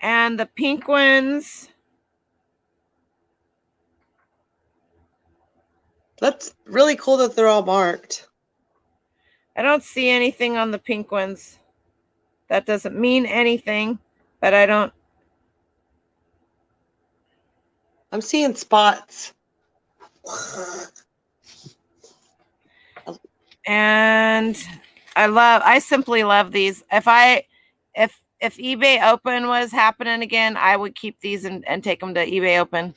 S1: And the pink ones.
S2: That's really cool that they're all marked.
S1: I don't see anything on the pink ones. That doesn't mean anything, but I don't.
S2: I'm seeing spots.
S1: And I simply love these. If eBay Open was happening again, I would keep these and take them to eBay Open.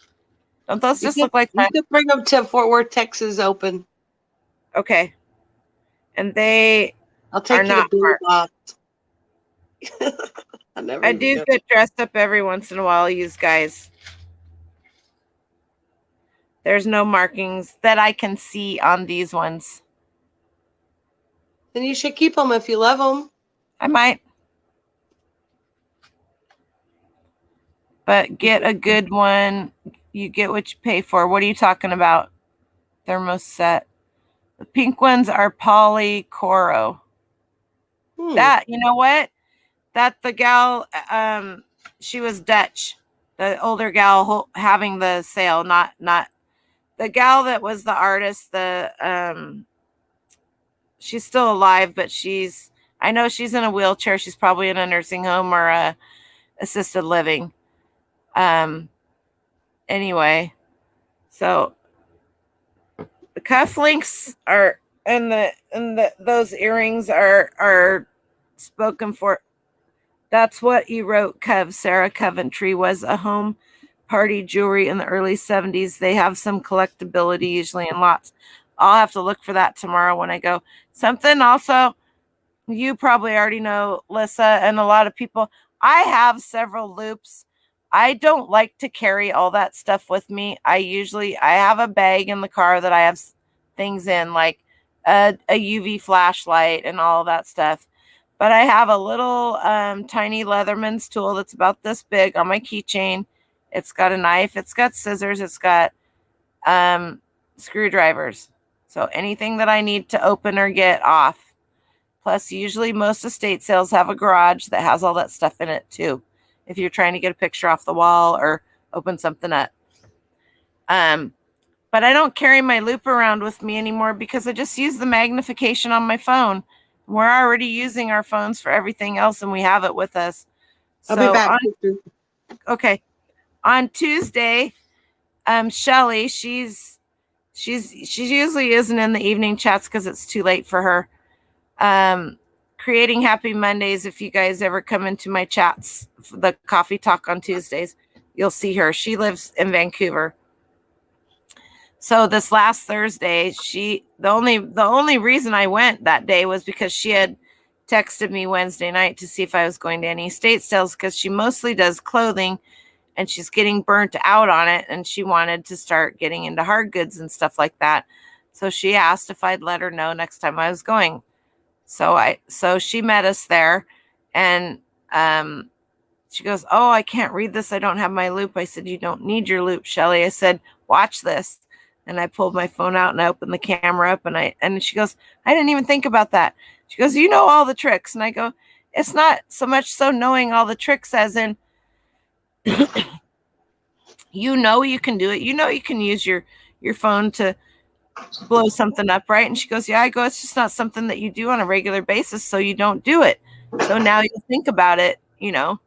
S1: Don't those just look like fun?
S2: You could bring them to Fort Worth, Texas Open.
S1: Okay. And
S2: I'll take you to Blue Box.
S1: I do get dressed up every once in a while, you guys. There's no markings that I can see on these ones.
S2: Then you should keep them if you love them.
S1: I might. But get a good one. You get what you pay for. What are you talking about? Thermoset. The pink ones are Polycoro. That, you know what? That the gal, she was Dutch. The older gal having the sale, not the gal that was the artist. She's still alive, but she's I know she's in a wheelchair. She's probably in a nursing home or a assisted living. Anyway, so the cufflinks are and those earrings are spoken for. That's what you wrote, Kev. Sarah Coventry was a home party jewelry in the early 70s. They have some collectability, usually in lots. I'll have to look for that tomorrow when I go. Something also you probably already know, Lissa, and a lot of people. I have several loops. I don't like to carry all that stuff with me. I have a bag in the car that I have things in, like a UV flashlight and all that stuff. But I have a little tiny Leatherman's tool that's about this big on my keychain. It's got a knife. It's got scissors. It's got screwdrivers. So anything that I need to open or get off. Plus, usually most estate sales have a garage that has all that stuff in it too, if you're trying to get a picture off the wall or open something up. But I don't carry my loop around with me anymore because I just use the magnification on my phone. We're already using our phones for everything else, and we have it with us.
S2: I'll be back.
S1: Okay. On Tuesday, Shelly, she usually isn't in the evening chats because it's too late for her. Creating Happy Mondays. If you guys ever come into my chats, the coffee talk on Tuesdays, you'll see her. She lives in Vancouver. So this last Thursday, the only reason I went that day was because she had texted me Wednesday night to see if I was going to any estate sales, because she mostly does clothing and she's getting burnt out on it, and she wanted to start getting into hard goods and stuff like that. So she asked if I'd let her know next time I was going. So she met us there, and she goes, "Oh, I can't read this. I don't have my loop." I said, "You don't need your loop, Shelly." I said, "Watch this." And I pulled my phone out and I opened the camera up, and she goes, "I didn't even think about that." She goes, "You know all the tricks." And I go, "It's not so much so knowing all the tricks as in, you can do it. You can use your phone to blow something up, right?" And she goes, "Yeah." I go, "It's just not something that you do on a regular basis, so you don't do it. So now you think about it, I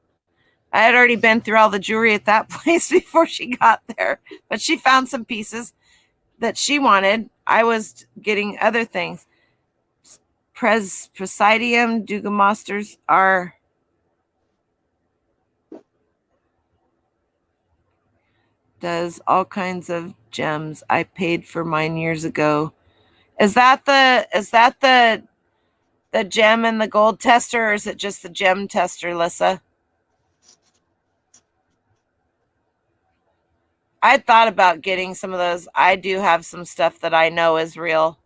S1: had already been through all the jewelry at that place before she got there, but she found some pieces that she wanted. I was getting other things. Presidium Dugamasters does all kinds of gems. I paid for mine years ago. Is that the gem and the gold tester, or is it just the gem tester, Lissa? I thought about getting some of those. I do have some stuff that I know is real.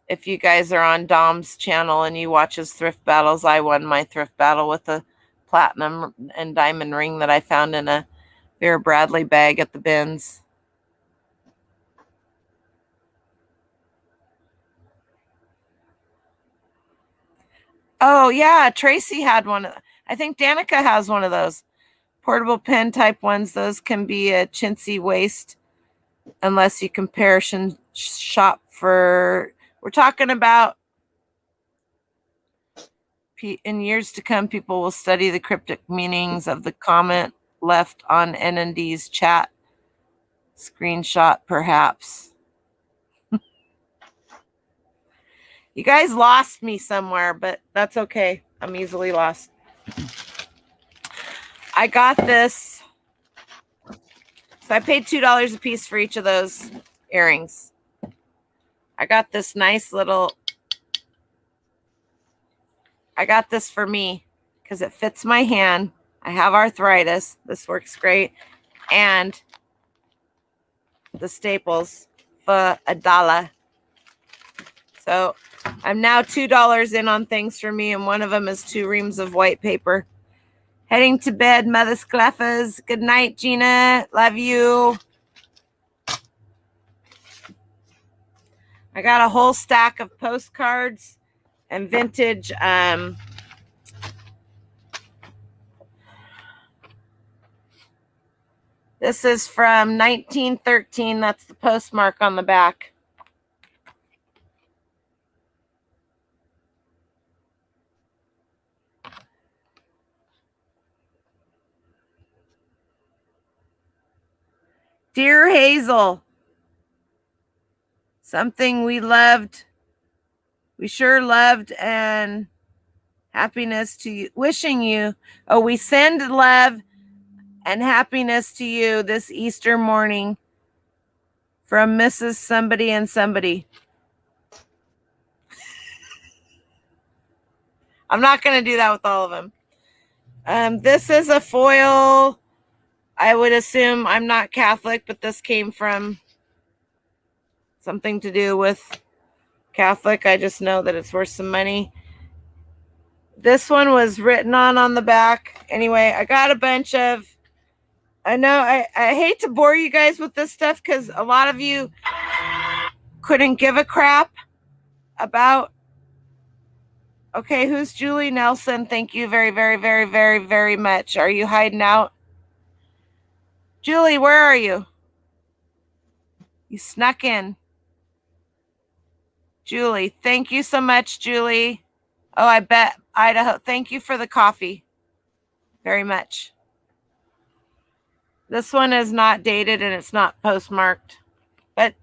S1: If you guys are on Dom's channel and you watch his thrift battles, I won my thrift battle with a platinum and diamond ring that I found in a Vera Bradley bag at the bins. Oh, yeah. Tracy had one. I think Danica has one of those portable pen type ones. Those can be a chintzy waste unless you comparison shop for. We're talking about in years to come, people will study the cryptic meanings of the comment left on NND's chat. Screenshot, perhaps. You guys lost me somewhere, but that's okay. I'm easily lost. I got this. So I paid $2 a piece for each of those earrings. I got this nice little. I got this for me because it fits my hand. I have arthritis. This works great. And the staples for $1. So I'm now $2 in on things for me, and one of them is 2 reams of white paper. Heading to bed, Mother Scleffas. Good night, Gina. Love you. I got a whole stack of postcards and vintage. This is from 1913. That's the postmark on the back. Dear Hazel, something we loved, we sure loved, and happiness to you, wishing you, we send love and happiness to you this Easter morning from Mrs. Somebody and Somebody. I'm not going to do that with all of them. This is a foil. I would assume I'm not Catholic, but this came from something to do with Catholic. I just know that it's worth some money. This one was written on the back. Anyway, I got a bunch of, I know I hate to bore you guys with this stuff because a lot of you couldn't give a crap about. Okay, who's Julie Nelson? Thank you very, very, very, very, very much. Are you hiding out? Julie, where are you? You snuck in. Julie, thank you so much, Julie. Oh, I bet Idaho. Thank you for the coffee. Very much. This one is not dated and it's not postmarked. But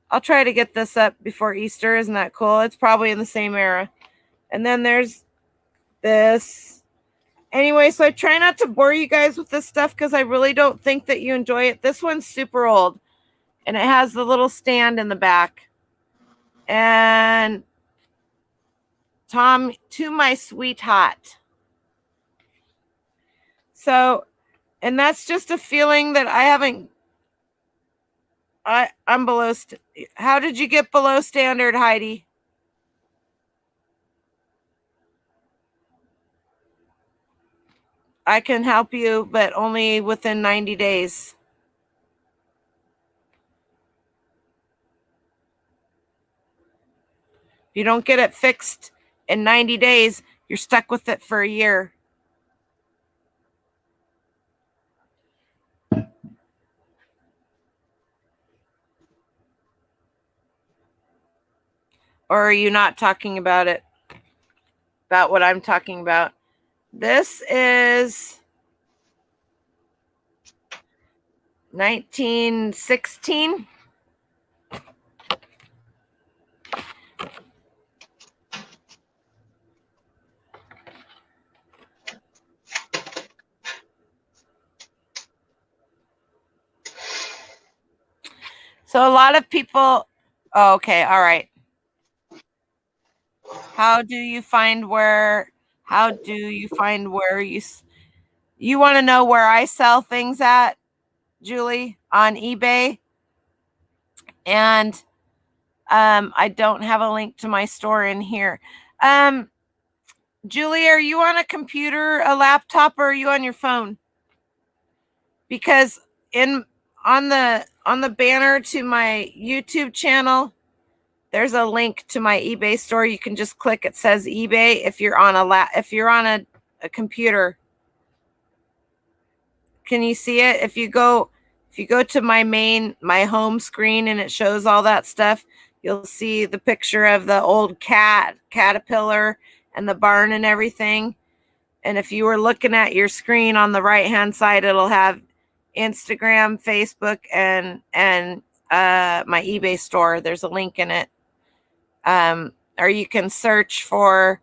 S1: I'll try to get this up before Easter. Isn't that cool? It's probably in the same era. And then there's this. Anyway, so I try not to bore you guys with this stuff because I really don't think that you enjoy it. This one's super old. And it has the little stand in the back. And Tom, to my sweetheart. So, and that's just a feeling that I haven't. I'm below. How did you get below standard, Heidi? I can help you, but only within 90 days. If you don't get it fixed in 90 days, you're stuck with it for a year. Or are you not talking about it? About what I'm talking about? This is 1916. So a lot of people, oh, okay, all right. How do you find where you want to know where I sell things at, Julie? On eBay. And I don't have a link to my store in here. Julie, are you on a computer, a laptop, or are you on your phone? Because on the banner to my YouTube channel, there's a link to my eBay store. You can just click. It says eBay if you're on a computer. Can you see it? If you go to my home screen and it shows all that stuff, you'll see the picture of the old caterpillar and the barn and everything. And if you were looking at your screen on the right hand side, it'll have Instagram, Facebook, and my eBay store. There's a link in it. Or you can search for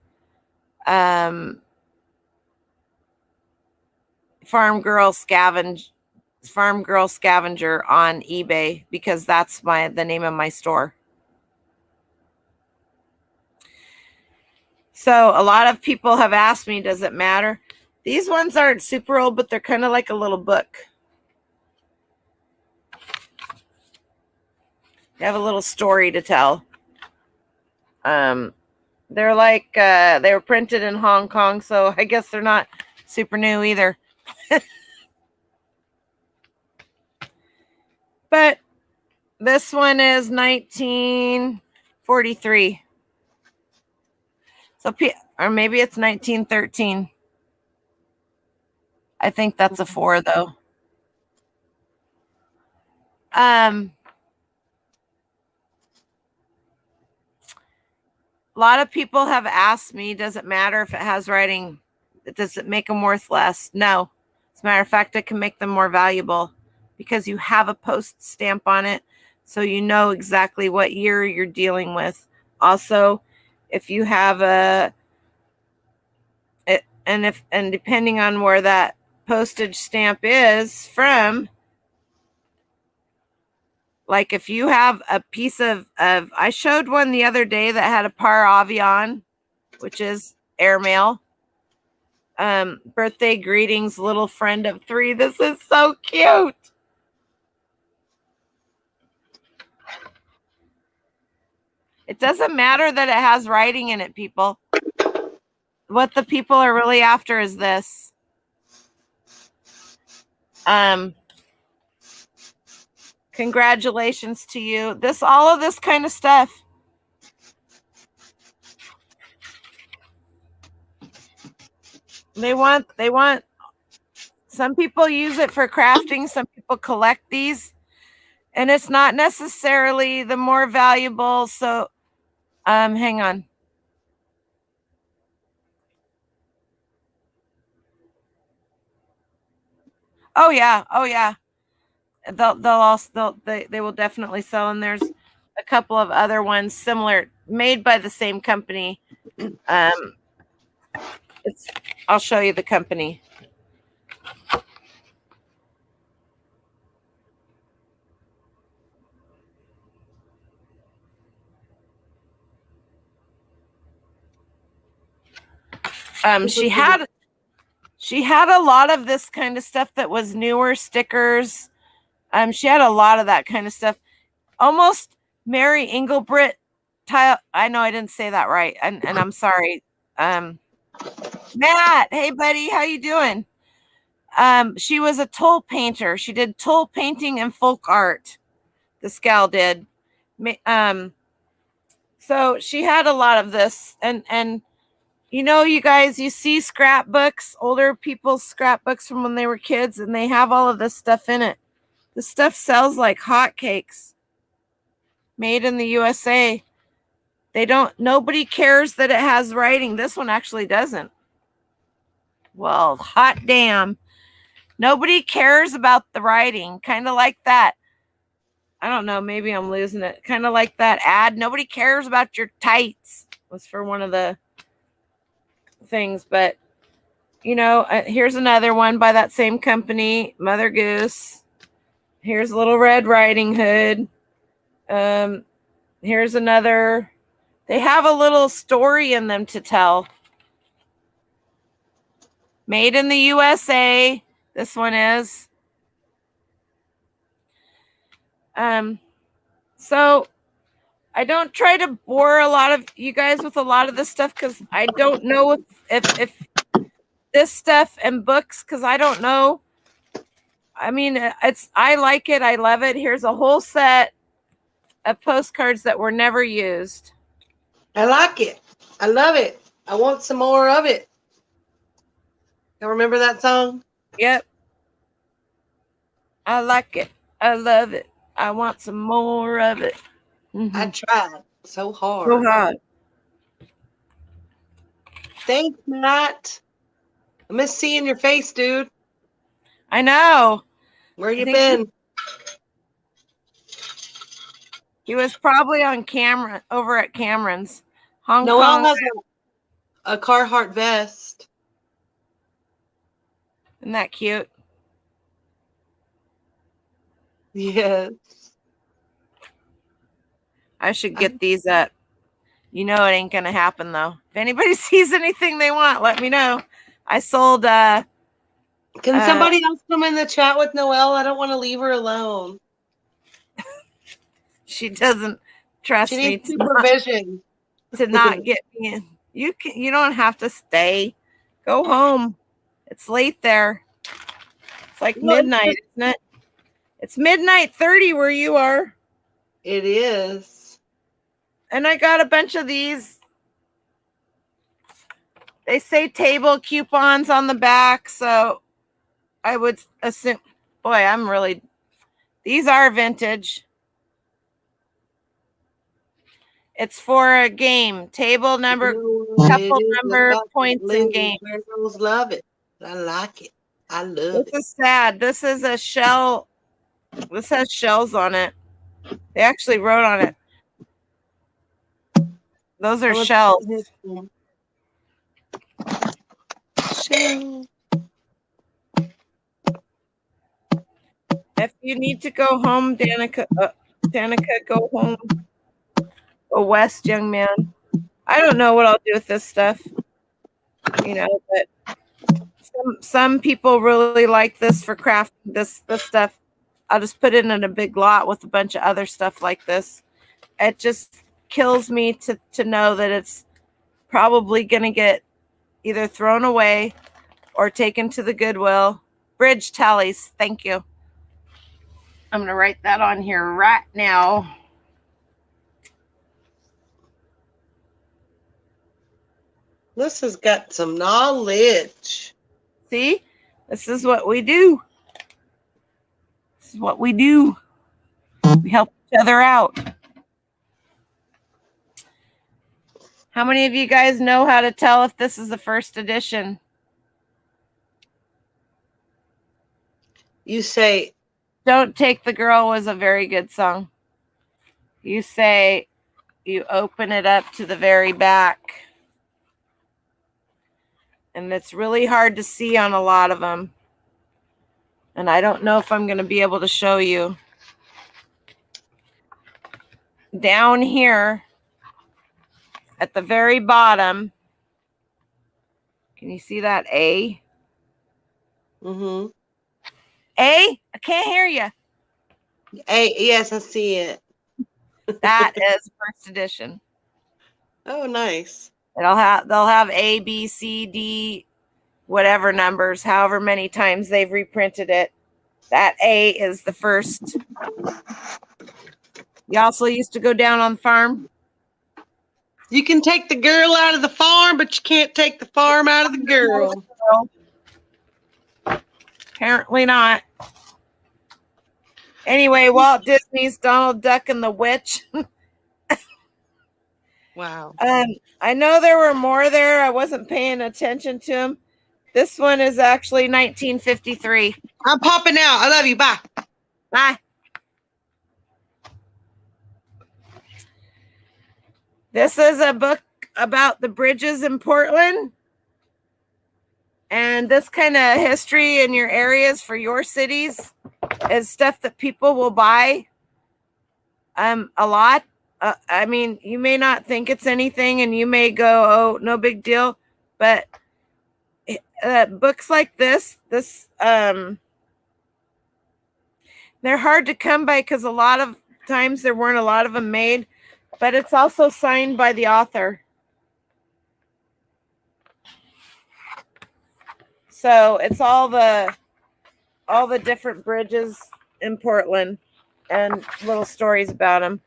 S1: Farm Girl Scavenger on eBay, because that's the name of my store. So a lot of people have asked me, does it matter? These ones aren't super old, but they're kind of like a little book. They have a little story to tell. They're like, they were printed in Hong Kong, so I guess they're not super new either. But this one is 1943. So, or maybe it's 1913. I think that's a 4 though. A lot of people have asked me, does it matter if it has writing? Does it make them worth less? No. As a matter of fact, it can make them more valuable. because you have a post stamp on it, so you know exactly what year you're dealing with. Also, if you have and depending on where that postage stamp is from, like if you have a piece of I showed one the other day that had a Par Avion, which is airmail. Birthday greetings, little friend of 3. This is so cute. It doesn't matter that it has writing in it, people. What the people are really after is this. Congratulations to you. All of this kind of stuff. They want, some people use it for crafting. Some people collect these, and it's not necessarily the more valuable. So, hang on. Oh yeah. They will definitely sell, and there's a couple of other ones similar, made by the same company. I'll show you the company. She had a lot of this kind of stuff that was newer stickers. She had a lot of that kind of stuff. Almost Mary Engelbrit tile. I know I didn't say that right, and I'm sorry. Matt, hey buddy, how you doing? She was a toll painter. She did toll painting and folk art. This gal did. So she had a lot of this, and you know, you guys, you see scrapbooks, older people's scrapbooks from when they were kids, and they have all of this stuff in it. This stuff sells like hotcakes. Made in the USA. Nobody cares that it has writing. This one actually doesn't. Well, hot damn. Nobody cares about the writing. Kind of like that. I don't know. Maybe I'm losing it. Kind of like that ad. Nobody cares about your tights. Was for one of the things. But, you know, here's another one by that same company. Mother Goose. Here's Little Red Riding Hood. Here's another. They have a little story in them to tell. Made in the USA. This one is. So I don't try to bore a lot of you guys with a lot of this stuff, because I don't know if this stuff and books, because I don't know. I mean, I like it. I love it. Here's a whole set of postcards that were never used.
S2: I like it. I love it. I want some more of it. You remember that song?
S1: Yep. I like it. I love it. I want some more of it. Mm-hmm.
S2: I tried so hard.
S1: So hard.
S2: Thanks, Matt. I miss seeing your face, dude.
S1: I know.
S2: Where you been?
S1: He was probably on camera over at Cameron's. Hong
S2: Noelle
S1: Kong.
S2: has a Carhartt vest.
S1: Isn't that cute?
S2: Yes.
S1: I should get these up. You know it ain't gonna happen though. If anybody sees anything they want, let me know. I sold
S2: Can somebody else come in the chat with Noelle? I don't want to leave her alone.
S1: She doesn't trust
S2: She
S1: me
S2: needs supervision.
S1: to not get me in. You don't have to stay. Go home. It's late there. It's like midnight, isn't it? It's midnight 30 where you are.
S2: It is.
S1: And I got a bunch of these. They say table coupons on the back, so I would assume, boy, these are vintage. It's for a game. Table number, couple number, points in game.
S2: Girls love it. I like it. I love it.
S1: This is sad. This is a shell This has shells on it. They actually wrote on it. Those are shells.
S2: Shell.
S1: If you need to go home, Danica, go home. Go west, young man. I don't know what I'll do with this stuff. But some people really like this for crafting this stuff. I'll just put it in a big lot with a bunch of other stuff like this. It just kills me to know that it's probably going to get either thrown away or taken to the Goodwill. Bridge tallies. Thank you. I'm going to write that on here right now.
S2: This has got some knowledge.
S1: See? This is what we do. This is what we do. We help each other out. How many of you guys know how to tell if this is the first edition?
S2: You say,
S1: Don't Take the Girl was a very good song. You say, you open it up to the very back. And it's really hard to see on a lot of them. And I don't know if I'm going to be able to show you. Down here at the very bottom, can you see that A?
S2: mm-hmm.
S1: A? I can't hear you.
S2: Hey, yes, I see it.
S1: That is first edition.
S2: Oh, nice.
S1: They'll have A, B, C, D, whatever numbers, however many times they've reprinted it. That A is the first. You also used to go down on the farm.
S2: You can take the girl out of the farm, but you can't take the farm out of the girl.
S1: Apparently not. Anyway, Walt Disney's Donald Duck and the Witch.
S2: Wow.
S1: I know there were more there. I wasn't paying attention to them. This one is actually 1953.
S2: I'm popping out. I love you. Bye.
S1: Bye. This is a book about the bridges in Portland. And this kind of history in your areas for your cities is stuff that people will buy a lot. I mean, you may not think it's anything and you may go, oh, no big deal. But books like this, they're hard to come by because a lot of times there weren't a lot of them made, but it's also signed by the author. So it's all the different bridges in Portland and little stories about them.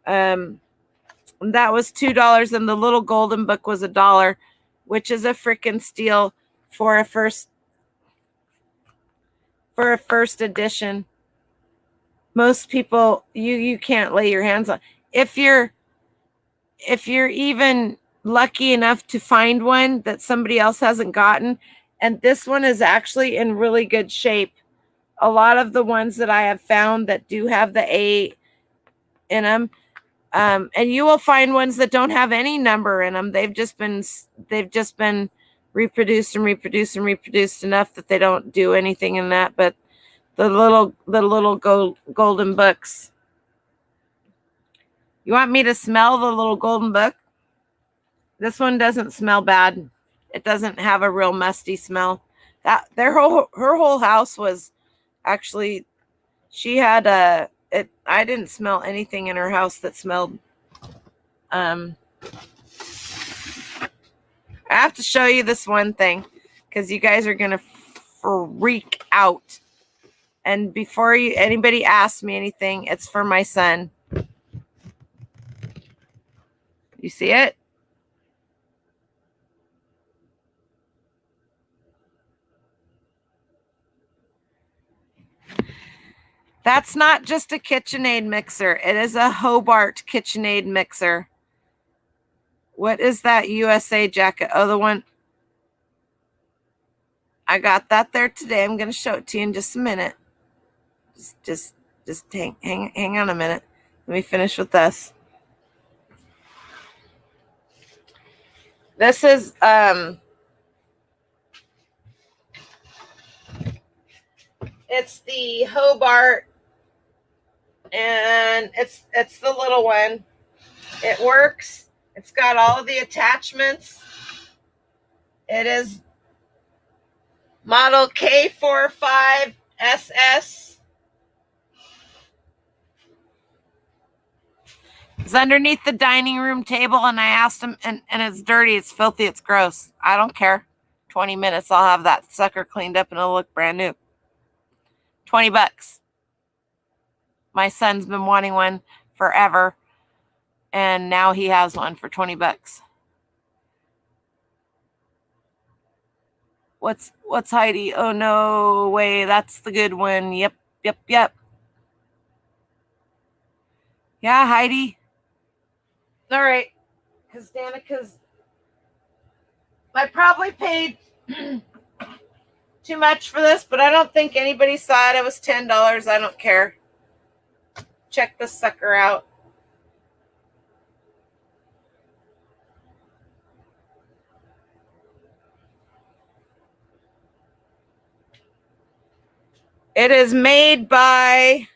S1: That was $2, and the little golden book was $1, which is a freaking steal for a first edition. Most people you can't lay your hands on. If you're even lucky enough to find one that somebody else hasn't gotten, and this one is actually in really good shape. A lot of the ones that I have found that do have the A in them, and you will find ones that don't have any number in them. They've just been reproduced and reproduced and reproduced enough that they don't do anything in that. But the little golden books. You want me to smell the little golden book? This one doesn't smell bad. It doesn't have a real musty smell. Her whole house was actually, she had I didn't smell anything in her house that smelled. I have to show you this one thing because you guys are gonna freak out. And before anybody asks me anything, it's for my son. You see it? That's not just a KitchenAid mixer. It is a Hobart KitchenAid mixer. What is that USA jacket? Oh, the one. I got that there today. I'm going to show it to you in just a minute. Just hang on a minute. Let me finish with this. This is it's the Hobart, and it's the little one. It works. It's got all of the attachments. It is model K45SS. It's underneath the dining room table, and I asked him, and it's dirty, it's filthy, it's gross. I don't care. 20 minutes, I'll have that sucker cleaned up and it'll look brand new. $20. My son's been wanting one forever, and now he has one for $20. What's Heidi? Oh, no way. That's the good one. Yep. Yeah, Heidi. All right. Because Danica's, I probably paid too much for this, but I don't think anybody saw it. It was $10. I don't care. Check this sucker out. It is made by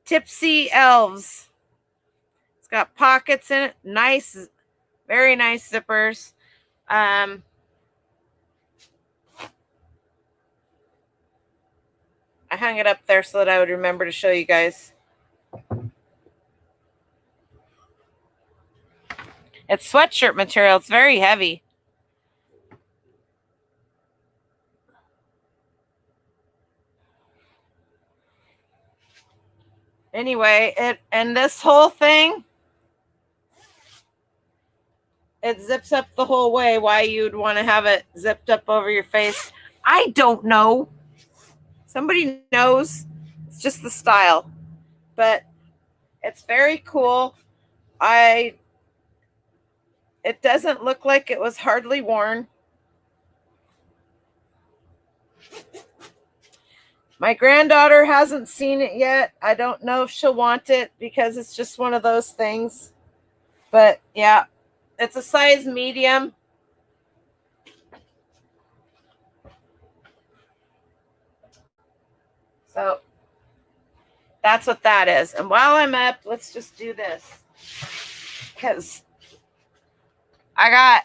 S1: Tipsy Elves. It's got pockets in it. Nice, very nice zippers. I hung it up there so that I would remember to show you guys. It's sweatshirt material. It's very heavy. Anyway, and this whole thing, it zips up the whole way. Why you'd want to have it zipped up over your face, I don't know. Somebody knows. It's just the style. But it's very cool. It doesn't look like it was hardly worn. My granddaughter hasn't seen it yet. I don't know if she'll want it because it's just one of those things. But yeah, it's a size medium. So that's what that is. And while I'm up, let's just do this. Because I got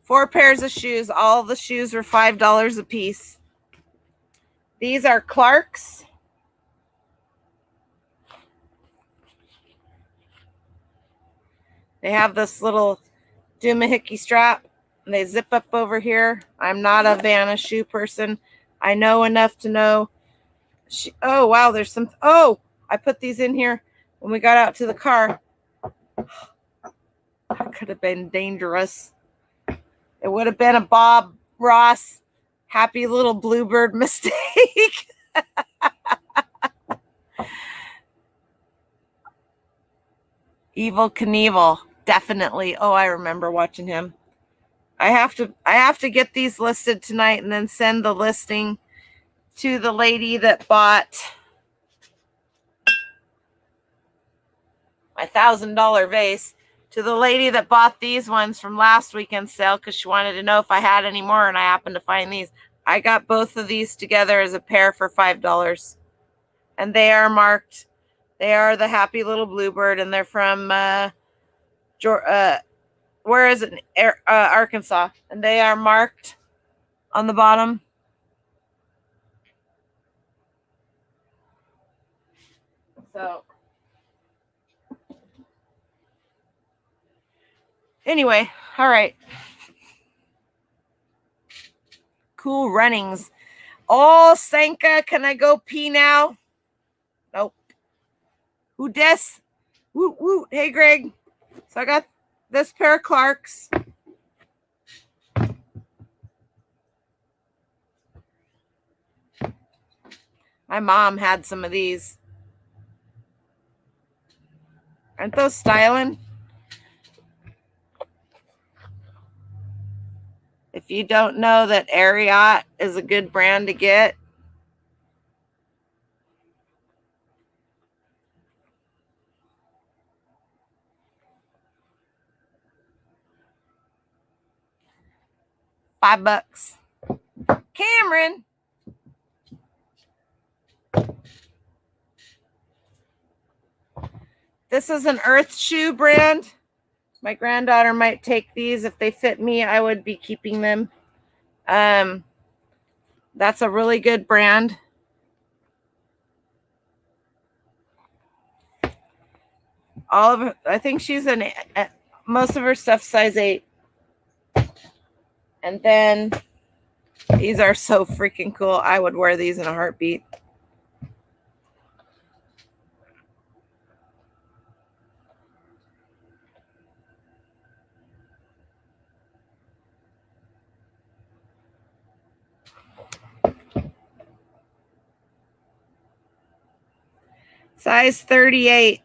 S1: 4 pairs of shoes. All the shoes were $5 a piece. These are Clark's. They have this little doohickey strap, and they zip up over here. I'm not a Vanna shoe person. I know enough to know. Oh, wow, there's some. Oh, I put these in here when we got out to the car. That could have been dangerous. It would have been a Bob Ross happy little bluebird mistake. Evel Knievel, definitely. Oh, I remember watching him. I have to get these listed tonight and then send the listing to the lady that bought my $1,000 vase, to the lady that bought these ones from last weekend's sale because she wanted to know if I had any more, and I happened to find these. I got both of these together as a pair for $5, and they are marked. They are the happy little bluebird, and they're from where is it? Arkansas, and they are marked on the bottom. So anyway, all right. Cool runnings. Oh, Sanka, can I go pee now? Nope. Who dis? Woot woot. Hey, Greg. So I got this pair of Clark's. My mom had some of these. Aren't those styling? If you don't know that Ariat is a good brand to get, $5. Cameron. This is an Earth Shoe brand. My granddaughter might take these. If they fit me, I would be keeping them. That's a really good brand. All of her, I think she's most of her stuff size 8. And then these are so freaking cool. I would wear these in a heartbeat. Size 38.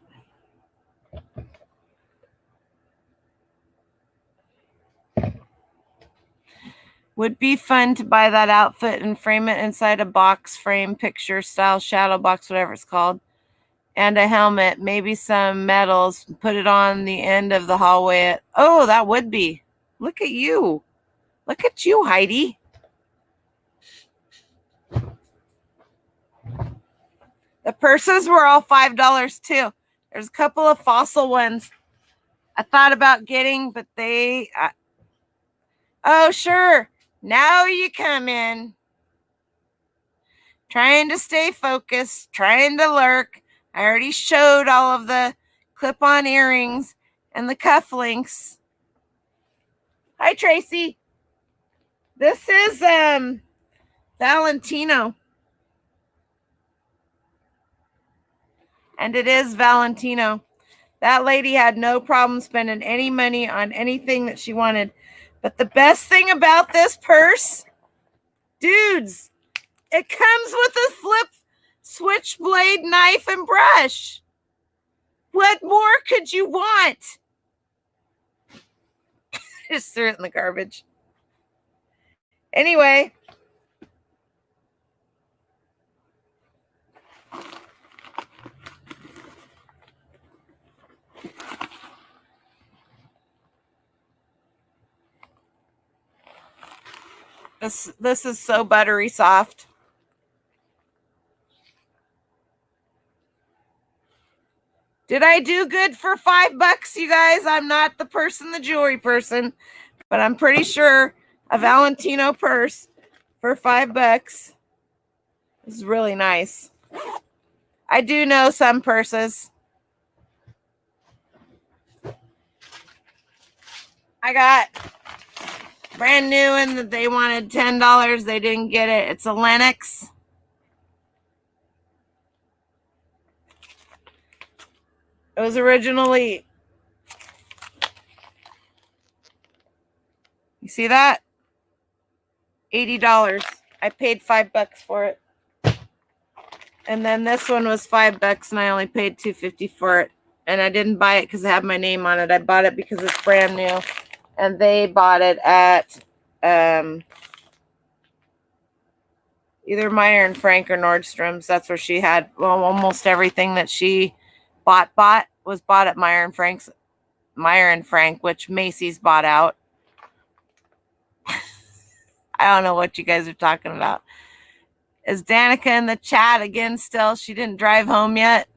S1: Would be fun to buy that outfit and frame it inside a box frame, picture style, shadow box, whatever it's called. And a helmet, maybe some medals, put it on the end of the hallway. Oh, that would be. Look at you. Look at you, Heidi. The purses were all $5 too. There's a couple of Fossil ones I thought about getting, but they... oh, sure. Now you come in. Trying to stay focused, trying to lurk. I already showed all of the clip-on earrings and the cufflinks. Hi, Tracy. This is Valentino. And it is Valentino. That lady had no problem spending any money on anything that she wanted. But the best thing about this purse, dudes, it comes with a flip switchblade knife and brush. What more could you want? Just threw it in the garbage. Anyway. This is so buttery soft. Did I do good for $5, you guys? I'm not the jewelry person, but I'm pretty sure a Valentino purse for $5 is really nice. I do know some purses. I got brand new and that they wanted $10. They didn't get it. It's a Lenox. It was originally, you see that? $80. I paid $5 for it. And then this one was $5 and I only paid $2.50 for it. And I didn't buy it because it had my name on it. I bought it because it's brand new. And they bought it at either Meyer and Frank or Nordstrom's. That's where she had, well, almost everything that she bought was bought at Meyer and Frank, which Macy's bought out. I don't know what you guys are talking about. Is Danica in the chat again still? She didn't drive home yet.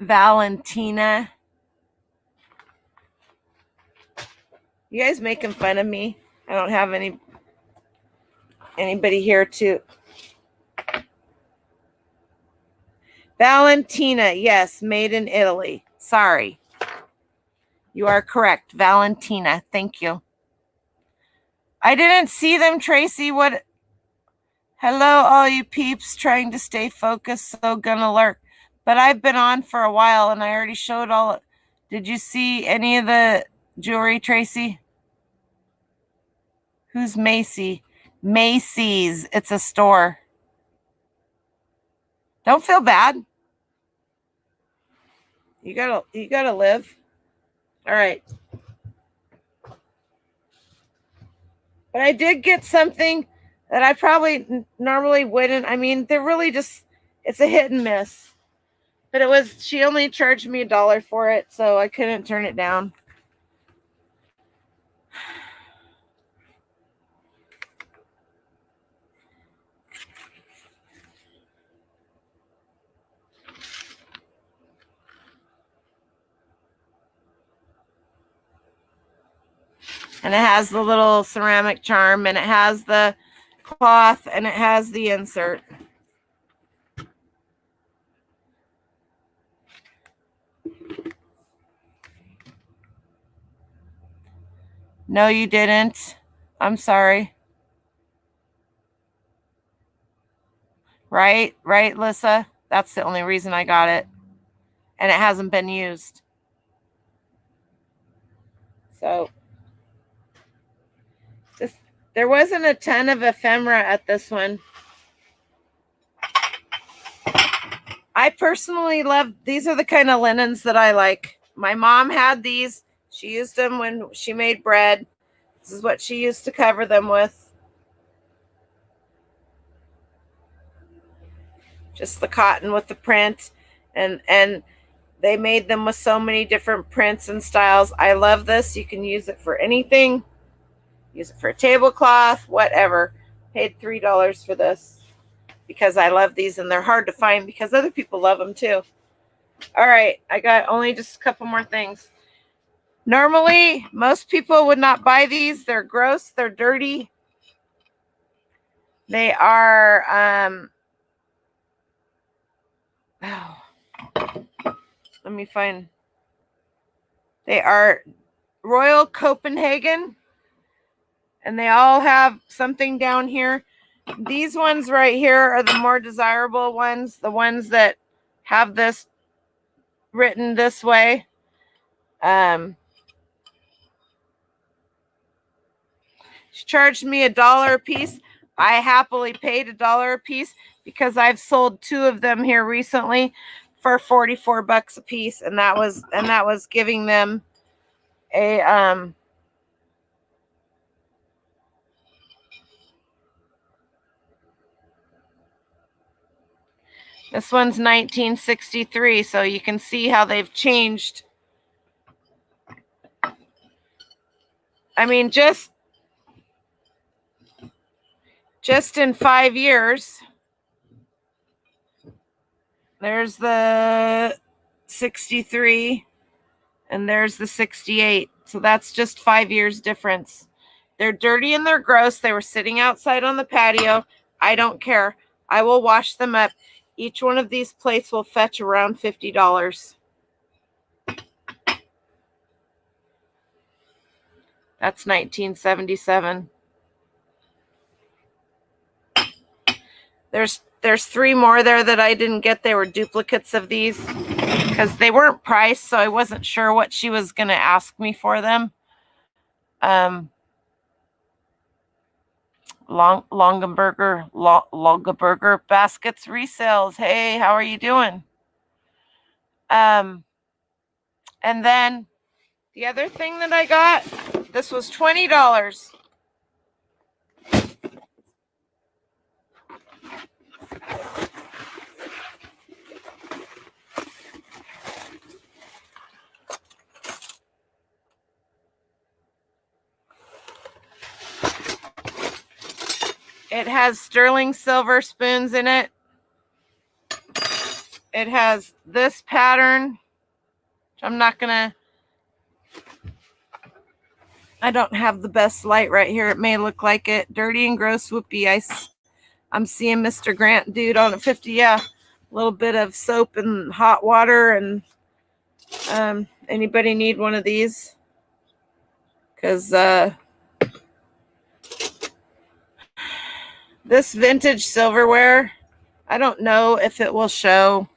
S1: Valentina. You guys making fun of me? I don't have anybody here to. Valentina, yes, made in Italy. Sorry. You are correct. Valentina. Thank you. I didn't see them, Tracy. What? Hello, all you peeps trying to stay focused, so gonna lurk. But I've been on for a while and I already showed all. Did you see any of the jewelry, Tracy? Who's Macy? Macy's. It's a store. Don't feel bad. You gotta live. All right. But I did get something that I probably normally wouldn't. I mean, they're really just, it's a hit and miss. But it was, she only charged me $1 for it, so I couldn't turn it down. And it has the little ceramic charm, and it has the cloth, and it has the insert. No, you didn't. I'm sorry. Right, Lissa? That's the only reason I got it. And it hasn't been used. So there wasn't a ton of ephemera at this one. I personally love, these are the kind of linens that I like. My mom had these. She used them when she made bread. This is what she used to cover them with. Just the cotton with the print. And they made them with so many different prints and styles. I love this. You can use it for anything. Use it for a tablecloth, whatever. Paid $3 for this because I love these, and they're hard to find because other people love them too. All right, I got only just a couple more things. Normally, most people would not buy these. They're gross. They're dirty. They are, let me find. They are Royal Copenhagen, and they all have something down here. These ones right here are the more desirable ones, the ones that have this written this way. She charged me $1 a piece. I happily paid $1 a piece because I've sold 2 of them here recently for $44 a piece, and that was giving them a this one's 1963, so you can see how they've changed. I mean, just in 5 years, there's the 63 and there's the 68. So that's just 5 years difference. They're dirty and they're gross. They were sitting outside on the patio. I don't care. I will wash them up. Each one of these plates will fetch around $50. That's 1977. There's 3 more there that I didn't get. They were duplicates of these because they weren't priced, so I wasn't sure what she was going to ask me for them. Longaberger baskets resales. Hey, how are you doing? And then the other thing that I got, this was $20. It has sterling silver spoons in it. It has this pattern. I'm not gonna, I don't have the best light right here. It may look like it. Dirty and gross whoopee. I'm seeing Mr. Grant dude on a 50. Yeah, a little bit of soap and hot water. And anybody need one of these? Because this vintage silverware, I don't know if it will show.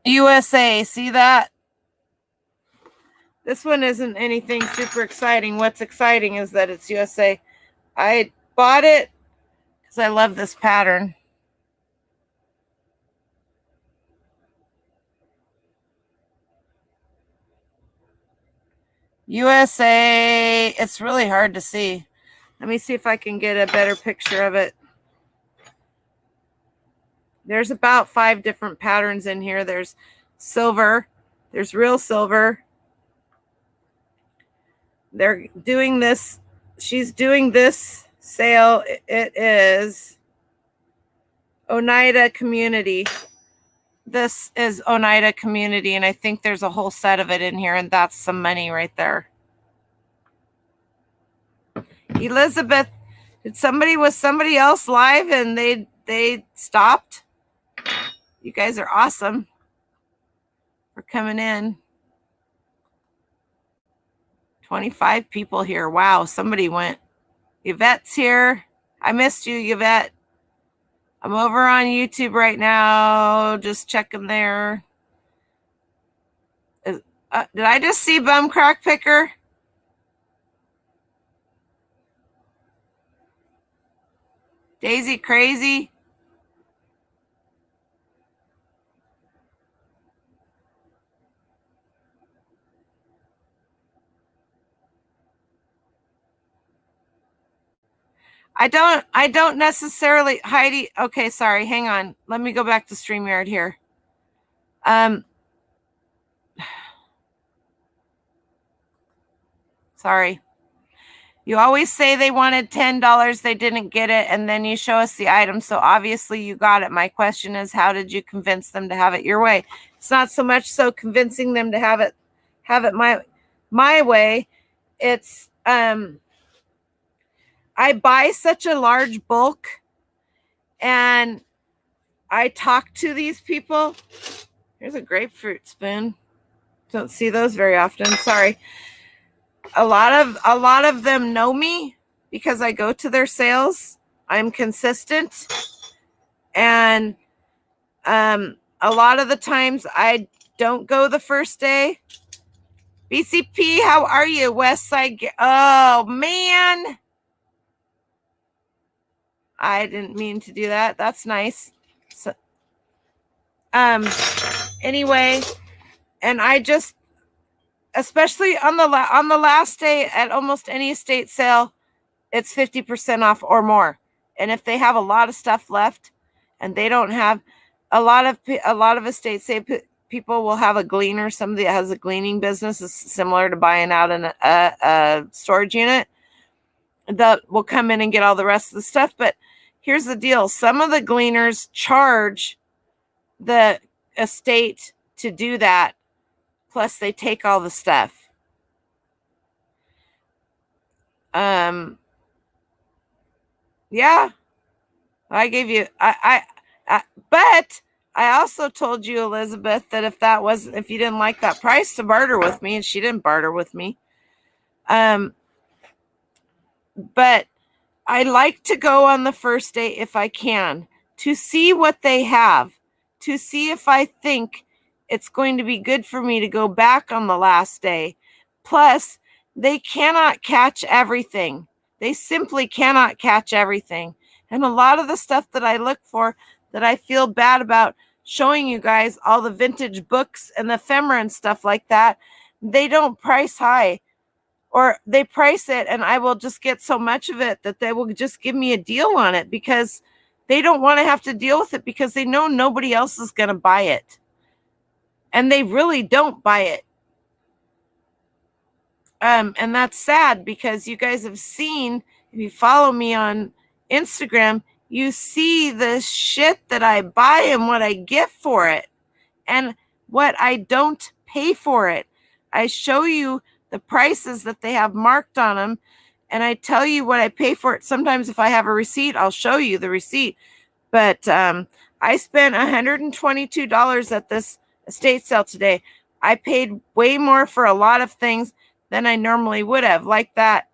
S1: USA, see that? This one isn't anything super exciting. What's exciting is that it's USA. I bought it because I love this pattern. USA. It's really hard to see. Let me see if I can get a better picture of it. There's about 5 different patterns in here. There's silver. There's real silver. They're doing this. She's doing this sale. It is Oneida Community. This is Oneida Community, and I think there's a whole set of it in here, and that's some money right there. Elizabeth, was somebody else live and they stopped? You guys are awesome for coming in. 25 people here. Wow, somebody went. Yvette's here. I missed you, Yvette. I'm over on YouTube right now. Just checking there. Did I just see Bum Crack Picker? Daisy Crazy? I don't necessarily, Heidi. Okay, sorry. Hang on. Let me go back to StreamYard here. Sorry. You always say they wanted $10, they didn't get it, and then you show us the item. So obviously you got it. My question is, how did you convince them to have it your way? It's not so much so convincing them to have it my way. It's I buy such a large bulk, and I talk to these people. Here's a grapefruit spoon. Don't see those very often. Sorry. A lot of them know me because I go to their sales. I'm consistent, and a lot of the times I don't go the first day. BCP, how are you? West Side. Oh man, I didn't mean to do that. That's nice. So, anyway, and I just, especially on the last day at almost any estate sale, it's 50% off or more. And if they have a lot of stuff left, and they don't have a lot of estate sale people will have a gleaner. Somebody that has a gleaning business is similar to buying out a storage unit. That will come in and get all the rest of the stuff. But here's the deal: some of the gleaners charge the estate to do that. Plus, they take all the stuff. Yeah, I gave you. But I also told you, Elizabeth, that if you didn't like that price, to barter with me, and she didn't barter with me. But I like to go on the first day if I can to see what they have, to see if I think it's going to be good for me to go back on the last day. Plus, they cannot catch everything. They simply cannot catch everything. And a lot of the stuff that I look for, that I feel bad about showing you guys, all the vintage books and the ephemera and stuff like that, they don't price high. Or they price it, and I will just get so much of it that they will just give me a deal on it, because they don't want to have to deal with it, because they know nobody else is going to buy it. And they really don't buy it. And that's sad, because you guys have seen, if you follow me on Instagram, you see the shit that I buy and what I get for it and what I don't pay for it. I show you the prices that they have marked on them, and I tell you what I pay for it. Sometimes if I have a receipt, I'll show you the receipt. But I spent $122 at this estate sale today. I paid way more for a lot of things than I normally would have, like that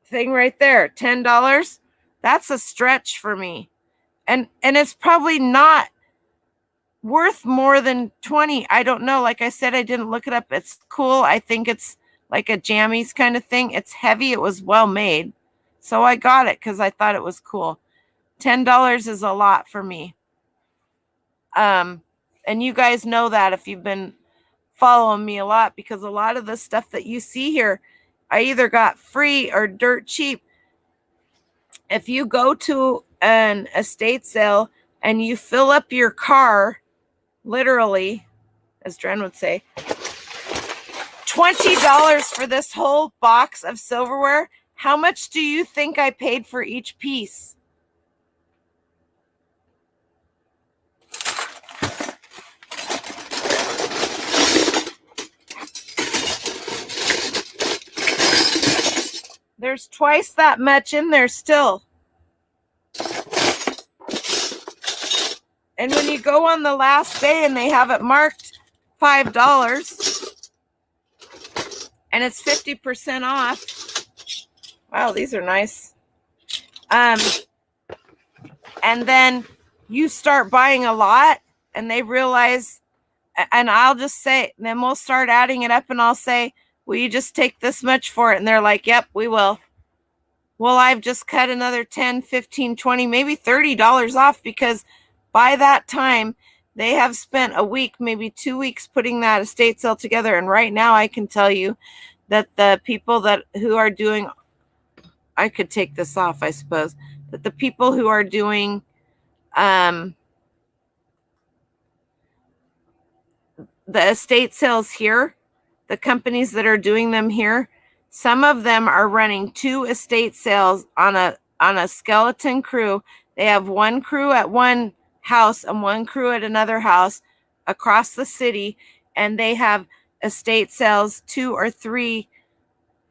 S1: thing right there, $10. That's a stretch for me. And it's probably not worth more than 20. I don't know. Like I said, I didn't look it up. It's cool. I think it's like a jammies kind of thing. It's heavy. It was well made. So I got it because I thought it was cool. $10 is a lot for me. And you guys know that if you've been following me a lot, because a lot of the stuff that you see here, I either got free or dirt cheap. If you go to an estate sale and you fill up your car, literally, as Dren would say, $20 for this whole box of silverware, how much do you think I paid for each piece? There's twice that much in there still. And when you go on the last day and they have it marked $5 and it's 50% off. Wow, these are nice. And then you start buying a lot and they realize, and I'll just say, then we'll start adding it up and I'll say, will you just take this much for it? And they're like, yep, we will. Well, I've just cut another 10, 15, 20, maybe $30 off, because by that time they have spent a week, maybe 2 weeks putting that estate sale together. And right now I can tell you that the people who are doing, I could take this off, I suppose, that the people who are doing the estate sales here, the companies that are doing them here, some of them are running 2 estate sales on a skeleton crew. They have one crew at one house and one crew at another house across the city, and they have estate sales 2 or 3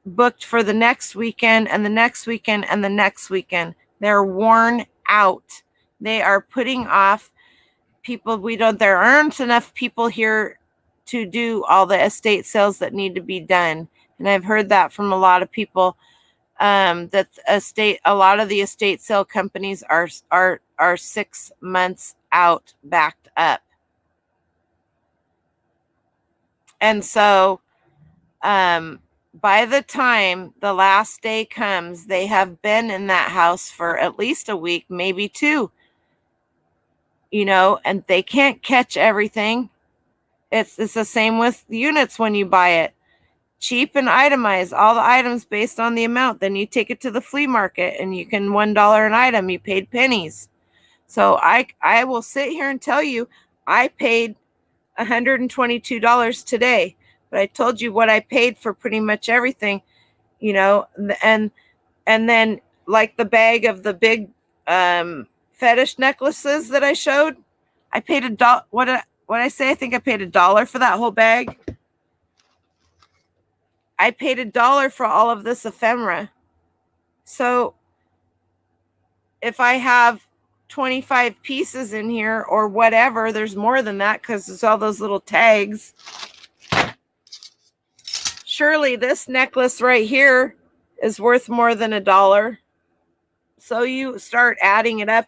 S1: booked for the next weekend and the next weekend and the next weekend. They're worn out. They are putting off people. There aren't enough people here to do all the estate sales that need to be done. And I've heard that from a lot of people, that a lot of the estate sale companies are 6 months out, backed up. And so by the time the last day comes, they have been in that house for at least a week, maybe 2, and they can't catch everything. It's the same with units when you buy it. Cheap and itemize all the items based on the amount. Then you take it to the flea market and you can $1 an item. You paid pennies. So I will sit here and tell you, I paid $122 today, but I told you what I paid for pretty much everything, and then like the bag of the big fetish necklaces that I showed, I paid $1. What I say, I think I paid $1 for that whole bag. I paid $1 for all of this ephemera. So if I have 25 pieces in here or whatever, there's more than that because it's all those little tags. Surely this necklace right here is worth more than $1. So you start adding it up.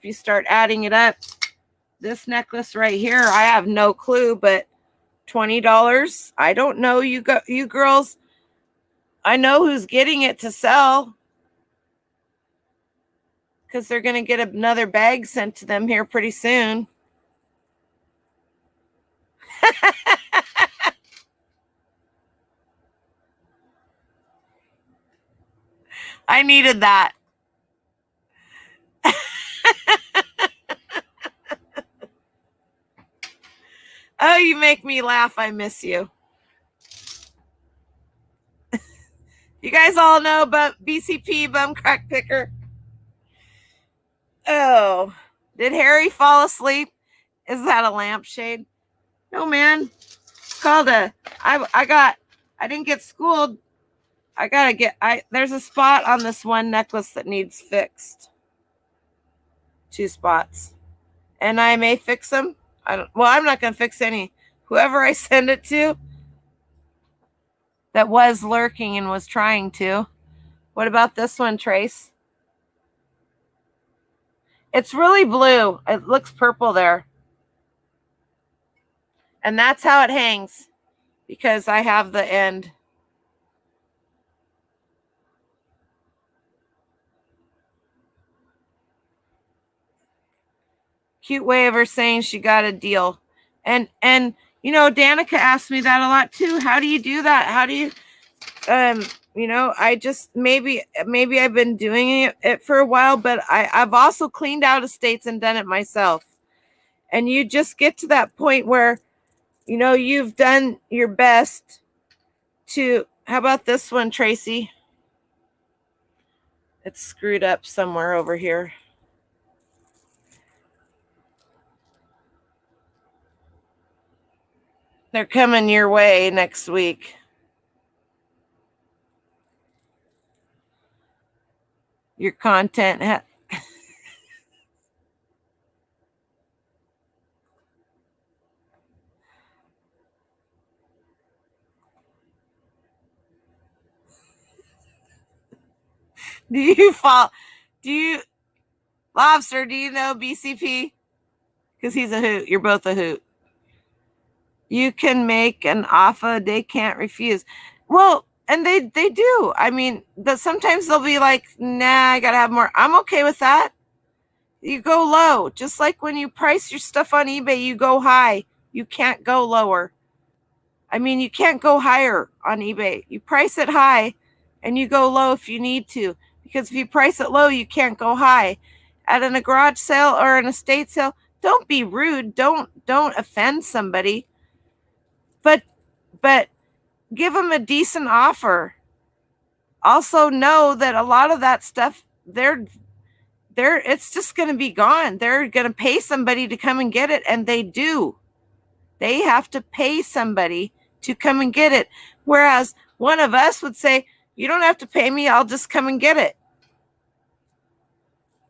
S1: This necklace right here, I have no clue, but $20. I don't know, you girls. I know who's getting it to sell, because they're going to get another bag sent to them here pretty soon. I needed that. Oh, you make me laugh. I miss you. You guys all know about BCP, Bum Crack Picker. Oh, did Harry fall asleep? Is that a lampshade? No, man. It's called I didn't get schooled. There's a spot on this one necklace that needs fixed. 2 spots. And I may fix them. I'm not going to fix any. Whoever I send it to that was lurking and was trying to. What about this one, Trace? It's really blue. It looks purple there. And that's how it hangs, because I have the end. Cute way of her saying she got a deal. And You know, Danica asked me that a lot too. How do you do that? How do you, you know, I just, maybe I've been doing it for a while, but I've also cleaned out estates and done it myself. And you just get to that point where, you know, you've done your best to, how about this one, Tracy? It's screwed up somewhere over here. They're coming your way next week. Your content. Do you fall? Do you, Lobster, do you know BCP? Because he's a hoot. You're both a hoot. You can make an offer they can't refuse. Well, and they do. I mean, but sometimes they'll be like, nah, I gotta have more. I'm okay with that. You go low. Just like when you price your stuff on eBay, you go high. You can't go lower. I mean, you can't go higher on eBay. You price it high and you go low if you need to. Because if you price it low, you can't go high. At a garage sale or an estate sale, don't be rude. Don't offend somebody. But give them a decent offer. Also know that a lot of that stuff, it's just going to be gone. They're going to pay somebody to come and get it, and they do. They have to pay somebody to come and get it. Whereas one of us would say, you don't have to pay me, I'll just come and get it.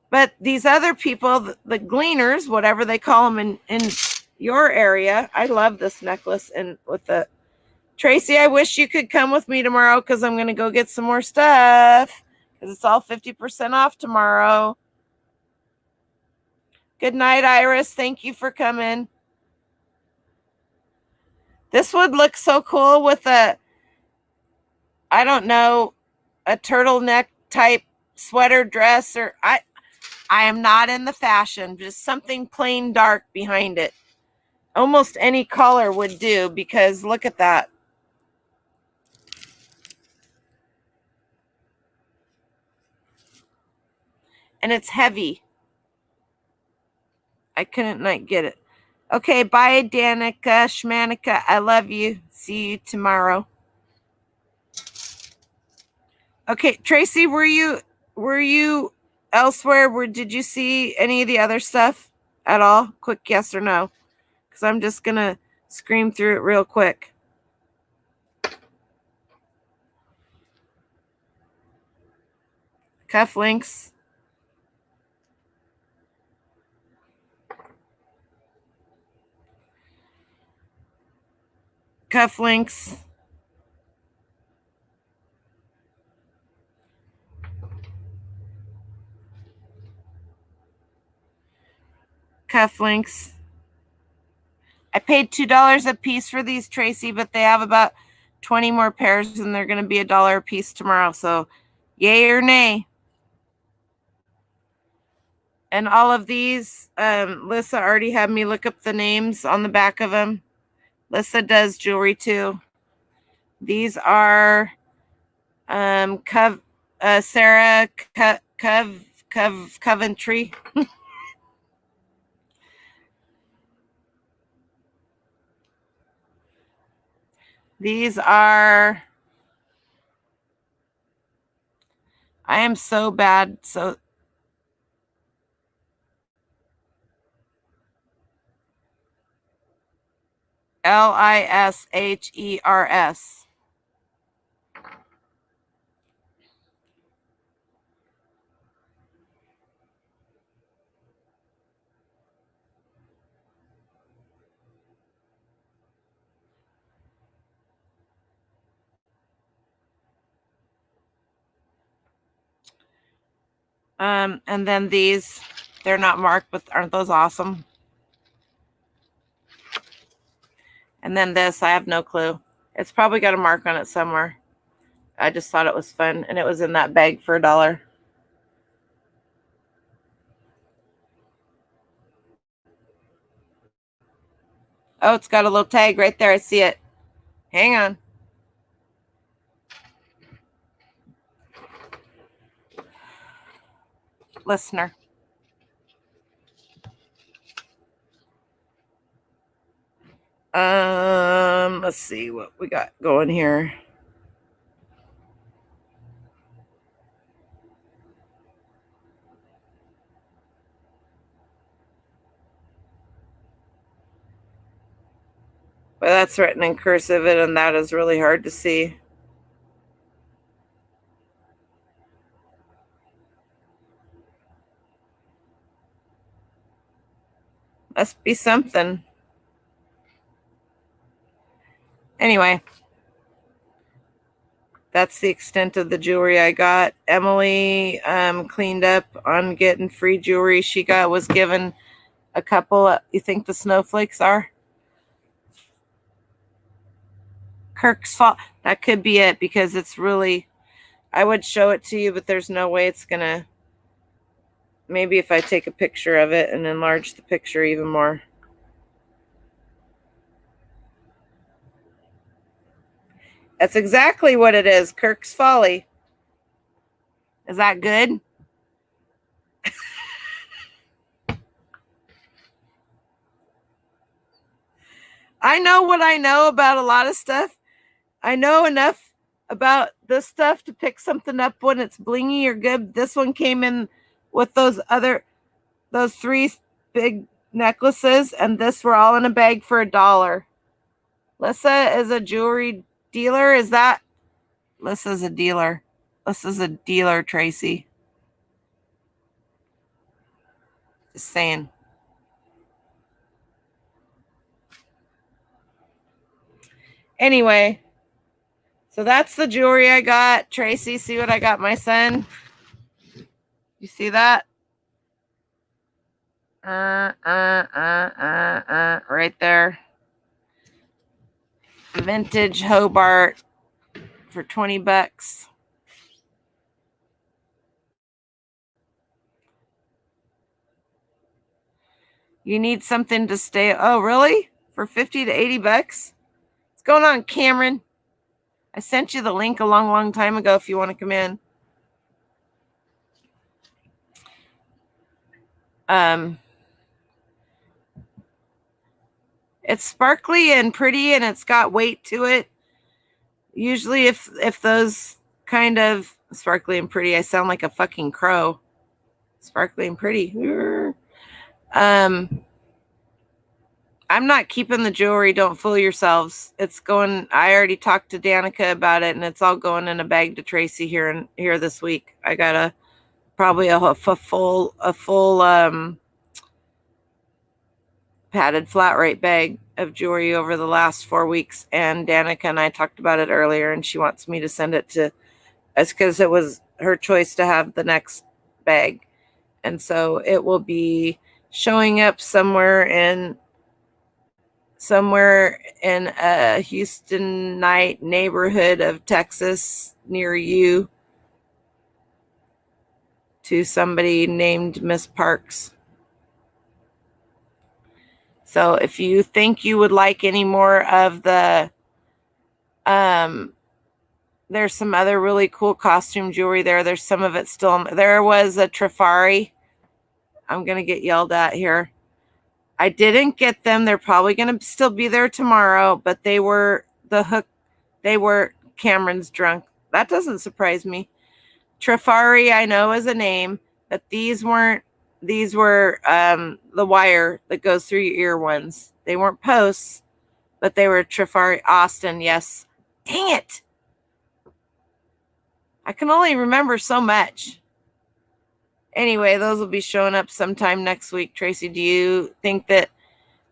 S1: But these other people, the gleaners, whatever they call them in your area, I love this necklace. And with the Tracy, I wish you could come with me tomorrow because I'm going to go get some more stuff because it's all 50% off tomorrow. Good night, Iris. Thank you for coming. This would look so cool with a, I don't know, a turtleneck type sweater dress, or I am not in the fashion, just something plain dark behind it. Almost any color would do because look at that. And it's heavy. I couldn't not get it. Okay, bye, Danica, Schmanica. I love you. See you tomorrow. Okay, Tracy, were you elsewhere? Did you see any of the other stuff at all? Quick yes or no. Because I'm just gonna scream through it real quick. Cufflinks. Cufflinks. Cufflinks. I paid $2 a piece for these, Tracy, but they have about 20 more pairs and they're going to be $1 a piece tomorrow. So yay or nay. And all of these, Lissa already had me look up the names on the back of them. Lissa does jewelry too. These are Sarah Coventry. These are, I am so bad. So Lishers. And then these, they're not marked, but aren't those awesome? And then this, I have no clue. It's probably got a mark on it somewhere. I just thought it was fun, and it was in that bag for $1. Oh, it's got a little tag right there. I see it. Hang on. Listener. Let's see what we got going here. But that's written in cursive, and that is really hard to see. Must be something. Anyway, that's the extent of the jewelry I got. Emily cleaned up on getting free jewelry. She was given a couple. You think the snowflakes are? Kirk's fault. That could be it, because it's really, I would show it to you, but there's no way it's gonna. Maybe if I take a picture of it and enlarge the picture even more. That's exactly what it is. Kirk's Folly. Is that good? I know what I know about a lot of stuff. I know enough about this stuff to pick something up when it's blingy or good. This one came in with those 3 big necklaces, and this were all in a bag for $1. Lissa is a jewelry dealer. Is that? Lissa's a dealer. Lissa's a dealer, Tracy. Just saying. Anyway, so that's the jewelry I got. Tracy, see what I got my son? You see that? Right there. Vintage Hobart for $20. You need something to stay. Oh, really? For $50 to $80? What's going on, Cameron? I sent you the link a long time ago if you want to come in. It's sparkly and pretty, and it's got weight to it. Usually if those kind of sparkly and pretty, I sound like a fucking crow. Sparkly and pretty. I'm not keeping the jewelry. Don't fool yourselves. It's going. I already talked to Danica about it, and it's all going in a bag to Tracy here this week. I got probably a full padded flat rate bag of jewelry over the last 4 weeks. And Danica and I talked about it earlier, and she wants me to send it to us because it was her choice to have the next bag, and so it will be showing up somewhere in a Houstonite neighborhood of Texas near you to somebody named Miss Parks. So if you think you would like any more of the, there's some other really cool costume jewelry there. There's some of it still. There was a Trifari. I'm going to get yelled at here. I didn't get them. They're probably going to still be there tomorrow, but they were the hook. They were Cameron's drunk. That doesn't surprise me. Trifari, I know is a name, but these weren't. These were the wire that goes through your ear ones. They weren't posts, but they were Trifari Austin. Yes. Dang it. I can only remember so much. Anyway, those will be showing up sometime next week. Tracy, do you think that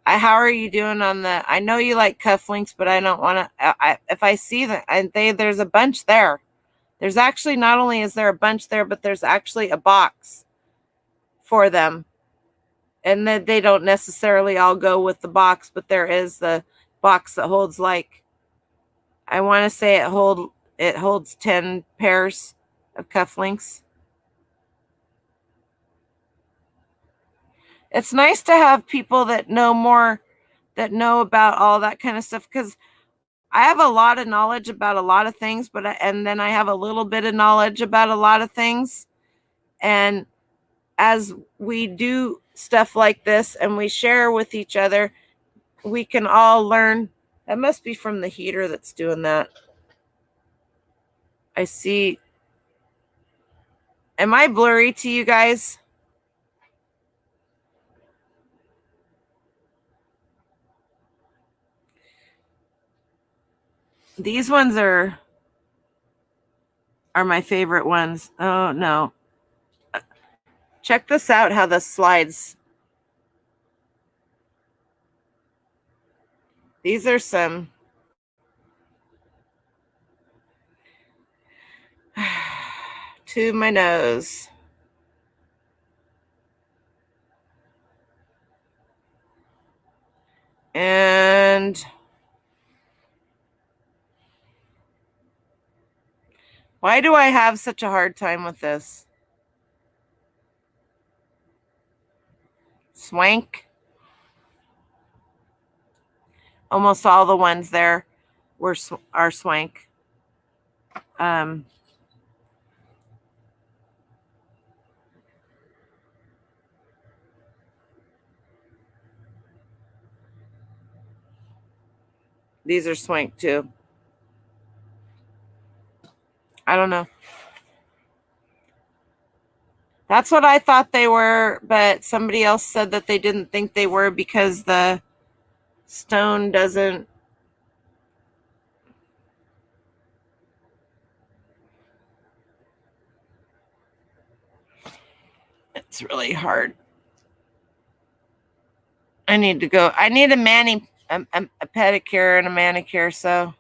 S1: how are you doing on the, I know you like cufflinks, but I don't want to, if I see them, there's a bunch there. There's actually, not only is there a bunch there, but there's actually a box for them. And then they don't necessarily all go with the box, but there is the box that holds, like, I want to say it holds 10 pairs of cufflinks. It's nice to have people that know more that know about all that kind of stuff, because I have a lot of knowledge about a lot of things, and then I have a little bit of knowledge about a lot of things. And as we do stuff like this and we share with each other, we can all learn. That must be from the heater that's doing that. I see. Am I blurry to you guys? These ones are my favorite ones. Oh, no. Check this out, how this slides. These are some to my nose. And why do I have such a hard time with this? Swank. Almost all the ones there are swank. These are swank too. I don't know. That's what I thought they were, but somebody else said that they didn't think they were because the stone doesn't. It's really hard. I need to go. I need a pedicure and a manicure, so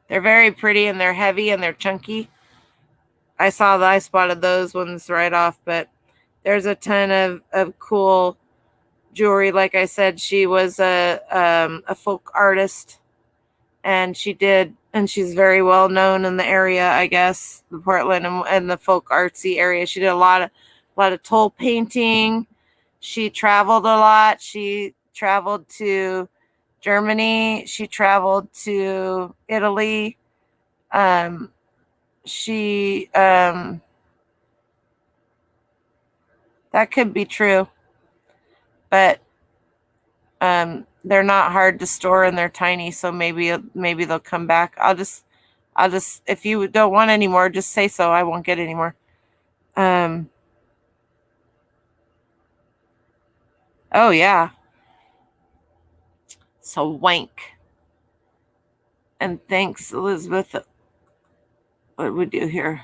S1: they're very pretty and they're heavy and they're chunky. I spotted those ones right off, but there's a ton of cool jewelry. Like I said, she was a folk artist, and she's very well known in the area, I guess, the Portland and the folk artsy area. She did a lot of toll painting. She traveled a lot. She traveled to Germany. She traveled to Italy. That could be true, but they're not hard to store and they're tiny, so maybe they'll come back. I'll just if you don't want any more, just say so. I won't get any more. Oh yeah. So wank. And thanks, Elizabeth. What we do here?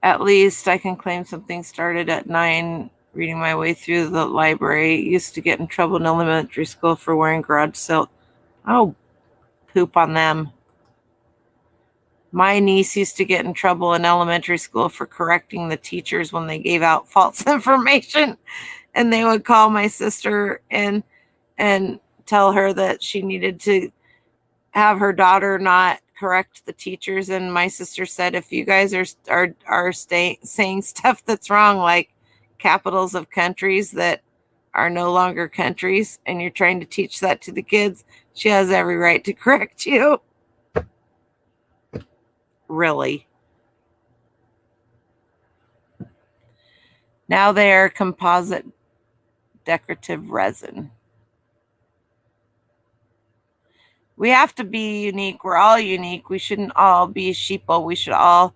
S1: At least I can claim something started at 9. Reading my way through the library. Used to get in trouble in elementary school for wearing garage sale. Oh, poop on them. My niece used to get in trouble in elementary school for correcting the teachers when they gave out false information. And they would call my sister and tell her that she needed to have her daughter not correct the teachers. And my sister said, if you guys are saying stuff that's wrong, like capitals of countries that are no longer countries, and you're trying to teach that to the kids, she has every right to correct you. Really. Now they are composite decorative resin. We have to be unique. We're all unique. We shouldn't all be sheeple. We should all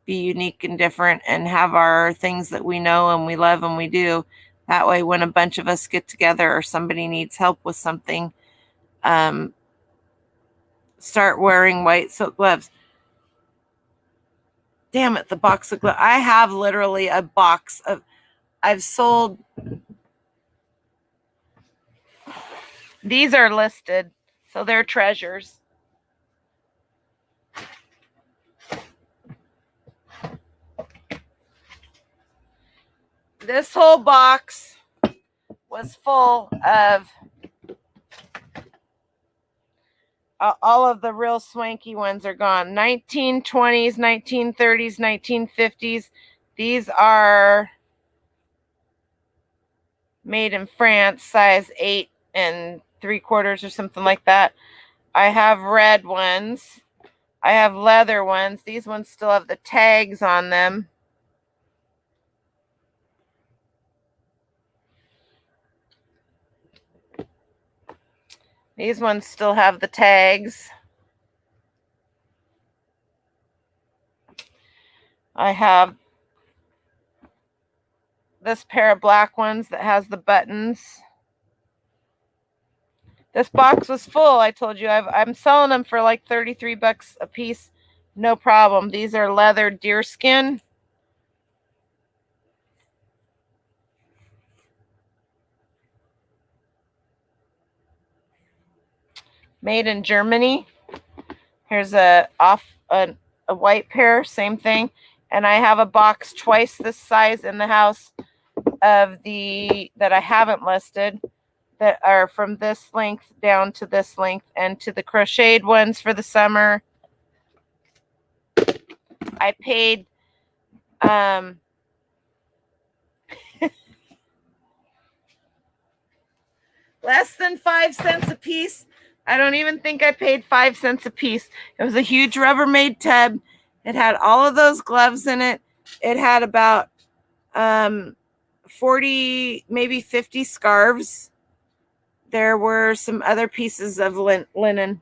S1: be unique and different and have our things that we know and we love and we do. That way, when a bunch of us get together or somebody needs help with something, start wearing white silk gloves. Damn it, the box of gloves. I have literally a box of, I've sold. These are listed, so they're treasures. This whole box was full of all of the real swanky ones are gone. 1920s, 1930s, 1950s. These are made in France, size 8 3/4 or something like that. I have red ones. I have leather ones. These ones still have the tags on them. These ones still have the tags. I have this pair of black ones that has the buttons. This box was full. I told you I'm selling them for like 33 bucks a piece. No problem. These are leather deerskin. Made in Germany. Here's a white pair, same thing. And I have a box twice this size in the house of the that I haven't listed that are from this length down to this length, and to the crocheted ones for the summer. I paid less than 5 cents a piece. I don't even think I paid 5 cents a piece. It was a huge Rubbermaid tub. It had all of those gloves in it. It had about 40, maybe 50 scarves. There were some other pieces of linen.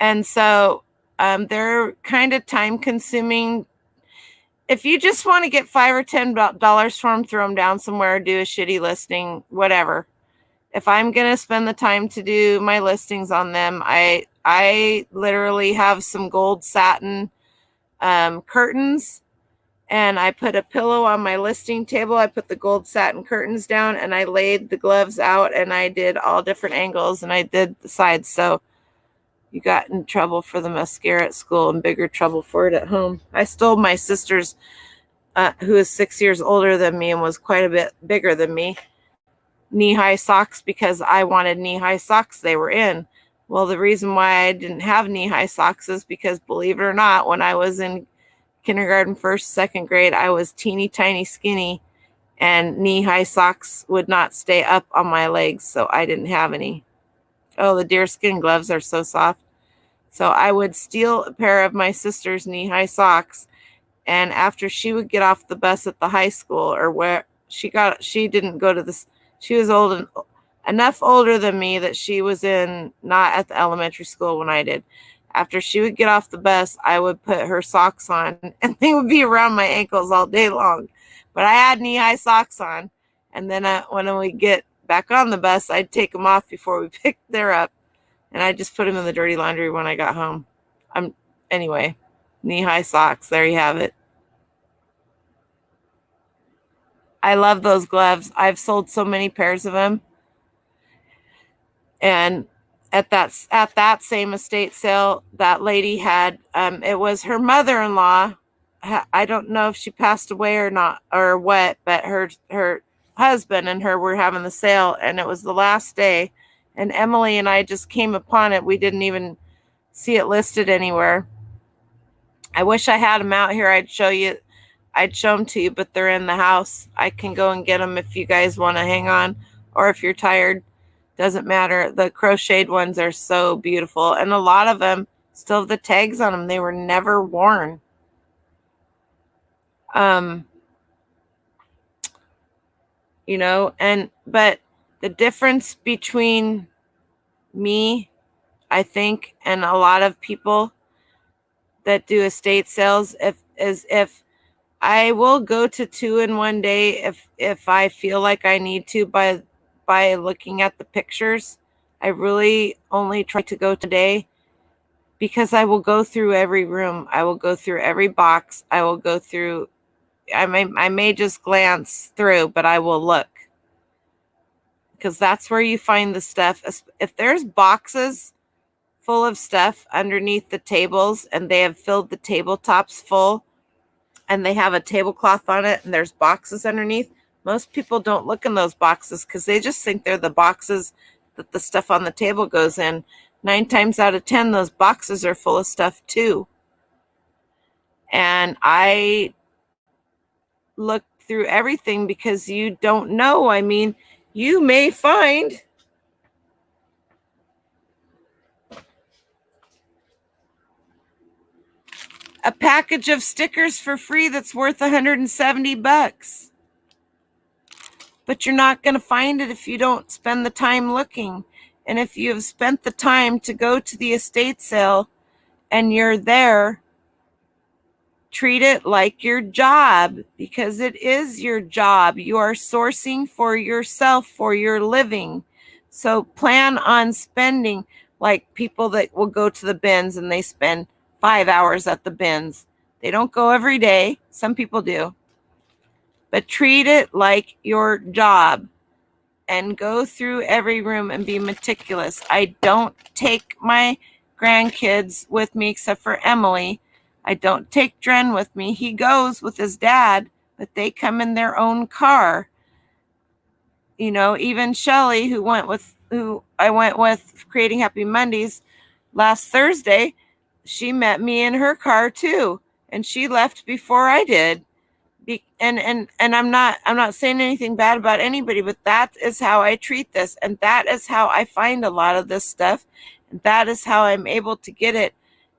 S1: And so they're kind of time consuming. If you just want to get $5 or $10 for them, throw them down somewhere, do a shitty listing, whatever. If I'm going to spend the time to do my listings on them, I literally have some gold satin curtains, and I put a pillow on my listing table. I put the gold satin curtains down, and I laid the gloves out, and I did all different angles, and I did the sides. So you got in trouble for the mascara at school and bigger trouble for it at home. I stole my sister's, who is 6 years older than me and was quite a bit bigger than me, knee-high socks because I wanted knee-high socks. They were in. Well, the reason why I didn't have knee-high socks is because, believe it or not, when I was in kindergarten, first, second grade, I was teeny tiny skinny, and knee-high socks would not stay up on my legs, so I didn't have any. Oh, the deerskin gloves are so soft. So I would steal a pair of my sister's knee-high socks, and after she would get off the bus at the high school, or where she didn't go to this, she was enough older than me that she was not at the elementary school when I did. After she would get off the bus, I would put her socks on, and they would be around my ankles all day long. But I had knee-high socks on, and then when we get back on the bus, I'd take them off before we picked her up, and I just put them in the dirty laundry when I got home. Anyway, knee-high socks. There you have it. I love those gloves. I've sold so many pairs of them. And at that same estate sale, that lady had, it was her mother-in-law. I don't know if she passed away or not or what, but her husband and her were having the sale, and it was the last day, and Emily and I just came upon it. We didn't even see it listed anywhere. I wish I had them out here. I'd show them to you, but they're in the house. I can go and get them if you guys want to hang on, or if you're tired. Doesn't matter. The crocheted ones are so beautiful, and a lot of them still have the tags on them. They were never worn. But the difference between me, I think, and a lot of people that do estate sales, if I will go to 2 in one day if I feel like I need to by looking at the pictures. I really only try to go today because I will go through every room. I will go through every box. I will go through. I may just glance through, but I will look, because that's where you find the stuff. If there's boxes full of stuff underneath the tables, and they have filled the tabletops full, and they have a tablecloth on it, and there's boxes underneath, most people don't look in those boxes because they just think they're the boxes that the stuff on the table goes in. 9 times out of 10, those boxes are full of stuff too. And I look through everything because you don't know. I mean, you may find a package of stickers for free that's worth $170. But you're not going to find it if you don't spend the time looking. And if you have spent the time to go to the estate sale and you're there, treat it like your job, because it is your job. You are sourcing for yourself, for your living. So plan on spending, like people that will go to the bins and they spend 5 hours at the bins. They don't go every day. Some people do. But treat it like your job and go through every room and be meticulous. I don't take my grandkids with me except for Emily. I don't take Dren with me. He goes with his dad, but they come in their own car. You know, even Shelly, who I went with Creating Happy Mondays last Thursday, she met me in her car too, and she left before I did. And I'm not saying anything bad about anybody, but that is how I treat this, and that is how I find a lot of this stuff, and that is how I'm able to get it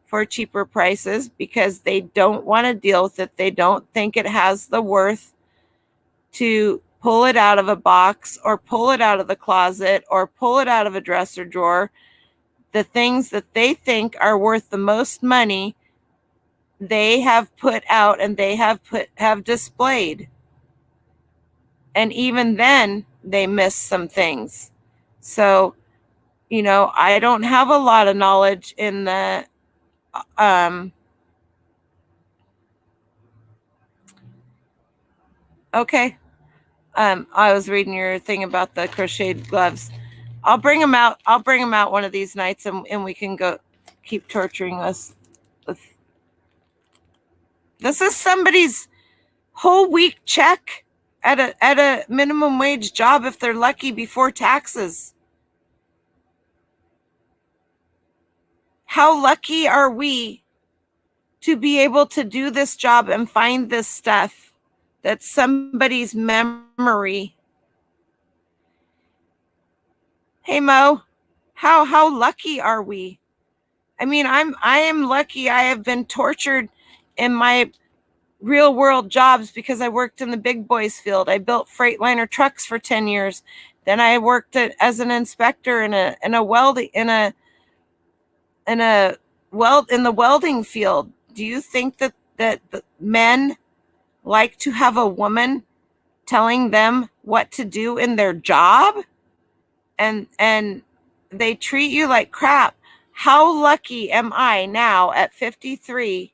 S1: for cheaper prices, because they don't want to deal with it. They don't think it has the worth to pull it out of a box or pull it out of the closet or pull it out of a dresser drawer. The things that they think are worth the most money, they have put out and they have displayed. And even then they miss some things. So, you know, I don't have a lot of knowledge in the okay. I was reading your thing about the crocheted gloves. I'll bring them out. I'll bring them out one of these nights, and we can go keep torturing us with. This is somebody's whole week check at a minimum wage job if they're lucky before taxes. How lucky are we to be able to do this job and find this stuff that's somebody's memory? Hey Mo, how lucky are we? I mean, I am lucky. I have been tortured in my real world jobs because I worked in the big boys field. I built Freightliner trucks for 10 years. Then I worked as an inspector in the welding field. Do you think that the men like to have a woman telling them what to do in their job? And they treat you like crap. How lucky am I now at 53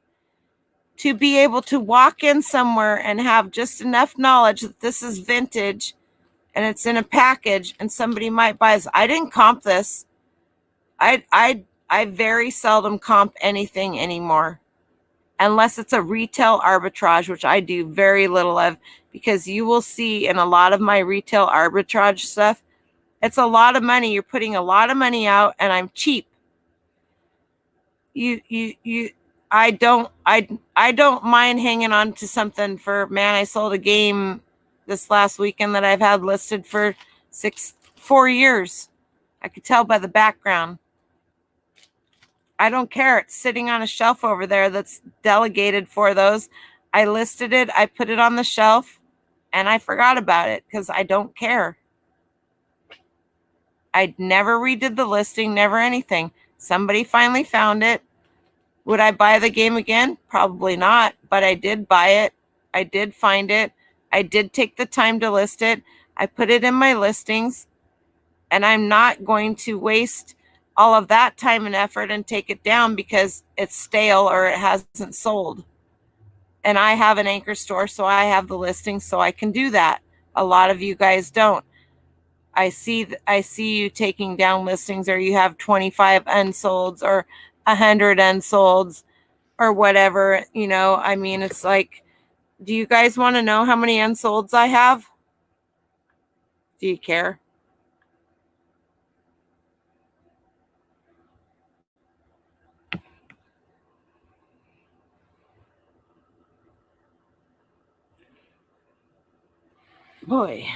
S1: to be able to walk in somewhere and have just enough knowledge that this is vintage and it's in a package and somebody might buy this. I didn't comp this. I very seldom comp anything anymore, unless it's a retail arbitrage, which I do very little of, because you will see in a lot of my retail arbitrage stuff, it's a lot of money. You're putting a lot of money out, and I'm cheap. I don't mind hanging on to something for, man, I sold a game this last weekend that I've had listed for 4 years. I could tell by the background. I don't care. It's sitting on a shelf over there that's delegated for those. I listed it, I put it on the shelf, and I forgot about it because I don't care. I never redid the listing, never anything. Somebody finally found it. Would I buy the game again? Probably not, but I did buy it. I did find it. I did take the time to list it. I put it in my listings, and I'm not going to waste all of that time and effort and take it down because it's stale or it hasn't sold. And I have an anchor store, so I have the listing, so I can do that. A lot of you guys don't. I see you taking down listings, or you have 25 unsolds or 100 unsolds or whatever, you know. I mean, it's like, do you guys want to know how many unsolds I have? Do you care? Boy.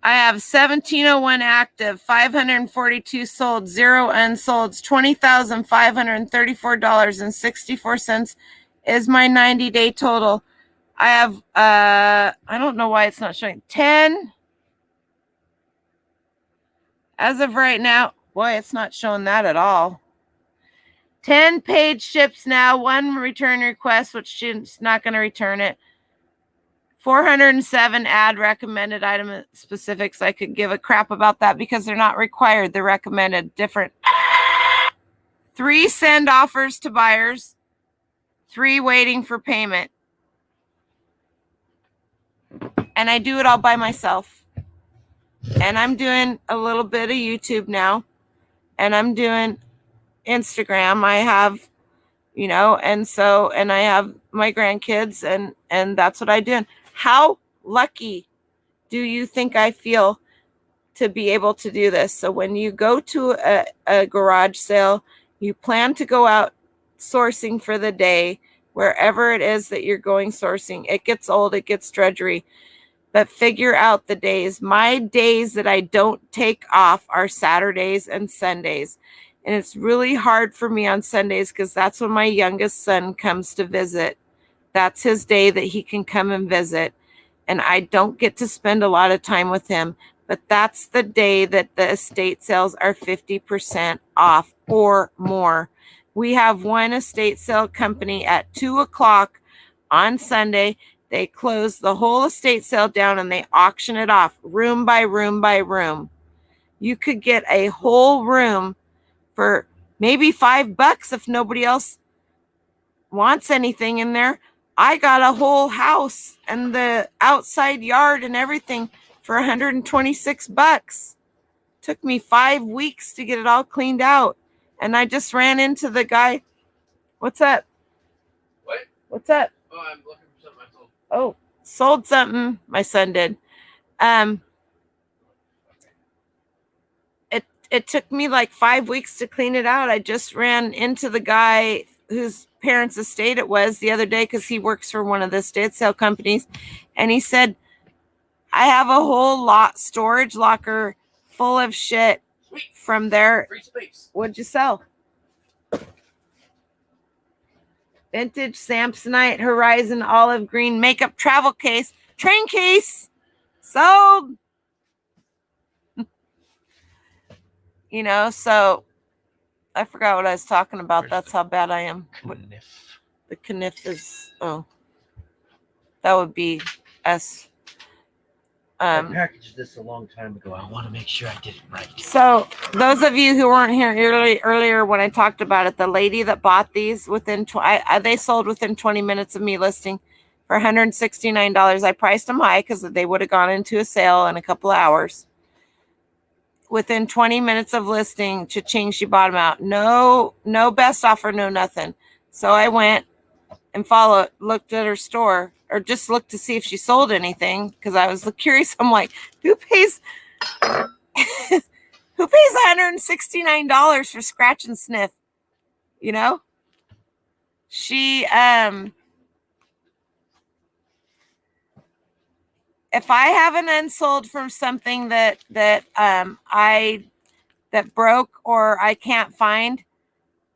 S1: I have 1701 active, 542 sold, 0 unsolds, $20,534.64 is my 90-day total. I have I don't know why it's not showing 10 as of right now. Boy, it's not showing that at all. 10 paid ships now, 1 return request, which she's not going to return it. 407 add recommended item specifics. I could give a crap about that because they're not required. They're recommended. Different. 3 send offers to buyers. 3 waiting for payment. And I do it all by myself. And I'm doing a little bit of YouTube now. And I'm doing Instagram. I have, and I have my grandkids and that's what I do. How lucky do you think I feel to be able to do this? So when you go to a garage sale, you plan to go out sourcing for the day, wherever it is that you're going sourcing. It gets old, it gets drudgery, but figure out the days. My days that I don't take off are Saturdays and Sundays. And it's really hard for me on Sundays because that's when my youngest son comes to visit. That's his day that he can come and visit. And I don't get to spend a lot of time with him. But that's the day that the estate sales are 50% off or more. We have one estate sale company at 2:00 on Sunday. They close the whole estate sale down and they auction it off room by room by room. You could get a whole room for maybe $5 if nobody else wants anything in there. I got a whole house and the outside yard and everything for $126. Took me 5 weeks to get it all cleaned out. And I just ran into the guy. What's up?
S4: What?
S1: What's up?
S4: Oh, I'm looking for something I sold.
S1: Oh, sold something. My son did. It took me like 5 weeks to clean it out. I just ran into the guy whose parents' estate it was the other day because he works for one of the estate sale companies. And he said, I have a whole storage locker full of shit from there.
S4: Free space.
S1: What'd you sell? Vintage Samsonite Horizon olive green makeup travel case. Train case. Sold. So I forgot what I was talking about.
S4: Where's
S1: That's how bad I am.
S4: Kniff.
S1: The kniff is, that would be S.
S4: I packaged this a long time ago. I want to make sure I did it right.
S1: So those of you who weren't here earlier when I talked about it, the lady that bought these they sold within 20 minutes of me listing for $169. I priced them high because they would have gone into a sale in a couple of hours. Within 20 minutes of listing, cha-ching, she bought them out. No best offer, no nothing. So I went and looked at her store, or just looked to see if she sold anything because I was curious. I'm like, who pays $169 for scratch and sniff? She if I have an unsold from something that broke or I can't find,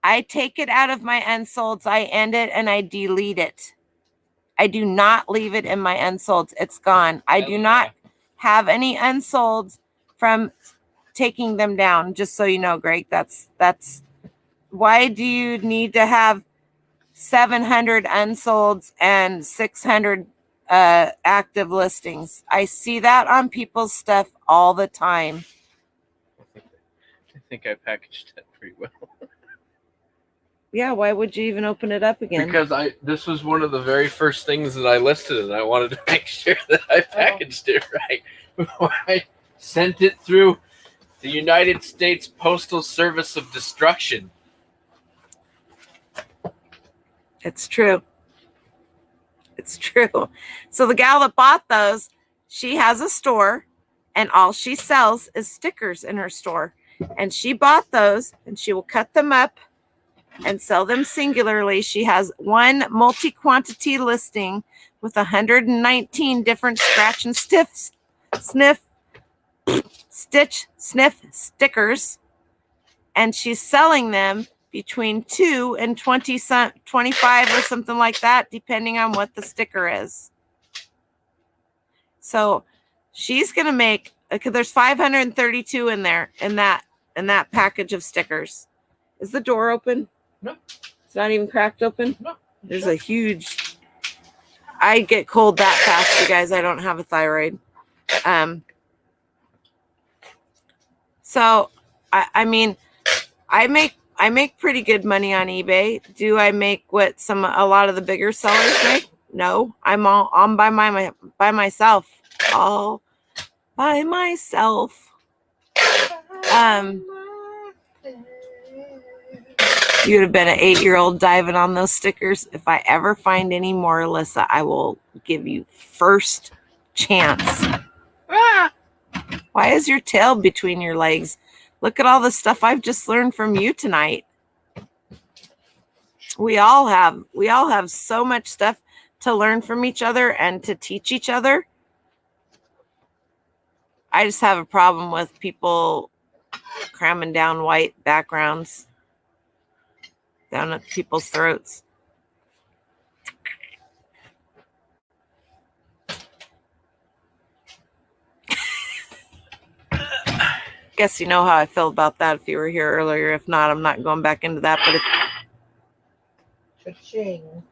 S1: I take it out of my unsolds, I end it, and I delete it. I do not leave it in my unsolds. It's gone. I do not have any unsolds from taking them down, just so you know, Greg. That's why do you need to have 700 unsolds and 600 active listings? I see that on people's stuff all the time.
S4: I think I packaged that pretty well.
S1: Yeah, why would you even open it up again?
S4: Because this was one of the very first things that I listed, and I wanted to make sure that I packaged it right before I sent it through the United States Postal Service of Destruction.
S1: It's true. It's true. So the gal that bought those, she has a store, and all she sells is stickers in her store. And she bought those, and she will cut them up and sell them singularly. She has one multi-quantity listing with 119 different scratch and stitch sniff stickers, and she's selling them between 2 and 25 or something like that, depending on what the sticker is. So she's going to make, because there's 532 in there in that package of stickers. Is the door open?
S4: No.
S1: It's not even cracked open?
S4: No.
S1: There's a huge, I get cold that fast, you guys. I don't have a thyroid. So I mean, I make pretty good money on eBay. Do I make what a lot of the bigger sellers make? No, I'm by myself. All by myself. You'd have been an 8-year-old diving on those stickers. If I ever find any more, Alyssa, I will give you first chance. Why is your tail between your legs? Look at all the stuff I've just learned from you tonight. We all have so much stuff to learn from each other and to teach each other. I just have a problem with people cramming down white backgrounds down at people's throats. Guess you know how I feel about that if you were here earlier. If not, I'm not going back into that. But if
S2: Cha-ching.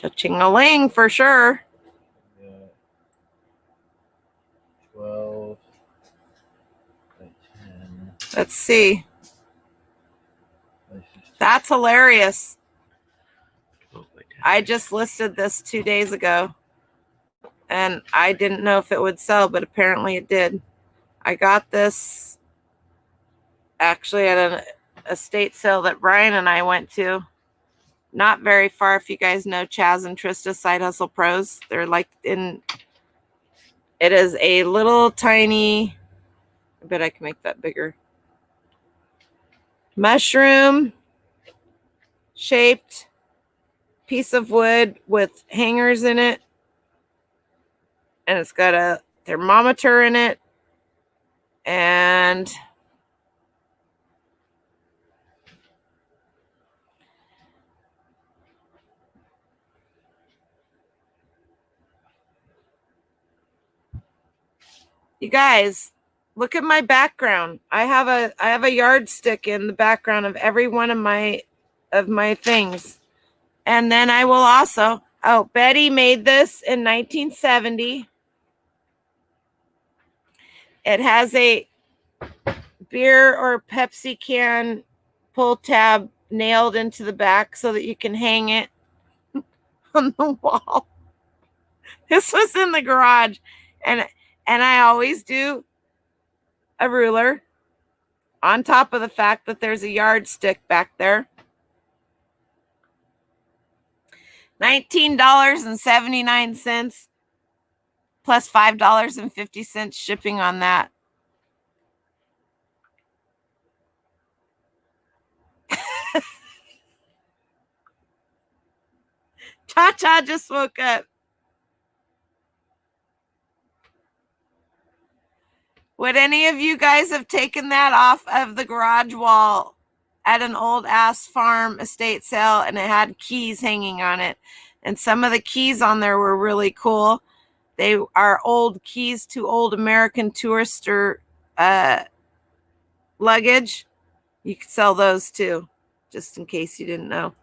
S1: cha-ching-a-ling for sure.
S4: Yeah. 12 by 10
S1: Let's see.
S4: by 15.
S1: That's hilarious.
S4: 12 by 10.
S1: I just listed this 2 days ago, and I didn't know if it would sell, but apparently it did. I got this actually at an estate sale that Brian and I went to. Not very far. If you guys know Chaz and Trista Side Hustle Pros, they're like it is a little tiny, I bet I can make that bigger, mushroom shaped piece of wood with hangers in it. And it's got a thermometer in it. And you guys, look at my background. I have a yardstick in the background of every one of my things. And then I will also, Betty made this in 1970. It has a beer or Pepsi can pull tab nailed into the back so that you can hang it on the wall. This was in the garage, and I always do a ruler on top of the fact that there's a yardstick back there. $19.79 plus $5.50 shipping on that. Cha-Cha just woke up. Would any of you guys have taken that off of the garage wall at an old ass farm estate sale, and it had keys hanging on it? And some of the keys on there were really cool. They are old keys to old American Tourister luggage. You could sell those too, just in case you didn't know.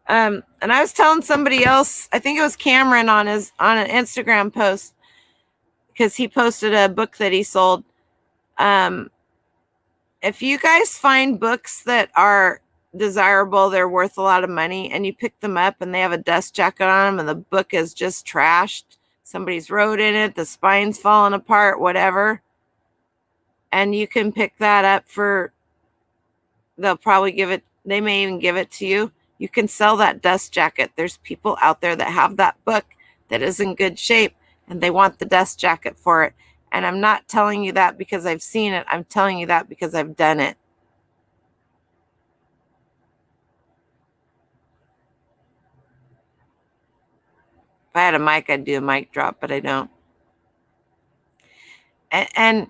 S1: And I was telling somebody else, I think it was Cameron on an Instagram post, because he posted a book that he sold. If you guys find books that are desirable, they're worth a lot of money, and you pick them up and they have a dust jacket on them and the book is just trashed, somebody's wrote in it, the spine's falling apart, whatever, and you can pick that up for, they'll probably they may even give it to you. You can sell that dust jacket. There's people out there that have that book that is in good shape and they want the dust jacket for it. And I'm not telling you that because I've seen it. I'm telling you that because I've done it. I had a mic, I'd do a mic drop, but I don't. And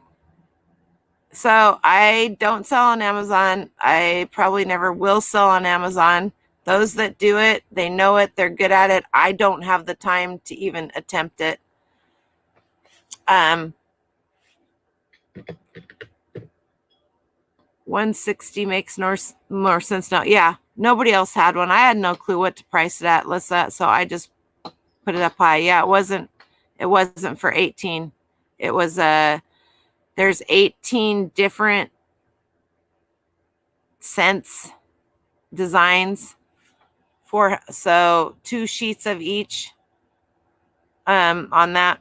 S1: so I don't sell on Amazon. I probably never will sell on Amazon. Those that do it, they know it, they're good at it. I don't have the time to even attempt it. 160 makes more sense now. Yeah, nobody else had one. I had no clue what to price it at, Lissa, so I just put it up high. Yeah, it wasn't for 18. It was there's 18 different scents designs so 2 sheets of each on that.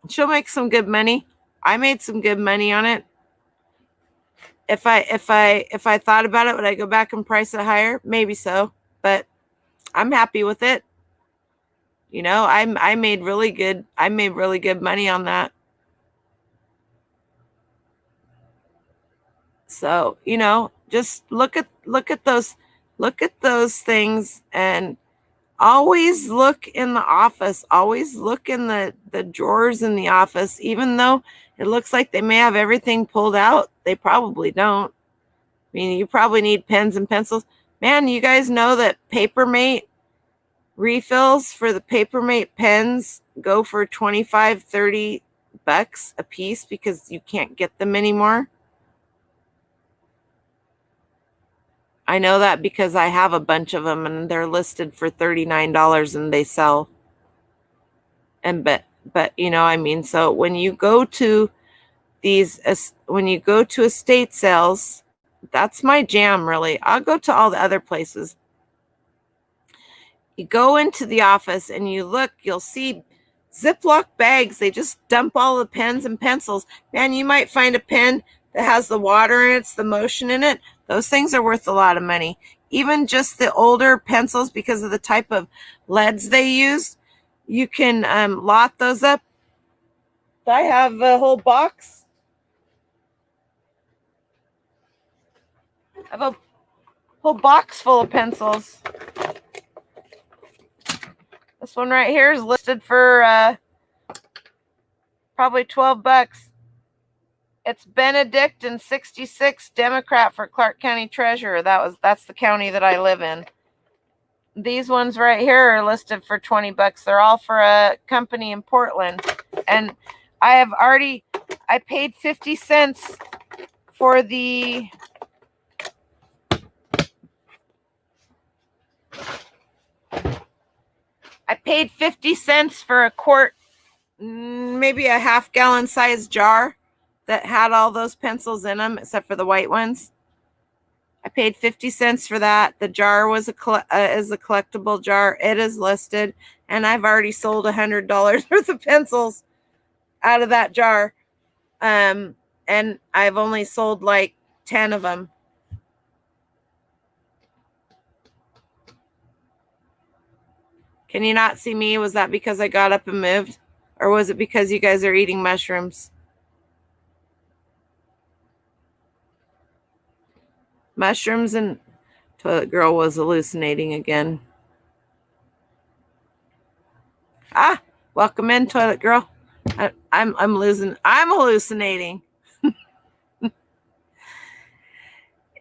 S1: She'll make some good money. I made some good money on it. If I thought about it, would I go back and price it higher? Maybe so, but I'm happy with it. You know, I made really good money on that. So, you know, just look at those things, and always look in the office. Always look in the drawers in the office. Even though it looks like they may have everything pulled out, they probably don't. I mean, you probably need pens and pencils. Man, you guys know that Papermate refills for the Papermate pens go for $25-30 a piece because you can't get them anymore. I know that because I have a bunch of them and they're listed for $39 and they sell. And but you know, I mean, so when you go to estate sales, that's my jam, really. I'll go to all the other places. You go into the office and you look, you'll see Ziploc bags. They just dump all the pens and pencils. Man, you might find a pen that has the water in it, it's the motion in it. Those things are worth a lot of money. Even just the older pencils, because of the type of leads they use, you can lot those up. I have a whole box. I have a whole box full of pencils. This one right here is listed for probably $12. It's Benedict and 66 Democrat for Clark County Treasurer. That's the county that I live in. These ones right here are listed for $20. They're all for a company in Portland. And I paid 50 cents for the a quart, maybe a half-gallon size jar that had all those pencils in them, except for the white ones. I paid 50 cents for that. The jar was is a collectible jar. It is listed, and I've already sold $100 worth of pencils out of that jar. And I've only sold like 10 of them. Can you not see me? Was that because I got up and moved? Or was it because you guys are eating mushrooms? Mushrooms and Toilet Girl was hallucinating again. Ah, welcome in, Toilet Girl. I'm hallucinating.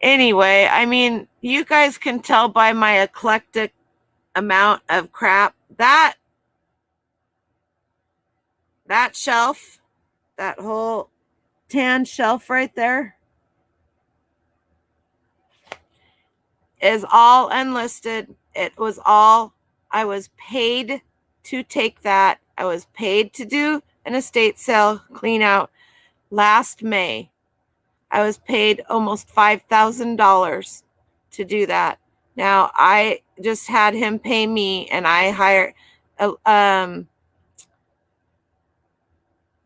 S1: Anyway, I mean, you guys can tell by my eclectic amount of crap. That shelf, that whole tan shelf right there, is all unlisted. It was all, I was paid to take that. I was paid to do an estate sale clean out last May. I was paid almost $5,000 to do that. Now, I just had him pay me, and I hired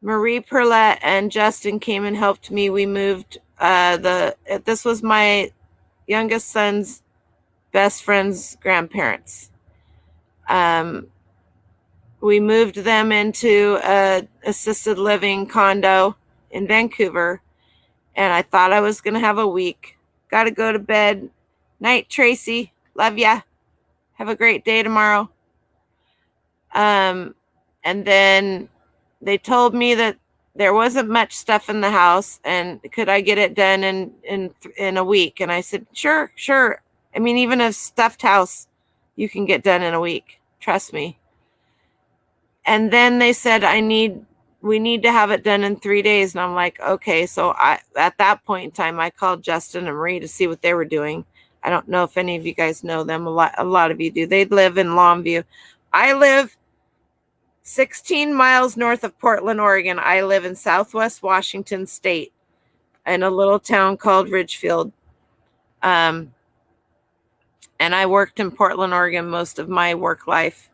S1: Marie Perlette and Justin came and helped me. We moved this was my youngest son's best friend's grandparents. We moved them into a assisted living condo in Vancouver, and I thought I was going to have a week. Got to go to bed. Night, Tracy. Love ya. Have a great day tomorrow. And then they told me that there wasn't much stuff in the house, and could I get it done in a week? And I said, sure. I mean, even a stuffed house, you can get done in a week. Trust me. And then they said, we need to have it done in 3 days. And I'm like, okay. So at that point in time, I called Justin and Marie to see what they were doing. I don't know if any of you guys know them. A lot of you do. They live in Longview. I live 16 miles north of Portland, Oregon. I live in Southwest Washington State in a little town called Ridgefield. And I worked in Portland, Oregon most of my work life.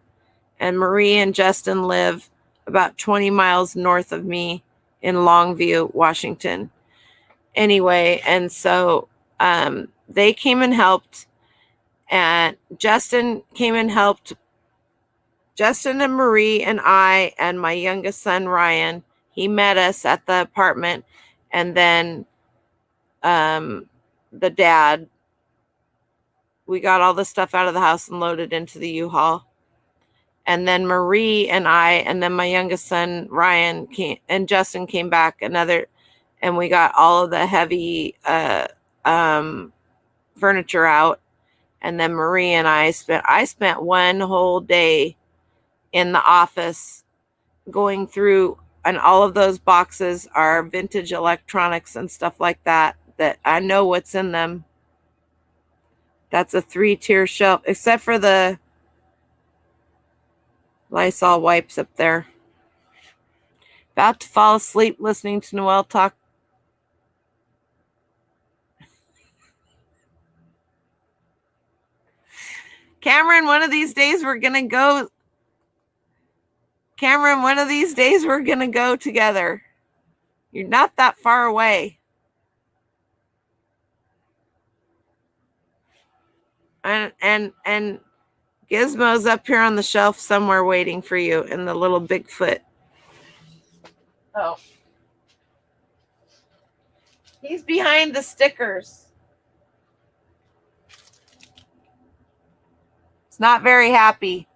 S1: And Marie and Justin live about 20 miles north of me in Longview, Washington. Anyway, and so they came and helped, and Justin came and helped. Justin and Marie and I and my youngest son, Ryan, he met us at the apartment, and then the dad, we got all the stuff out of the house and loaded into the U-Haul. And then Marie and I, and then my youngest son, Ryan, came, and Justin came back and we got all of the heavy furniture out. And then Marie and I spent one whole day in the office going through, and all of those boxes are vintage electronics and stuff like that I know what's in them. That's a 3-tier shelf, except for the Lysol wipes up there. About to fall asleep listening to Noelle talk. Cameron, one of these days we're going to go. Cameron, one of these days we're going to go together. You're not that far away. And Gizmo's up here on the shelf somewhere waiting for you, in the little Bigfoot. Oh. He's behind the stickers. He's not very happy.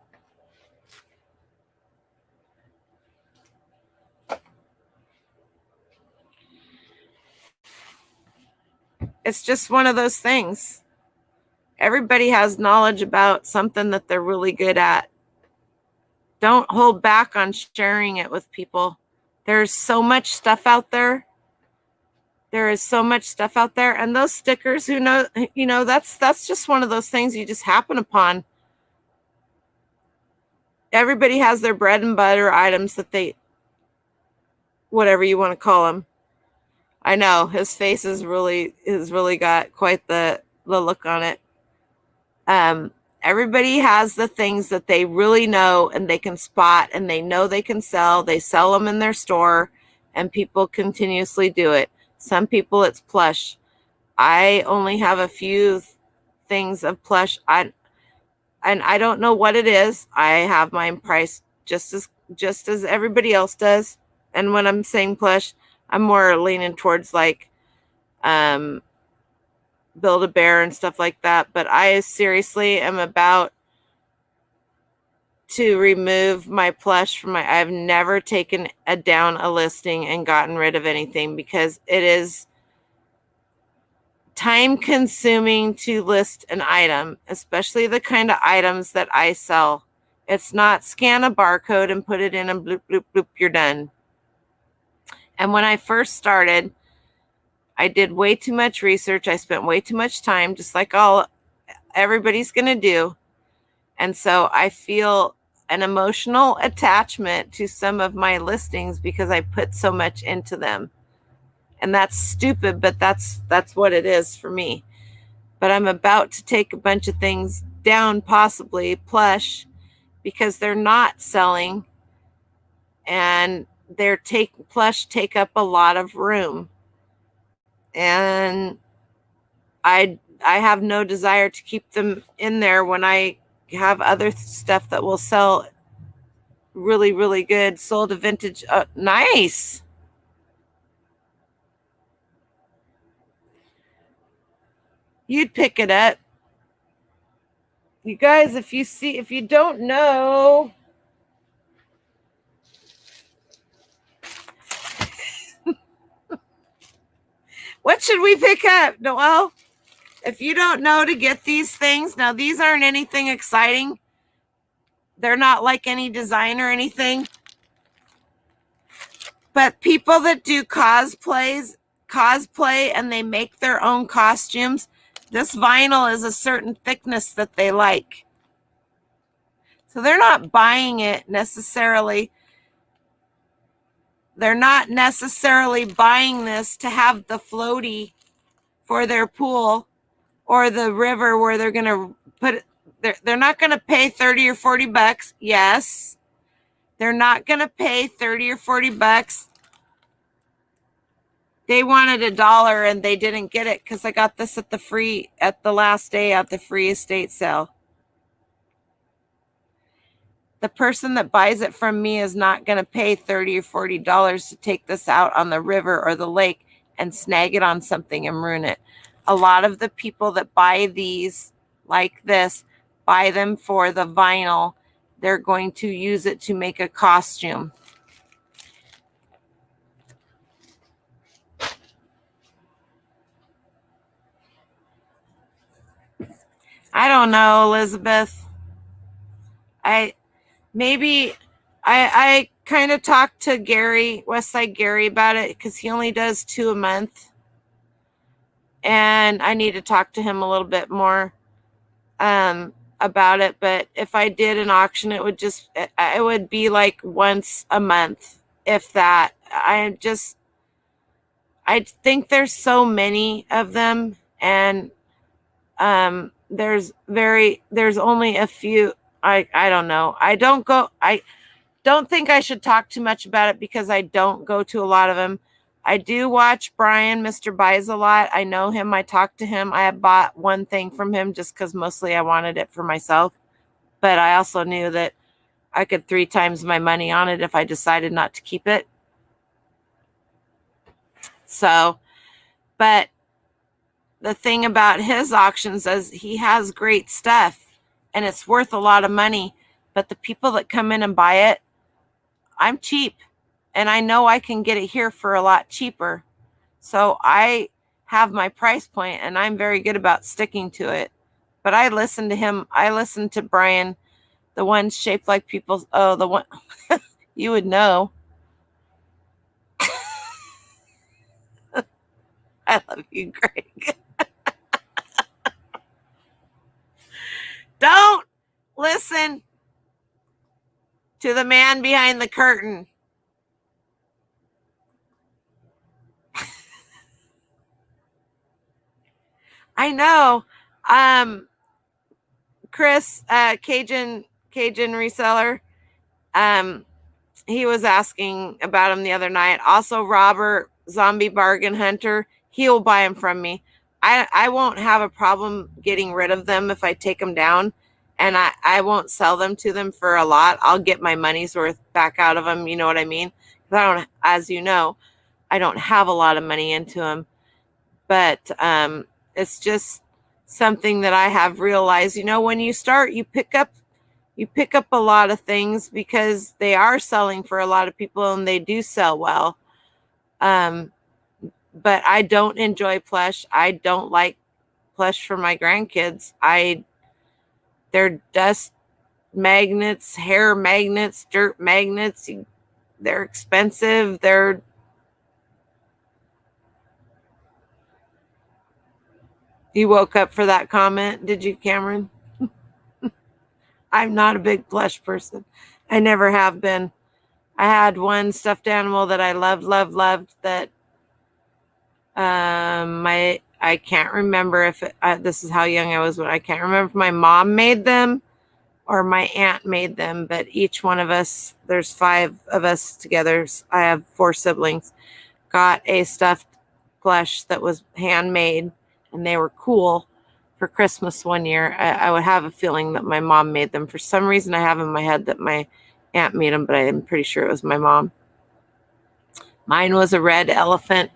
S1: It's just one of those things. Everybody has knowledge about something that they're really good at. Don't hold back on sharing it with people. There's so much stuff out there. There is so much stuff out there. And those stickers, that's just one of those things you just happen upon. Everybody has their bread and butter items that they, whatever you want to call them. I know his face has really got quite the look on it. Everybody has the things that they really know and they can spot, and they know they can sell. They sell them in their store, and people continuously do it. Some people, it's plush. I only have a few things of plush. And I don't know what it is. I have mine priced just as everybody else does. And when I'm saying plush, I'm more leaning towards like Build-A-Bear and stuff like that. But I seriously am about to remove my plush from I've never taken down a listing and gotten rid of anything, because it is time consuming to list an item, especially the kind of items that I sell. It's not scan a barcode and put it in and bloop, bloop, bloop, you're done. And when I first started, I did way too much research. I spent way too much time, just like everybody's going to do. And so I feel an emotional attachment to some of my listings because I put so much into them. And that's stupid, but that's what it is for me. But I'm about to take a bunch of things down, possibly plush, because they're not selling, and plush take up a lot of room. And I have no desire to keep them in there when I have other stuff that will sell really, really good. Sold a vintage. Nice. You'd pick it up. You guys, if you don't know, What should we pick up, Noel? If you don't know to get these things, now these aren't anything exciting. They're not like any design or anything. But people that do cosplay and they make their own costumes, this vinyl is a certain thickness that they like. So they're not buying it necessarily. They're not necessarily buying this to have the floaty for their pool or the river where they're going to put it. They're not going to pay 30 or 40 bucks. Yes. They're not going to pay 30 or 40 bucks. They wanted $1 and they didn't get it because I got this at the last day at the free estate sale. The person that buys it from me is not going to pay $30 or $40 to take this out on the river or the lake and snag it on something and ruin it. A lot of the people that buy these like this buy them for the vinyl. They're going to use it to make a costume. I don't know, Elizabeth. I kind of talked to Gary, Westside Gary, about it because he only does 2 a month. And I need to talk to him a little bit more about it. But if I did an auction, it would be like once a month, if that. I think there's so many of them, and there's only a few. I don't know. I don't think I should talk too much about it because I don't go to a lot of them. I do watch Brian, Mr. Buys a lot. I know him. I talk to him. I have bought one thing from him just because mostly I wanted it for myself. But I also knew that I could 3 times my money on it if I decided not to keep it. So, but the thing about his auctions is he has great stuff and it's worth a lot of money. But the people that come in and buy it, I'm cheap. And I know I can get it here for a lot cheaper. So I have my price point and I'm very good about sticking to it. But I listen to him. I listen to Brian, the ones shaped like people's. Oh, the one you would know. I love you, Greg. Don't listen to the man behind the curtain. I know. Chris, Cajun reseller, he was asking about him the other night. Also, Robert, Zombie Bargain Hunter, he will buy them from me. I won't have a problem getting rid of them if I take them down, and I won't sell them to them for a lot. I'll get my money's worth back out of them. You know what I mean? As you know, I don't have a lot of money into them, but it's just something that I have realized. You know, when you start, you pick up a lot of things because they are selling for a lot of people and they do sell well. But I don't enjoy plush. I don't like plush for my grandkids. They're dust magnets, hair magnets, dirt magnets. They're expensive. You woke up for that comment, did you, Cameron? I'm not a big plush person. I never have been. I had one stuffed animal that I loved that I can't remember if this is how young I was, but I can't remember if my mom made them or my aunt made them, but each one of us, there's 5 of us together. I have 4 siblings, got a stuffed plush that was handmade, and they were cool for Christmas one year. I would have a feeling that my mom made them. For some reason, I have in my head that my aunt made them, but I'm pretty sure it was my mom. Mine was a red elephant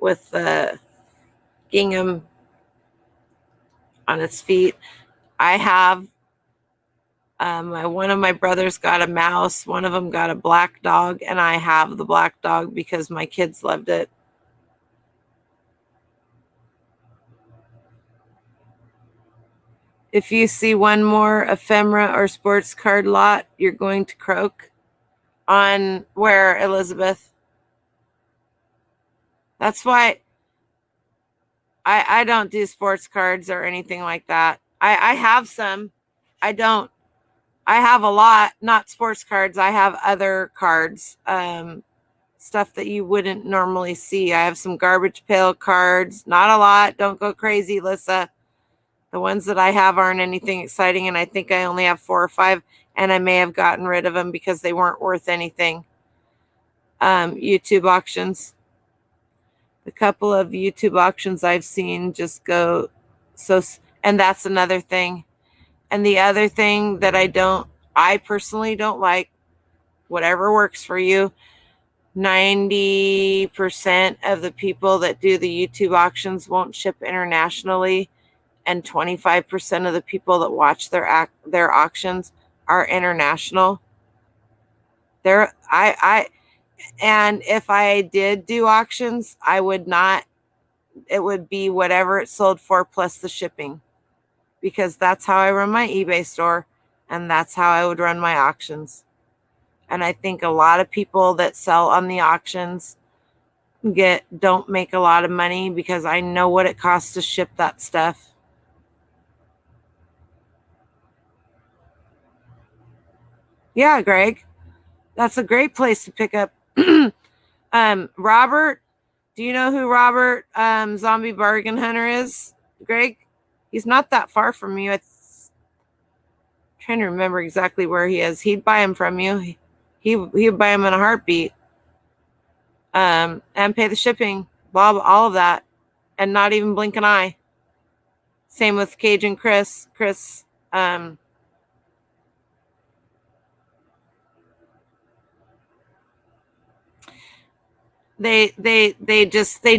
S1: with gingham on its feet. I have one of my brothers got a mouse. One of them got a black dog, and I have the black dog because my kids loved it. If you see one more ephemera or sports card lot, you're going to croak. On where, Elizabeth? That's why I don't do sports cards or anything like that. I have some. I don't. I have a lot, not sports cards. I have other cards, stuff that you wouldn't normally see. I have some garbage pail cards, not a lot. Don't go crazy, Lissa. The ones that I have aren't anything exciting, and I think I only have 4 or 5, and I may have gotten rid of them because they weren't worth anything. YouTube auctions. The couple of YouTube auctions I've seen just go so, and that's another thing. And the other thing that I personally don't like, whatever works for you, 90% of the people that do the YouTube auctions won't ship internationally, and 25% of the people that watch their auctions are international. And if I did do auctions, it would be whatever it sold for plus the shipping, because that's how I run my eBay store, and that's how I would run my auctions. And I think a lot of people that sell on the auctions don't make a lot of money because I know what it costs to ship that stuff. Yeah, Greg, that's a great place to pick up. Robert, do you know who Robert Zombie Bargain Hunter is, Greg? He's not that far from you. I'm trying to remember exactly where he is. He'd buy him from you. He'd buy him in a heartbeat. And pay the shipping, Bob, all of that, and not even blink an eye. Same with Cajun Chris. They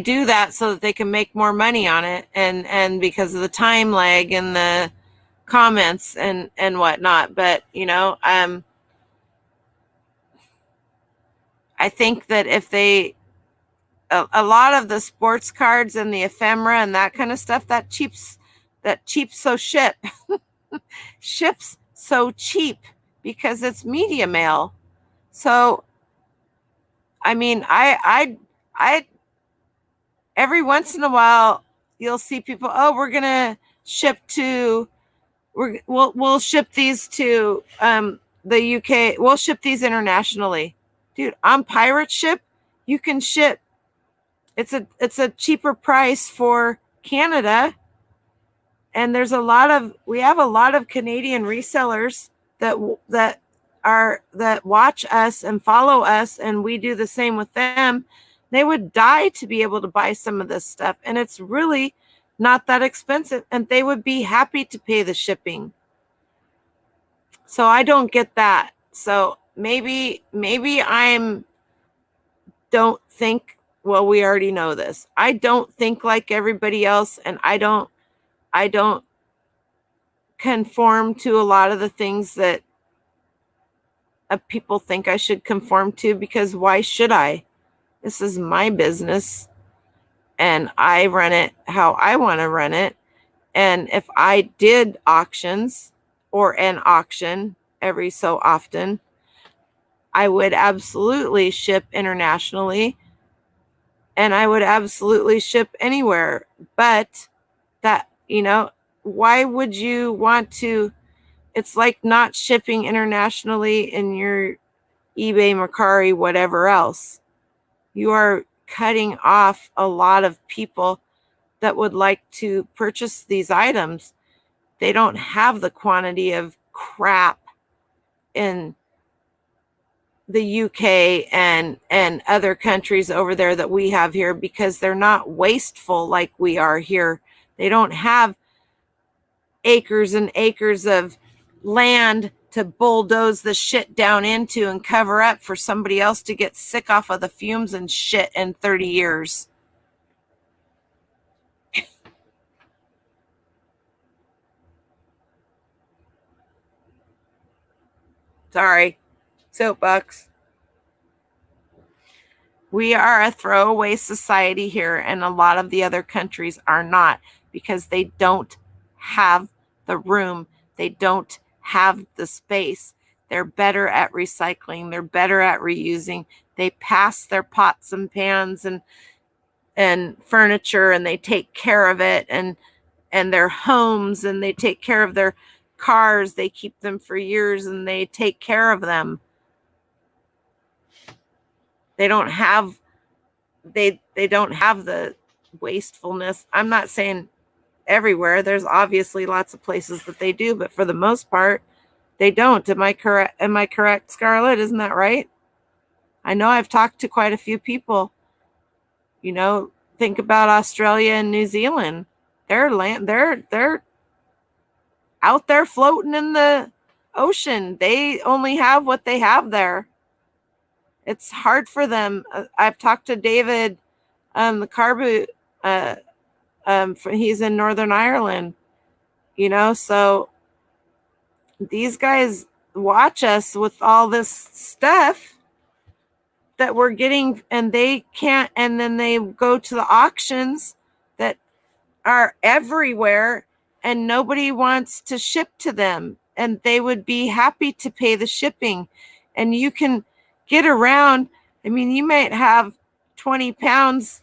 S1: do that so that they can make more money on it, and because of the time lag and the comments and whatnot. But I think that if a lot of the sports cards and the ephemera and that kind of stuff, that ships so cheap because it's media mail. So I mean, I every once in a while you'll see people, oh, we're gonna ship to, we'll ship these to the UK. We'll ship these internationally, dude. On Pirate Ship, you can ship. It's a cheaper price for Canada, and we have a lot of Canadian resellers that watch us and follow us, and we do the same with them. They would die to be able to buy some of this stuff, and it's really not that expensive, and they would be happy to pay the shipping. So I don't get that. So maybe don't think, well, we already know this. I don't think like everybody else, and I don't conform to a lot of the things that people think I should conform to, because why should I? This is my business, and I run it how I want to run it. And if I did auctions or an auction every so often, I would absolutely ship internationally, and I would absolutely ship anywhere. But that, why would you want to? It's like not shipping internationally in your eBay, Mercari, whatever else. You are cutting off a lot of people that would like to purchase these items. They don't have the quantity of crap in the UK and other countries over there that we have here, because they're not wasteful like we are here. They don't have acres and acres of land to bulldoze the shit down into and cover up for somebody else to get sick off of the fumes and shit in 30 years. Sorry. Soapbox. We are a throwaway society here, and a lot of the other countries are not, because they don't have the room. They don't have the space. They're better at recycling. They're better at reusing. They pass their pots and pans and furniture, and they take care of it, and their homes, and they take care of their cars. They keep them for years, and they take care of them. They don't have the wastefulness. I'm not saying everywhere. There's obviously lots of places that they do, but for the most part, they don't. Am I correct, Scarlett? Isn't that right? I know I've talked to quite a few people. Think about Australia and New Zealand. They're out there floating in the ocean. They only have what they have there. It's hard for them. I've talked to David, the Carbu, he's in Northern Ireland, so these guys watch us with all this stuff that we're getting, and they can't, and then they go to the auctions that are everywhere, and nobody wants to ship to them, and they would be happy to pay the shipping. And you can get around. I mean, you might have 20 pounds,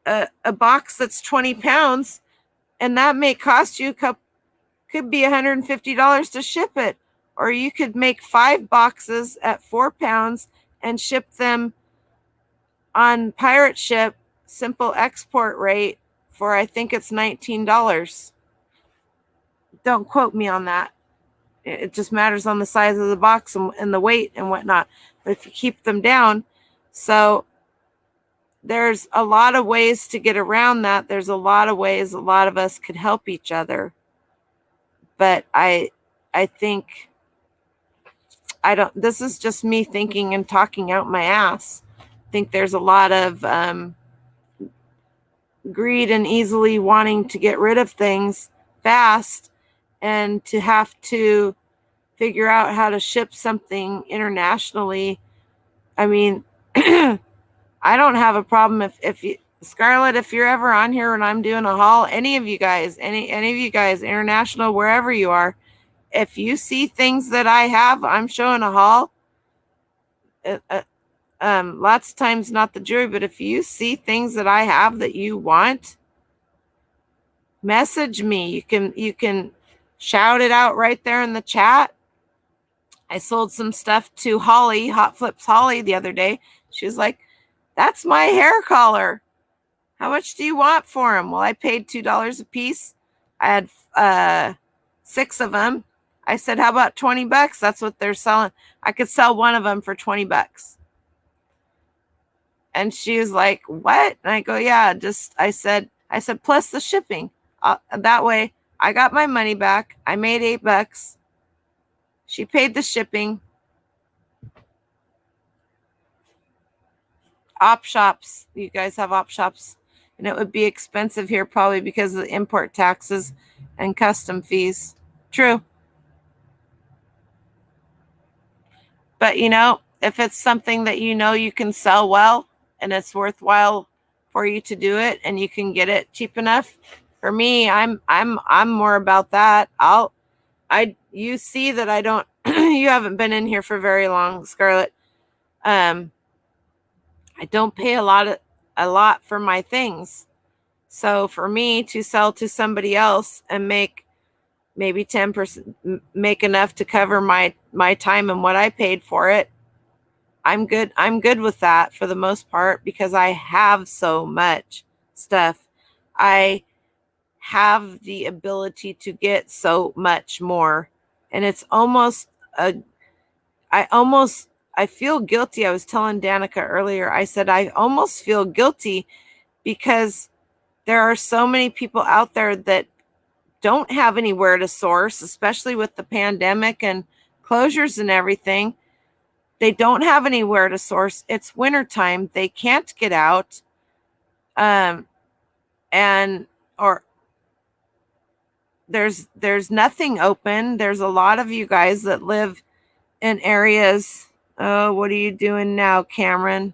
S1: a box that's 20 pounds, and that may cost you could be $150 to ship it. Or you could make 5 boxes at 4 pounds and ship them on pirate ship, simple export rate, for I think it's $19. Don't quote me on that. It just matters on the size of the box and the weight and whatnot. But if you keep them down, so there's a lot of ways to get around that. There's a lot of ways a lot of us could help each other. But I think this is just me thinking and talking out my ass. I think there's a lot of greed and easily wanting to get rid of things fast, and to have to figure out how to ship something internationally. I mean, I don't have a problem if you, Scarlett, if you're ever on here when I'm doing a haul, any of you guys, international, wherever you are, if you see things that I have, I'm showing a haul. Lots of times not the jewelry, but if you see things that I have that you want, message me. You can shout it out right there in the chat. I sold some stuff to Holly, Hot Flips Holly, the other day. She was like, "That's my hair collar. How much do you want for them?" Well, I paid $2 a piece. I had 6 of them. I said, "How about $20? That's what they're selling. I could sell one of them for $20. And she was like, "What?" And I go, "Yeah, I said, plus the shipping. That way I got my money back. I made $8. She paid the shipping." Op shops. You guys have op shops. And it would be expensive here probably because of the import taxes and custom fees. True. But if it's something that you can sell well and it's worthwhile for you to do it, and you can get it cheap enough, for me, I'm more about that. You see that I don't you haven't been in here for very long, Scarlett. I don't pay a lot for my things. So for me to sell to somebody else and make maybe 10%, make enough to cover my time and what I paid for it, I'm good with that for the most part, because I have so much stuff. I have the ability to get so much more, and it's almost I feel guilty. I was telling Danica earlier, I said I almost feel guilty because there are so many people out there that don't have anywhere to source, especially with the pandemic and closures and everything. They don't have anywhere to source. It's wintertime. They can't get out. Or there's nothing open. There's a lot of you guys that live in areas. Oh, what are you doing now, Cameron?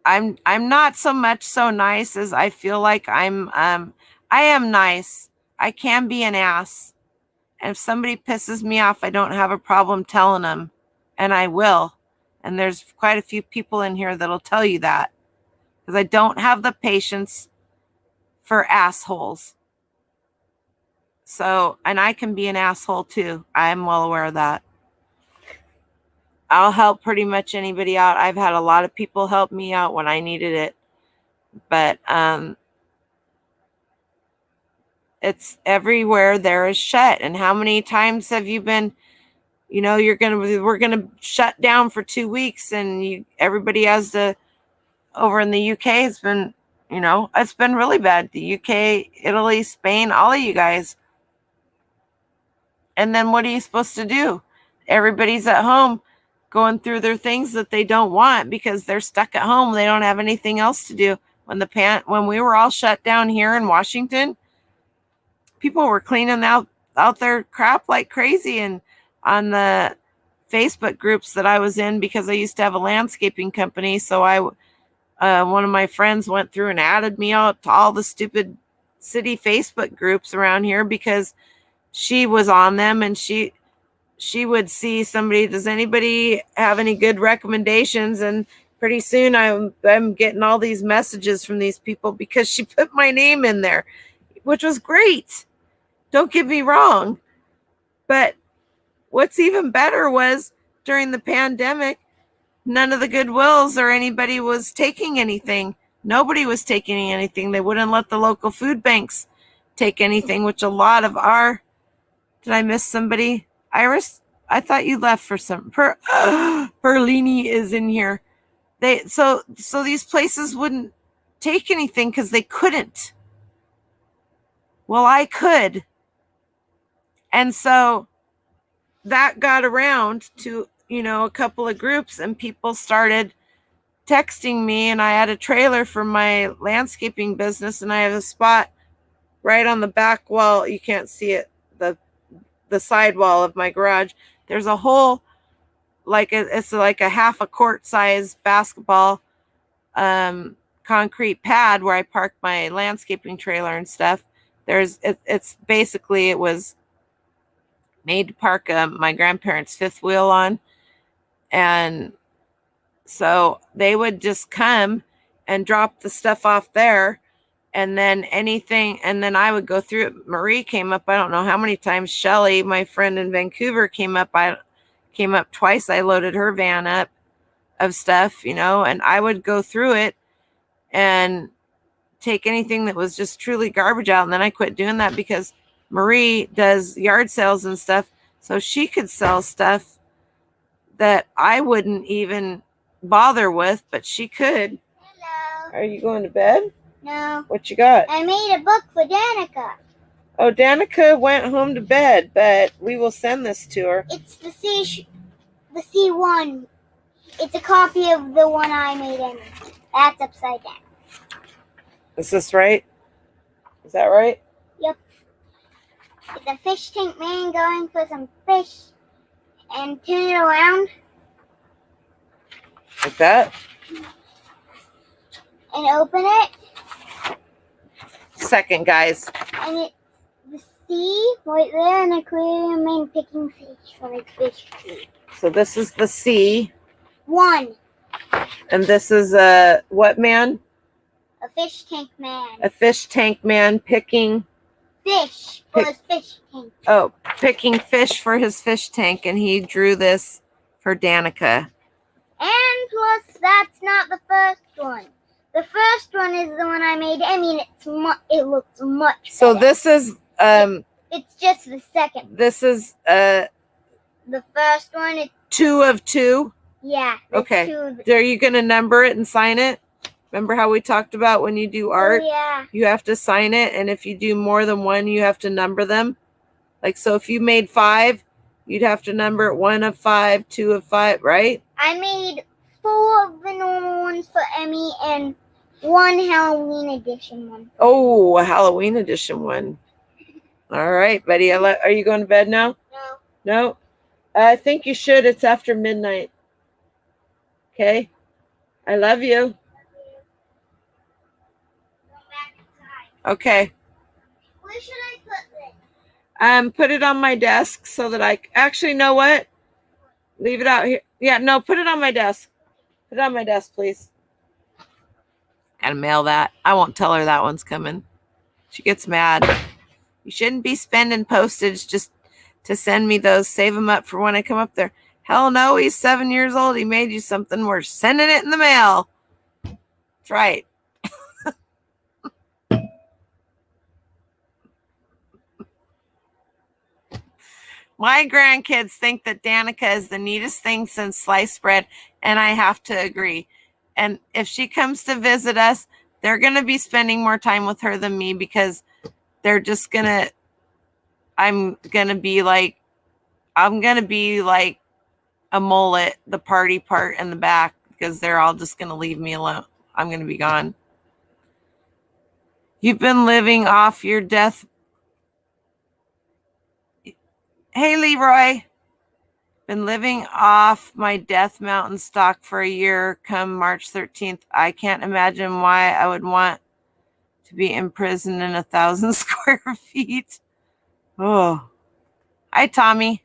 S1: I'm not so much so nice as I feel like I am nice. I can be an ass. And if somebody pisses me off, I don't have a problem telling them, and I will. And there's quite a few people in here that'll tell you that, because I don't have the patience for assholes. So, and I can be an asshole too. I'm well aware of that. I'll help pretty much anybody out. I've had a lot of people help me out when I needed it. But it's everywhere there is shut. And how many times have you been, we're gonna shut down for 2 weeks, and everybody has to, over in the UK, it's been, it's been really bad. The UK, Italy, Spain, all of you guys. And then what are you supposed to do? Everybody's at home going through their things that they don't want because they're stuck at home. They don't have anything else to do. When we were all shut down here in Washington, people were cleaning out their crap like crazy. And on the Facebook groups that I was in, because I used to have a landscaping company, so one of my friends went through and added me out to all the stupid city Facebook groups around here because she was on them, and she would see somebody, does anybody have any good recommendations? And pretty soon I'm getting all these messages from these people because she put my name in there, which was great. Don't get me wrong. But what's even better was during the pandemic, none of the Goodwills or anybody was taking anything. Nobody was taking anything. They wouldn't let the local food banks take anything, which a lot of did I miss somebody? Iris, I thought you left for some. Perlini is in here. So these places wouldn't take anything because they couldn't. Well, I could. And so that got around to, a couple of groups, and people started texting me, and I had a trailer for my landscaping business, and I have a spot right on the back wall. You can't see it, the side wall of my garage. There's a hole, it's like a half a court size basketball concrete pad where I park my landscaping trailer and stuff. It's basically, it was made to park my grandparents' fifth wheel on. And so they would just come and drop the stuff off there, and then I would go through it. Marie came up, I don't know how many times. Shelly, my friend in Vancouver, came up. I came up twice. I loaded her van up of stuff, and I would go through it and take anything that was just truly garbage out. And then I quit doing that because Marie does yard sales and stuff, so she could sell stuff that I wouldn't even bother with, but she could.
S3: Hello.
S1: Are you going to bed?
S3: No.
S1: What you got?
S3: I made a book for Danica.
S1: Oh, Danica went home to bed, but we will send this to her.
S3: It's the C1. It's a copy of the one I made in. That's upside down.
S1: Is this right? Is that right?
S3: Yep. It's a fish tank man going for some fish and turn it around.
S1: Like that?
S3: And open it.
S1: Second, guys.
S3: And it's the sea right there, an aquarium man picking fish from a fish tree.
S1: So this is the C.
S3: One.
S1: And this is a what man?
S3: A fish tank man.
S1: A fish tank man picking
S3: Fish for his fish tank.
S1: Oh, picking fish for his fish tank, and he drew this for Danica.
S3: And plus, that's not the first one. The first one is the one I made. I mean, it looks much
S1: So
S3: better.
S1: this is
S3: It's just the second.
S1: this is
S3: The first one,
S1: 2 of 2.
S3: yeah.
S1: Okay.
S3: Two,
S1: Are you gonna number it and sign it? Remember how we talked about when you do art,
S3: oh, yeah.
S1: you have to sign it, and if you do more than one, you have to number them. Like, so if you made 5, you'd have to number it 1 of 5, 2 of 5, right?
S3: I made 4 of the normal ones for Emmy and 1 Halloween edition one.
S1: Oh, a Halloween edition one. All right, buddy. Are you going to bed now?
S3: No.
S1: No? I think you should. It's after midnight. Okay? I love you. Okay.
S3: Where should I put this?
S1: Put it on my desk so that I actually know what. Leave it out here. Yeah, no, put it on my desk. Put it on my desk, please. Gotta mail that. I won't tell her that one's coming. She gets mad. You shouldn't be spending postage just to send me those. Save them up for when I come up there. Hell no, he's 7 years old. He made you something. We're sending it in the mail. That's right. My grandkids think that Danica is the neatest thing since sliced bread, and I have to agree. And if she comes to visit us, they're going to be spending more time with her than me because they're just going to, I'm going to be like a mullet, the party part in the back, because they're all just going to leave me alone. I'm going to be gone. You've been living off your death. Hey, Leroy. Been living off my Death Mountain stock for a year come March 13th. I can't imagine why I would want to be imprisoned in 1,000 square feet. Oh. Hi, Tommy.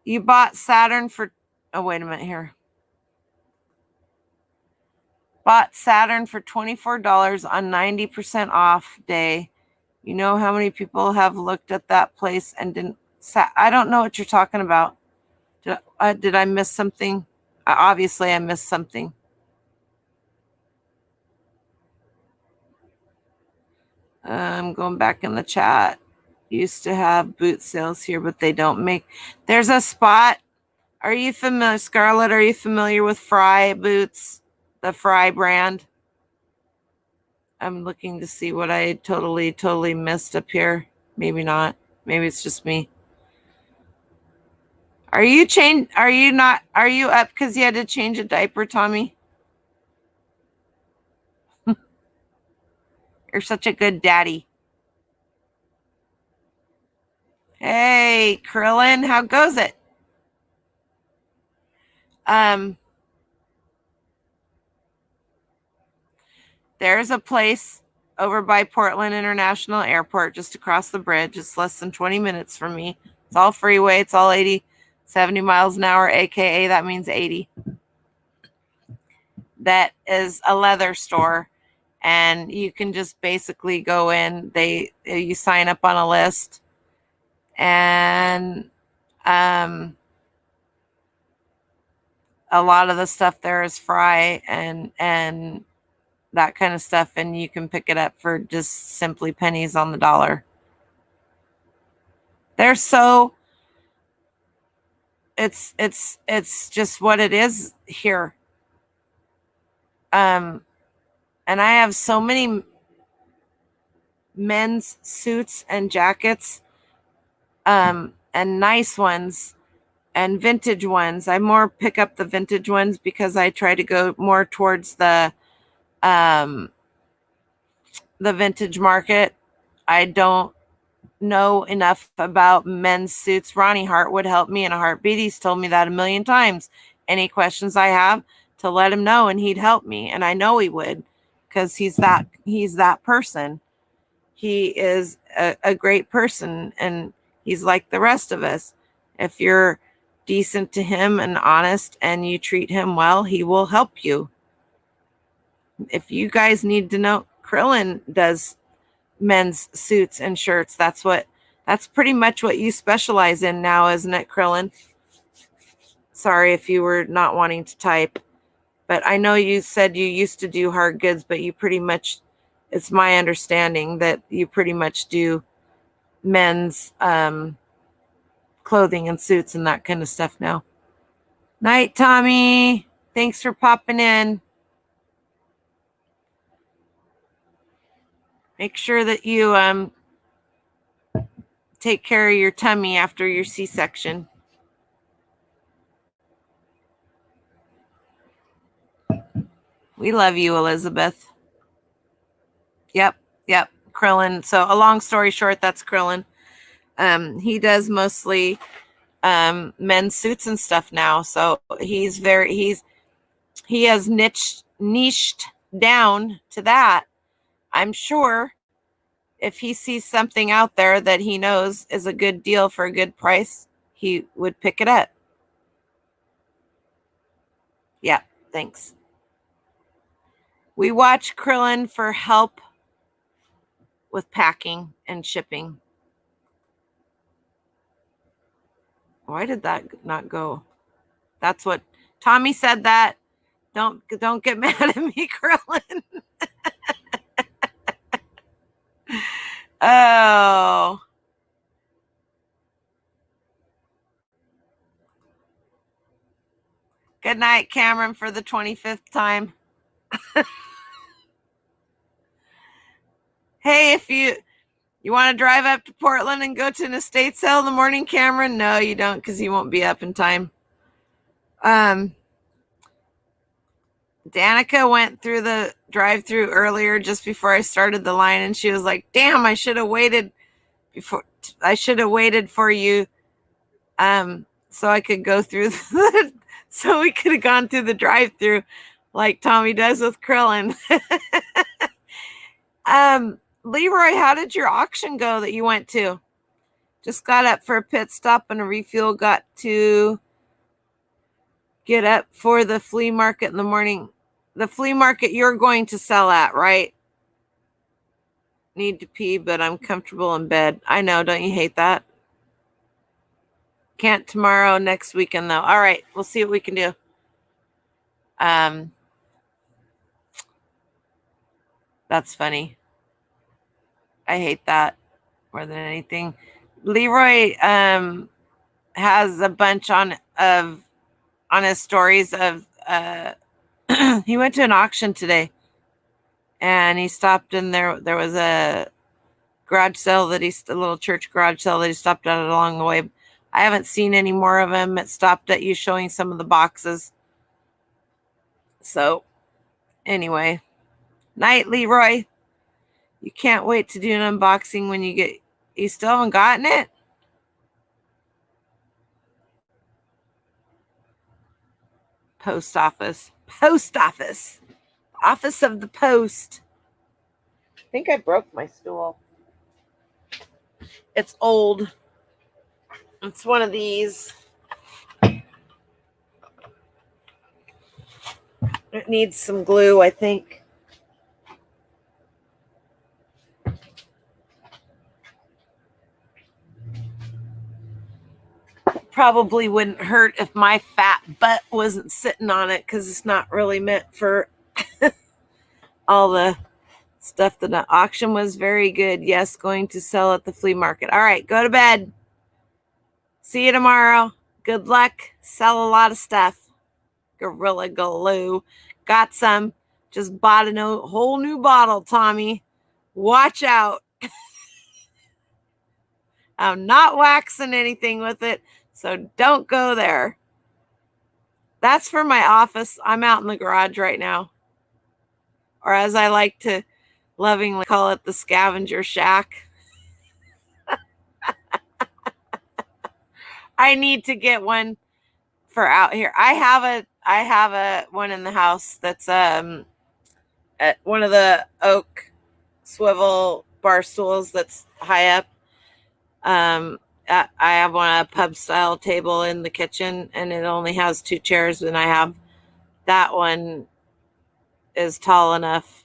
S1: You bought Saturn for... Oh, wait a minute here. Bought Saturn for $24 on 90% off day. You know how many people have looked at that place and didn't... I don't know what you're talking about. Did I miss something? Obviously, I missed something. I'm going back in the chat. Used to have boot sales here, but they don't make. There's a spot. Are you familiar, Scarlett? Are you familiar with Fry boots? The Fry brand? I'm looking to see what I totally missed up here. Maybe not. Maybe it's just me. Are you up because you had to change a diaper, Tommy? You're such a good daddy. Hey, Krillin, how goes it? There's a place over by Portland International Airport, just across the bridge. It's less than 20 minutes from me. It's all freeway. It's all 70 miles an hour, aka that means 80. That is a leather store, and you can just basically go in. You sign up on a list, and a lot of the stuff there is Fry and that kind of stuff, and you can pick it up for just simply pennies on the dollar. They're so it's just what it is here. And I have so many men's suits and jackets, and nice ones and vintage ones. I more pick up the vintage ones because I try to go more towards the vintage market. I don't know enough about men's suits. Ronnie Hart would help me in a heartbeat. He's told me that a million times. Any questions I have, to let him know, and he'd help me. And I know he would, because he's that person. He is a great person, and he's like the rest of us. If you're decent to him and honest and you treat him well, he will help you. If you guys need to know, Krillin does men's suits and shirts. That's pretty much what you specialize in now, isn't it, Krillin? Sorry if you were not wanting to type, but I know you said you used to do hard goods, but you pretty much, it's my understanding that you pretty much do men's clothing and suits and that kind of stuff now. Night, Tommy. Thanks for popping in. Make sure that you take care of your tummy after your C-section. We love you, Elizabeth. Yep. Krillin. So a long story short, that's Krillin. He does mostly men's suits and stuff now. So he has niched down to that. I'm sure if he sees something out there that he knows is a good deal for a good price, he would pick it up. Yeah, thanks. We watch Krillin for help with packing and shipping. Why did that not go? That's what Tommy said. That don't get mad at me, Krillin. Oh. Good night, Cameron, for the 25th time. Hey, if you want to drive up to Portland and go to an estate sale in the morning, Cameron? No, you don't, because you won't be up in time. Danica went through the drive-through earlier just before I started the line, and she was like, damn, I should have waited for you so I could go through so we could have gone through the drive-through like Tommy does with Krillin. Leroy, how did your auction go that you went to? Just got up for a pit stop and a refuel. Got to get up for the flea market in the morning. The flea market you're going to sell at, right? Need to pee, but I'm comfortable in bed. I know, don't you hate that? Can't tomorrow, next weekend though. All right, we'll see what we can do. That's funny. I hate that more than anything. Leroy has a bunch on his stories of he went to an auction today and he stopped in there. There was a garage sale a little church garage sale that he stopped at along the way. I haven't seen any more of him. It stopped at you showing some of the boxes. So anyway, night, Leroy. You can't wait to do an unboxing when you still haven't gotten it? Post office. Office of the post. I think I broke my stool. It's old. It's one of these. It needs some glue, I think. Probably wouldn't hurt if my fat butt wasn't sitting on it, because it's not really meant for all the stuff. The auction was very good. Yes, going to sell at the flea market. All right, go to bed. See you tomorrow. Good luck. Sell a lot of stuff. Gorilla Glue. Got some. Just bought a whole new bottle, Tommy. Watch out. I'm not waxing anything with it, so don't go there. That's for my office. I'm out in the garage right now. Or as I like to lovingly call it, the scavenger shack. I need to get one for out here. I have a one in the house that's at one of the oak swivel bar stools that's high up. I have a pub style table in the kitchen, and it only has 2 chairs, and I have that one is tall enough.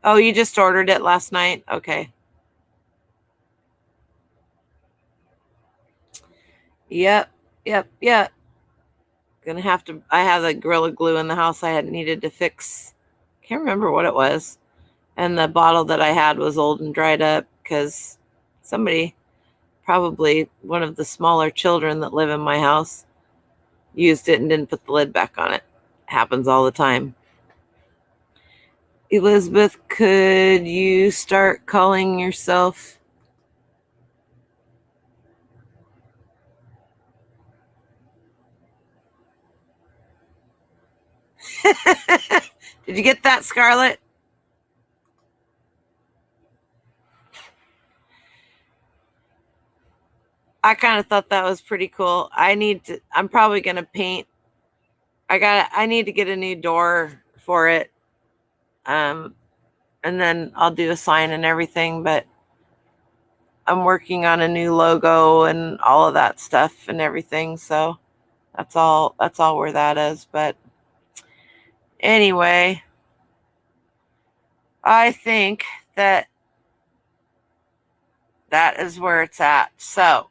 S1: Oh, you just ordered it last night? Okay. Yep. Gonna have to, I have the Gorilla Glue in the house I had needed to fix. Can't remember what it was. And the bottle that I had was old and dried up because somebody, probably one of the smaller children that live in my house, used it and didn't put the lid back on it. Happens all the time. Elizabeth, could you start calling yourself Did you get that, Scarlett? I kind of thought that was pretty cool. I'm probably going to paint. I need to get a new door for it. And then I'll do a sign and everything, but I'm working on a new logo and all of that stuff and everything. So that's all where that is. But anyway, I think that is where it's at. So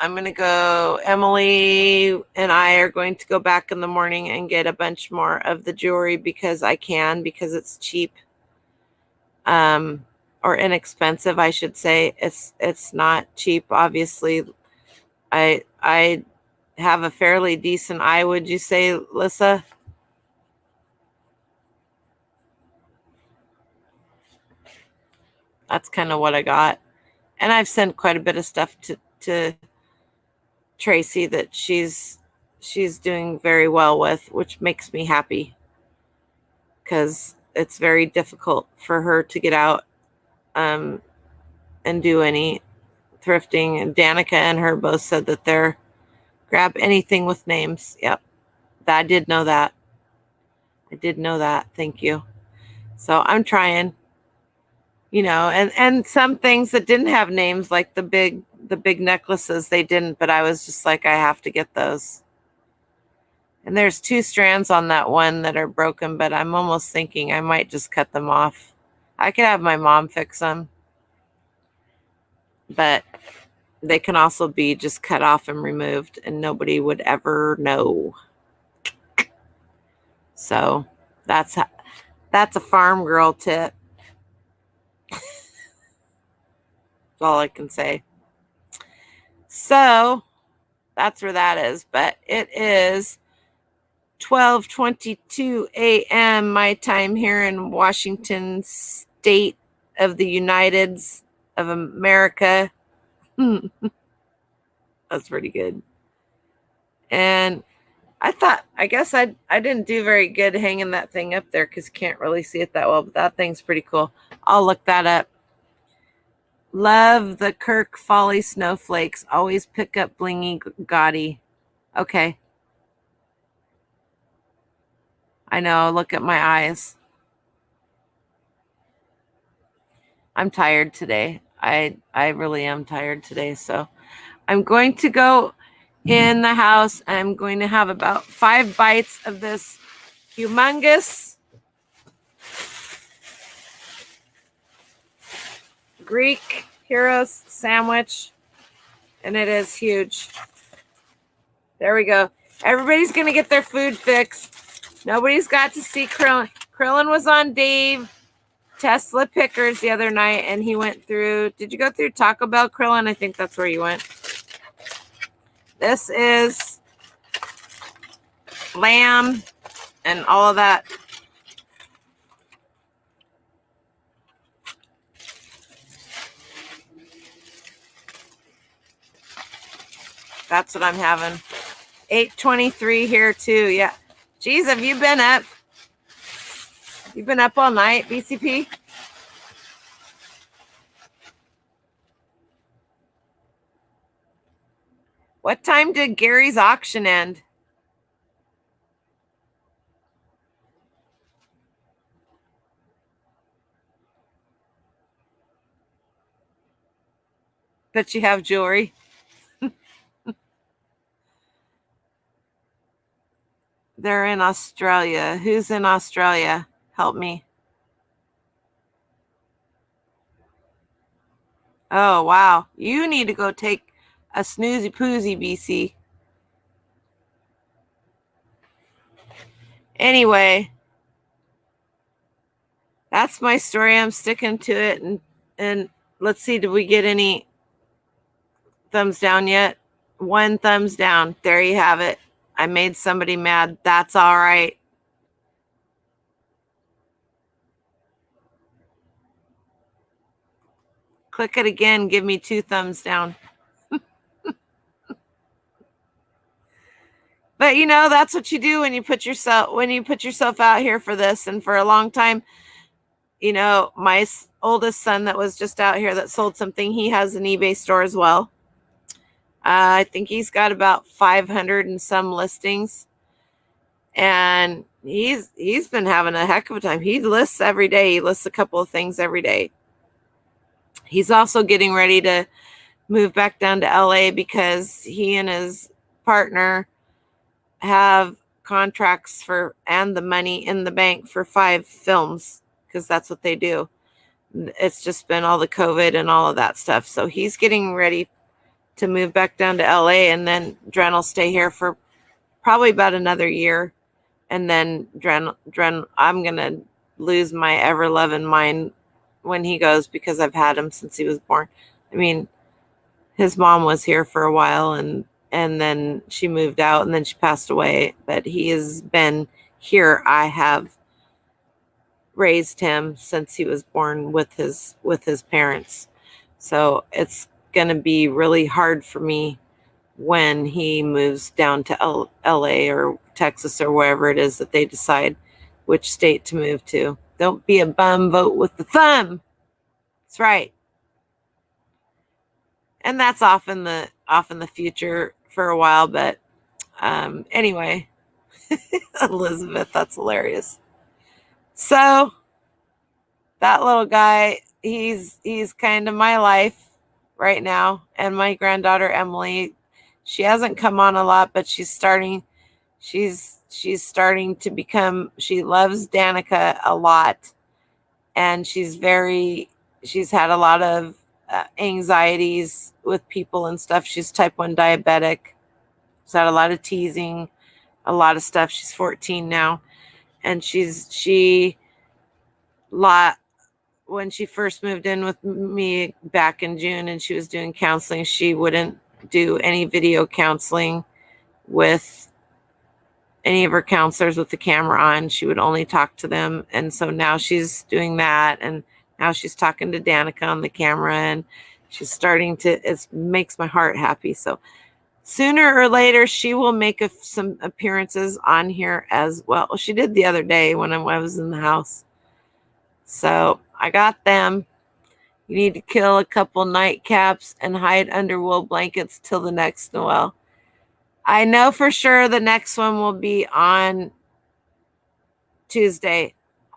S1: I'm going to go. Emily and I are going to go back in the morning and get a bunch more of the jewelry because I can, because it's cheap. Or inexpensive, I should say. It's not cheap, obviously. I have a fairly decent eye, would you say, Lissa? That's kind of what I got. And I've sent quite a bit of stuff to Tracy that she's doing very well with, which makes me happy because it's very difficult for her to get out and do any thrifting. And Danica and her both said that they're grab anything with names. Yep. I did know that. Thank you. So I'm trying, and some things that didn't have names, like the big necklaces, they didn't, but I was just like, I have to get those. And there's 2 strands on that one that are broken, but I'm almost thinking I might just cut them off. I could have my mom fix them, but they can also be just cut off and removed and nobody would ever know. So that's a farm girl tip. That's all I can say. So that's where that is. But it is 12:22 a.m. my time here in Washington State of the United of America. That's pretty good. And I guess I didn't do very good hanging that thing up there because you can't really see it that well, but that thing's pretty cool. I'll look that up. Love the Kirk Folly snowflakes. Always pick up blingy gaudy. Okay. I know. Look at my eyes. I'm tired today. I really am tired today. So I'm going to go in the house. I'm going to have about 5 bites of this humongous Greek Heroes sandwich. And it is huge. There we go. Everybody's going to get their food fixed. Nobody's got to see Krillin. Krillin was on Dave Tesla Pickers the other night, and he went through. Did you go through Taco Bell, Krillin? I think that's where you went. This is lamb and all of that. That's what I'm having. 8:23 here too. Yeah. Geez, have you been up? You've been up all night, BCP? What time did Gary's auction end? Bet you have jewelry. They're in Australia. Who's in Australia? Help me. Oh, wow. You need to go take a snoozy poozy, BC. Anyway, that's my story. I'm sticking to it. And let's see, did we get any thumbs down yet? 1 thumbs down. There you have it. I made somebody mad. That's all right. Click it again. Give me 2 thumbs down. But that's what you do when you put yourself out here for this. And for a long time, my oldest son that was just out here that sold something, he has an eBay store as well. I think he's got about 500 and some listings, and he's been having a heck of a time. He lists every day. He lists a couple of things every day. He's also getting ready to move back down to LA because he and his partner have contracts for and the money in the bank for 5 films because that's what they do. It's just been all the COVID and all of that stuff. So he's getting ready to move back down to LA, and then Dren will stay here for probably about another year. And then Dren, I'm going to lose my ever loving mind when he goes because I've had him since he was born. I mean, his mom was here for a while and then she moved out and then she passed away, but he has been here. I have raised him since he was born with his parents. So it's going to be really hard for me when he moves down to LA or Texas or wherever it is that they decide which state to move to. Don't be a bum, vote with the thumb. That's right. And that's off in the future for a while, but anyway, Elizabeth, that's hilarious. So that little guy, he's kind of my life right now. And my granddaughter Emily, she hasn't come on a lot, but she's starting to become, she loves Danica a lot, and she's had a lot of anxieties with people and stuff. She's type 1 diabetic. She's had a lot of teasing, a lot of stuff. She's 14 now, and when she first moved in with me back in June and she was doing counseling, she wouldn't do any video counseling with any of her counselors with the camera on. She would only talk to them. And so now she's doing that. And now she's talking to Danica on the camera, and she's starting to, it makes my heart happy. So sooner or later, she will make some appearances on here as well. She did the other day when I was in the house. So I got them. You need to kill a couple nightcaps and hide under wool blankets till the next Noel. I know for sure the next one will be on Tuesday.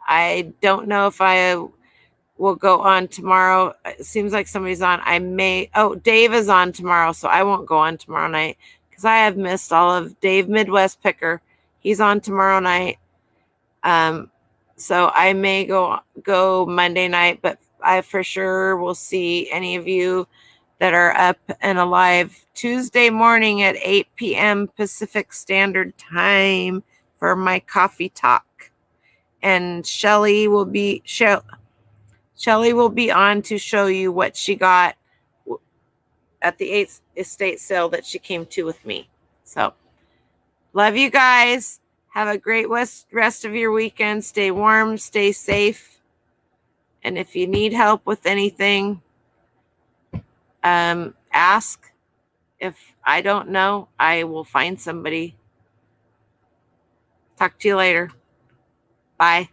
S1: I don't know if I will go on tomorrow. It seems like somebody's on. Dave is on tomorrow, so I won't go on tomorrow night because I have missed all of Dave Midwest Picker. He's on tomorrow night. So I may go Monday night, but I for sure will see any of you that are up and alive Tuesday morning at 8 p.m. Pacific Standard Time for my coffee talk. And Shelly will be on to show you what she got at the 8th estate sale that she came to with me. So love you guys. Have a great rest of your weekend. Stay warm, stay safe. And if you need help with anything, ask. If I don't know, I will find somebody. Talk to you later. Bye.